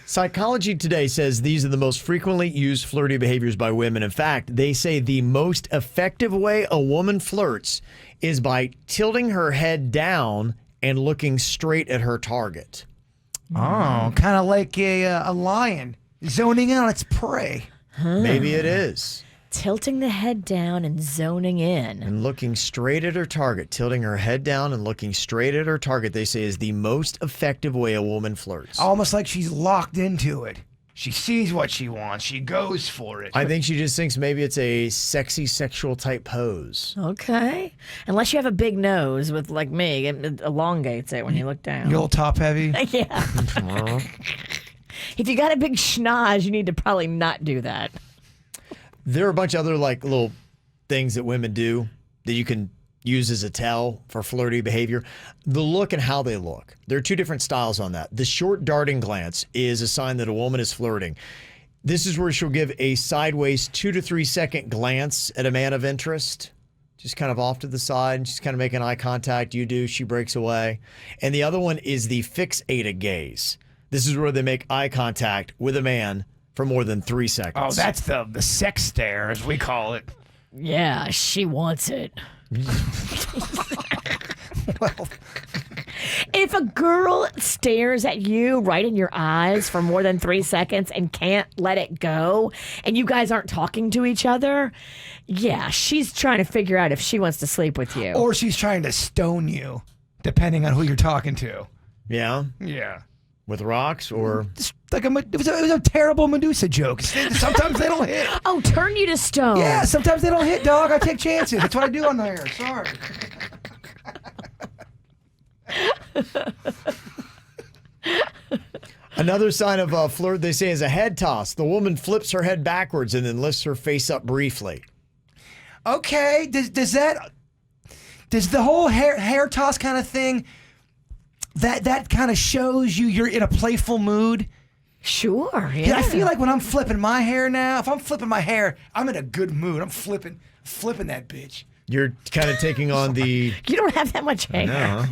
Psychology Today says these are the most frequently used flirty behaviors by women. In fact, they say the most effective way a woman flirts is by tilting her head down and looking straight at her target. Oh, kind of like a lion zoning in on its prey. Maybe it is. Tilting the head down and zoning in. And looking straight at her target. Tilting her head down and looking straight at her target, they say, is the most effective way a woman flirts. Almost like she's locked into it. She sees what she wants. She goes for it. I think she just thinks maybe it's a sexy sexual type pose. Okay. Unless you have a big nose with, like me, it elongates it when you look down. You little top heavy. Yeah. If you got a big schnoz, you need to probably not do that. There are a bunch of other like little things that women do that you can use as a tell for flirty behavior. The look and how they look. There are two different styles on that. The short darting glance is a sign that a woman is flirting. This is where she'll give a sideways 2 to 3 second glance at a man of interest, just kind of off to the side, and she's kind of making eye contact. You do, she breaks away. And the other one is the fixated gaze. This is where they make eye contact with a man for more than 3 seconds. Oh, that's the sex stare, as we call it. Yeah, she wants it. Well, if a girl stares at you right in your eyes for more than 3 seconds and can't let it go, and you guys aren't talking to each other, yeah, she's trying to figure out if she wants to sleep with you. or she's trying to stone you, depending on who you're talking to. Yeah? Yeah. With rocks or... It's like it was a terrible Medusa joke. Sometimes they don't hit. Oh, turn you to stone. Yeah, sometimes they don't hit, dog. I take chances. That's what I do on the air. Sorry. Another sign of a flirt, they say, is a head toss. The woman flips her head backwards and then lifts her face up briefly. Okay, does the whole hair toss kind of thing, that kind of shows you're in a playful mood? Sure, yeah. I feel like when I'm flipping my hair now, if I'm flipping my hair, I'm in a good mood. I'm flipping that bitch. You're kind of taking on the... You don't have that much hair. No.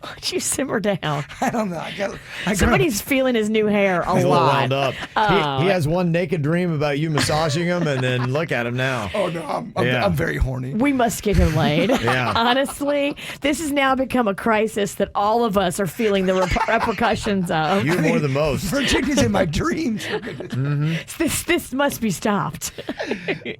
Why don't you simmer down? I don't know. Somebody's feeling his new hair a He's a little lot. wound up. He has one naked dream about you massaging him, and then look at him now. Oh, no, I'm very horny. We must get him laid. Yeah. Honestly, this has now become a crisis that all of us are feeling the repercussions of. You more than most. Virginia's in my dreams. This must be stopped.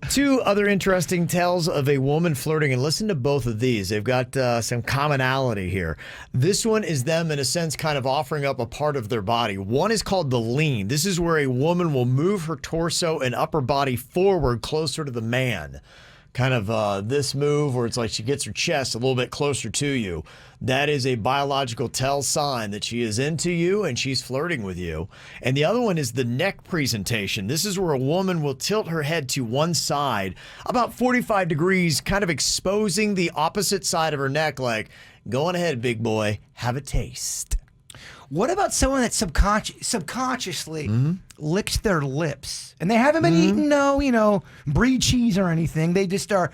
Two other interesting tells of a woman flirting, and listen to both of these. They've got some commonality here. This one is them, in a sense, kind of offering up a part of their body. One is called the lean. This is where a woman will move her torso and upper body forward closer to the man. Kind of this move where it's like she gets her chest a little bit closer to you. That is a biological tell sign that she is into you and she's flirting with you. And the other one is the neck presentation. This is where a woman will tilt her head to one side, about 45 degrees, kind of exposing the opposite side of her neck, like, go on ahead, big boy, have a taste. What about someone that subconsciously licks their lips and they haven't been eating brie cheese or anything? They just are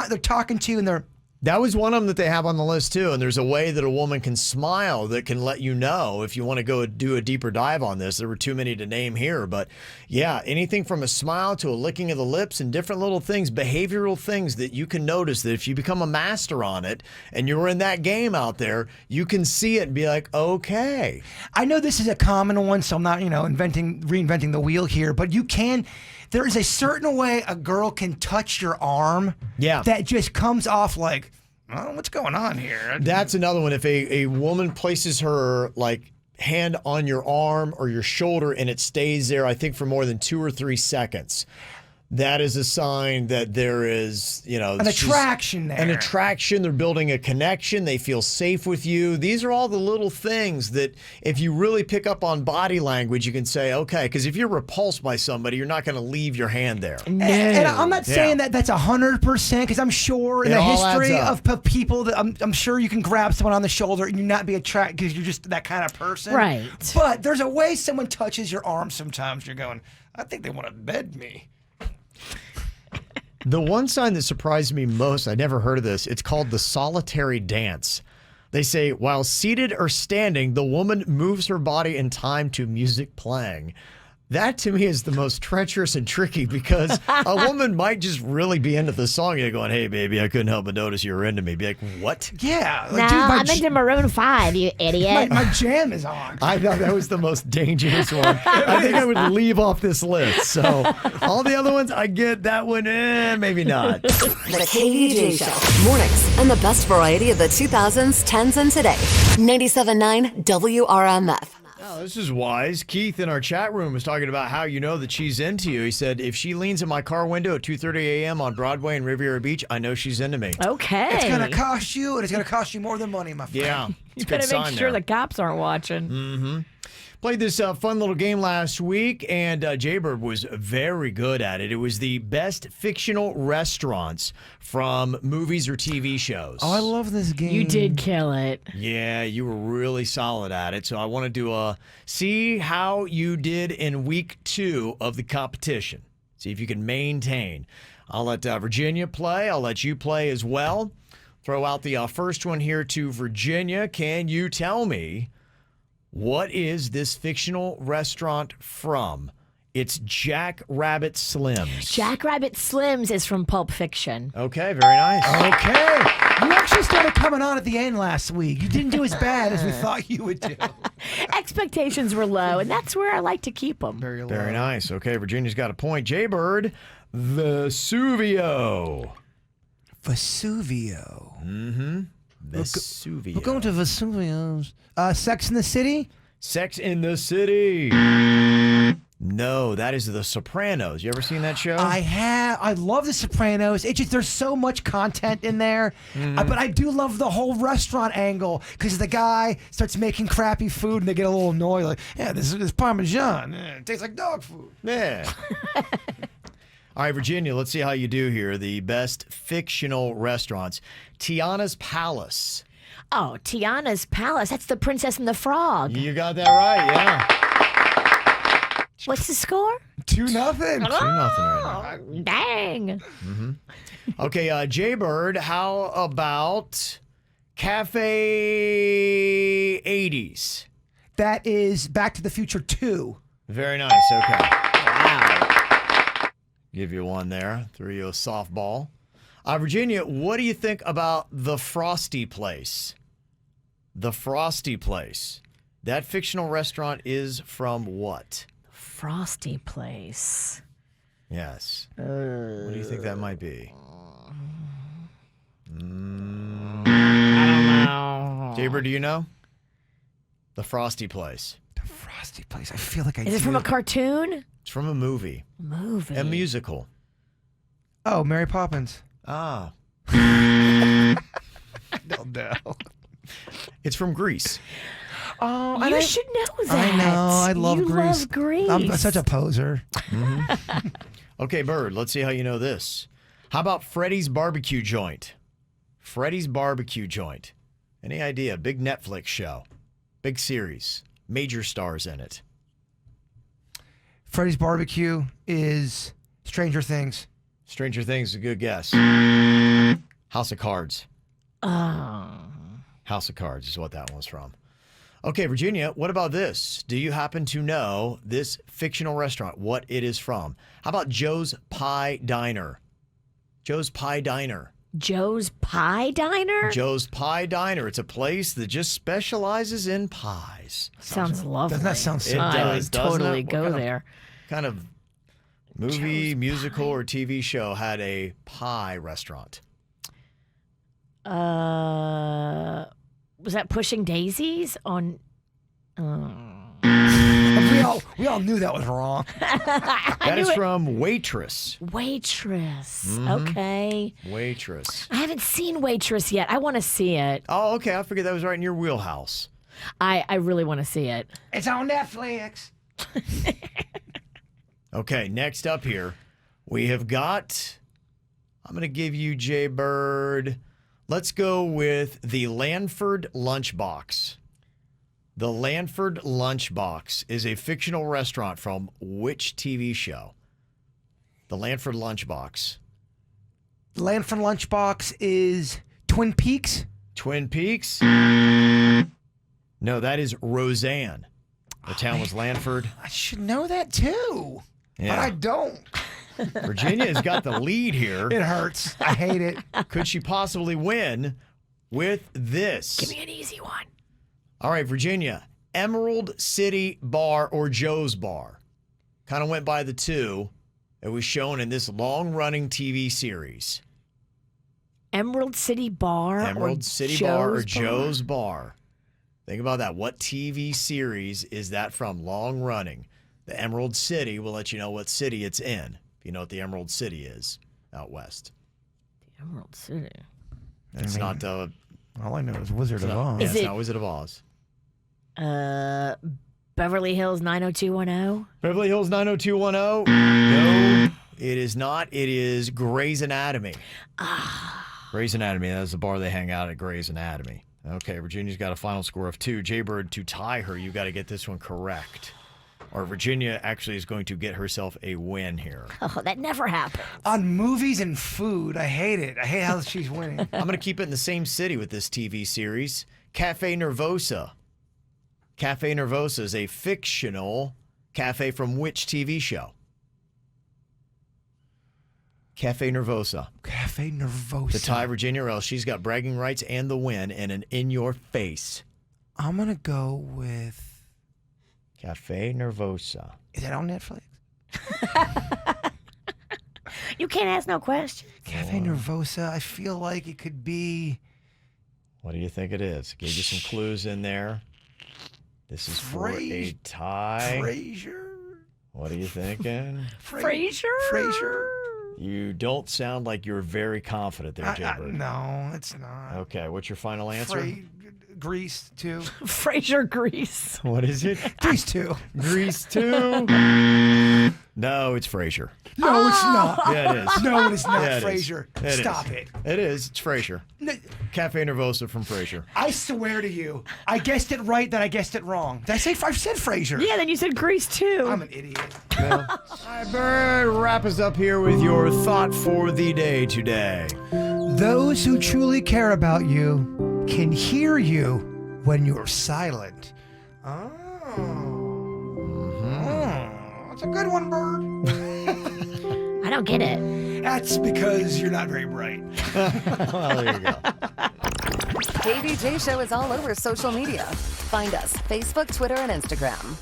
they're talking to you and they're... That was one of them that they have on the list too. And there's a way that a woman can smile that can let you know if you want to go do a deeper dive on this. There were too many to name here, but yeah, anything from a smile to a licking of the lips and different little things, behavioral things that you can notice that if you become a master on it and you're in that game out there, you can see it and be like, okay. I know this is a common one, so I'm not, reinventing the wheel here, but there is a certain way a girl can touch your arm that just comes off like, oh, what's going on here? That's another one. If a woman places her hand on your arm or your shoulder and it stays there, I think for more than 2 or 3 seconds, that is a sign that there is, an attraction there. An attraction. They're building a connection. They feel safe with you. These are all the little things that if you really pick up on body language, you can say, okay, because if you're repulsed by somebody, you're not going to leave your hand there. No. And I'm not saying that that's 100%, because I'm sure in the history of people that I'm sure you can grab someone on the shoulder and you not be attracted because you're just that kind of person. Right. But there's a way someone touches your arm sometimes. You're going, I think they want to bed me. The one sign that surprised me most, I never heard of this, it's called the solitary dance. They say, while seated or standing, the woman moves her body in time to music playing. That to me is the most treacherous and tricky, because a woman might just really be into the song. You're going, hey, baby, I couldn't help but notice you were into me. Be like, what? Yeah. No, I'm into Maroon 5, you idiot. My jam is on. I thought that was the most dangerous one. I think I would leave off this list. So all the other ones, I get that one, maybe not. The KVJ Show. Mornings and the best variety of the 2000s, 10s, and today. 97.9 WRMF. Oh, this is wise. Keith in our chat room was talking about how you know that she's into you. He said, if she leans in my car window at 2:30 a.m. on Broadway and Riviera Beach, I know she's into me. Okay. It's going to cost you, and it's going to cost you more than money, my friend. Yeah. You better make sure the cops aren't watching. Mm-hmm. Played this fun little game last week, and Jaybird was very good at it. It was the best fictional restaurants from movies or TV shows. Oh, I love this game. You did kill it. Yeah, you were really solid at it. So I wanted to see how you did in week 2 of the competition. See if you can maintain. I'll let Virginia play. I'll let you play as well. Throw out the first one here to Virginia. Can you tell me, what is this fictional restaurant from? It's Jack Rabbit Slims. Jack Rabbit Slims is from Pulp Fiction. Okay, very nice. Okay. You actually started coming on at the end last week. You didn't do as bad as we thought you would do. Expectations were low, and that's where I like to keep them. Very low. Very nice. Okay, Virginia's got a point. Jaybird, Vesuvio. Vesuvio. Mm-hmm. Vesuvio. We're going to Vesuvio's. Sex in the City? Sex in the City. No, that is The Sopranos. You ever seen that show? I have. I love The Sopranos. It's just there's so much content in there. But I do love the whole restaurant angle because the guy starts making crappy food and they get a little annoyed. Like, yeah, this is Parmesan. It tastes like dog food. Yeah. All right, Virginia, let's see how you do here. The best fictional restaurants. Tiana's Palace. Oh, Tiana's Palace. That's the Princess and the Frog. You got that right, yeah. What's the score? 2-0. 2-0 right now. Dang. Mm-hmm. Okay, Jaybird, how about Cafe 80s? That is Back to the Future 2. Very nice, okay. Wow. Give you one there. Threw you a softball. Virginia, what do you think about The Frosty Place? The Frosty Place. That fictional restaurant is from what? Frosty Place. Yes. What do you think that might be? I don't know. Jaybird, do you know? The Frosty Place. The Frosty Place. I feel like I do. Is it from a cartoon? It's from a movie. Movie. A musical. Oh, Mary Poppins. Ah. I don't know. It's from Greece. Oh, you should know that. I know. I love you Greece. Love Greece. I'm such a poser. Mm-hmm. Okay, Bird, let's see how you know this. How about Freddy's Barbecue Joint? Freddy's Barbecue Joint. Any idea? Big Netflix show. Big series. Major stars in it. Freddy's Barbecue is Stranger Things. Stranger Things is a good guess. House of Cards. Oh. House of Cards is what that one's from. Okay, Virginia, what about this? Do you happen to know this fictional restaurant, what it is from? How about Joe's Pie Diner? Joe's Pie Diner. Joe's Pie Diner? Joe's Pie Diner. It's a place that just specializes in pies. Sounds lovely. Doesn't that sound so It I does, would doesn't totally it? go there. Kind of movie, Joe's musical, or TV show had a pie restaurant? Was that Pushing Daisies on? We all knew that was wrong. That is from Waitress. Waitress. Mhm. Okay. Waitress. I haven't seen Waitress yet. I want to see it. Oh, okay. I figured that was right in your wheelhouse. I really want to see it. It's on Netflix. Okay, next up here, we have got, I'm going to give you, Jaybird, let's go with the Lanford Lunchbox. The Lanford Lunchbox is a fictional restaurant from which TV show? The Lanford Lunchbox. Lanford Lunchbox is Twin Peaks. Twin Peaks? No, that is Roseanne. The town was Lanford. I should know that too. Yeah. But I don't. Virginia has got the lead here. It hurts. I hate it. Could she possibly win with this? Give me an easy one. All right, Virginia. Emerald City Bar or Joe's Bar. Kind of went by the two. It was shown in this long-running TV series. Emerald City Bar Emerald or City Joe's Bar or Joe's Bar. Think about that. What TV series is that from? Long-running. The Emerald City will let you know what city it's in. If you know what the Emerald City is out west. The Emerald City. It's not all I know is Wizard of Oz. Yeah, it's not Wizard of Oz. Beverly Hills 90210? Beverly Hills 90210? No, it is not. It is Grey's Anatomy. Grey's Anatomy. That's the bar they hang out at, Grey's Anatomy. Okay, Virginia's got a final score of 2. Jaybird, to tie her, you got to get this one correct. Or Virginia actually is going to get herself a win here. Oh, that never happens. On movies and food, I hate it. I hate how she's winning. I'm going to keep it in the same city with this TV series. Cafe Nervosa. Cafe Nervosa is a fictional cafe from which TV show? Cafe Nervosa. Cafe Nervosa. To tie Virginia, or else she's got bragging rights and the win and an in-your-face. I'm going to go with... Cafe Nervosa. Is that on Netflix? You can't ask no questions. Cafe Nervosa, I feel like it could be... What do you think it is? Gave you some clues in there. This is for a tie. Frasier? What are you thinking? Frasier? You don't sound like you're very confident there, Jaybird. No, it's not. Okay, what's your final answer? Grease 2. Frasier Grease. What is it? Grease 2. Grease 2. No, it's Frasier. No, it's not. Yeah, it is. No, it's not Yeah, it is. Frasier. It Stop is. it. It is. It's Frasier. Cafe Nervosa from Frasier. I swear to you, I guessed it right, then I guessed it wrong. Did I say I've said Frasier? Yeah, then you said Grease too. I'm an idiot. All right, Bird, wrap us up here with your thought for the day today. Those who truly care about you can hear you when you're silent. Oh. That's a good one, Bird. I don't get it. That's because you're not very bright. Well, there you go. KVJ Show is all over social media. Find us, Facebook, Twitter, and Instagram.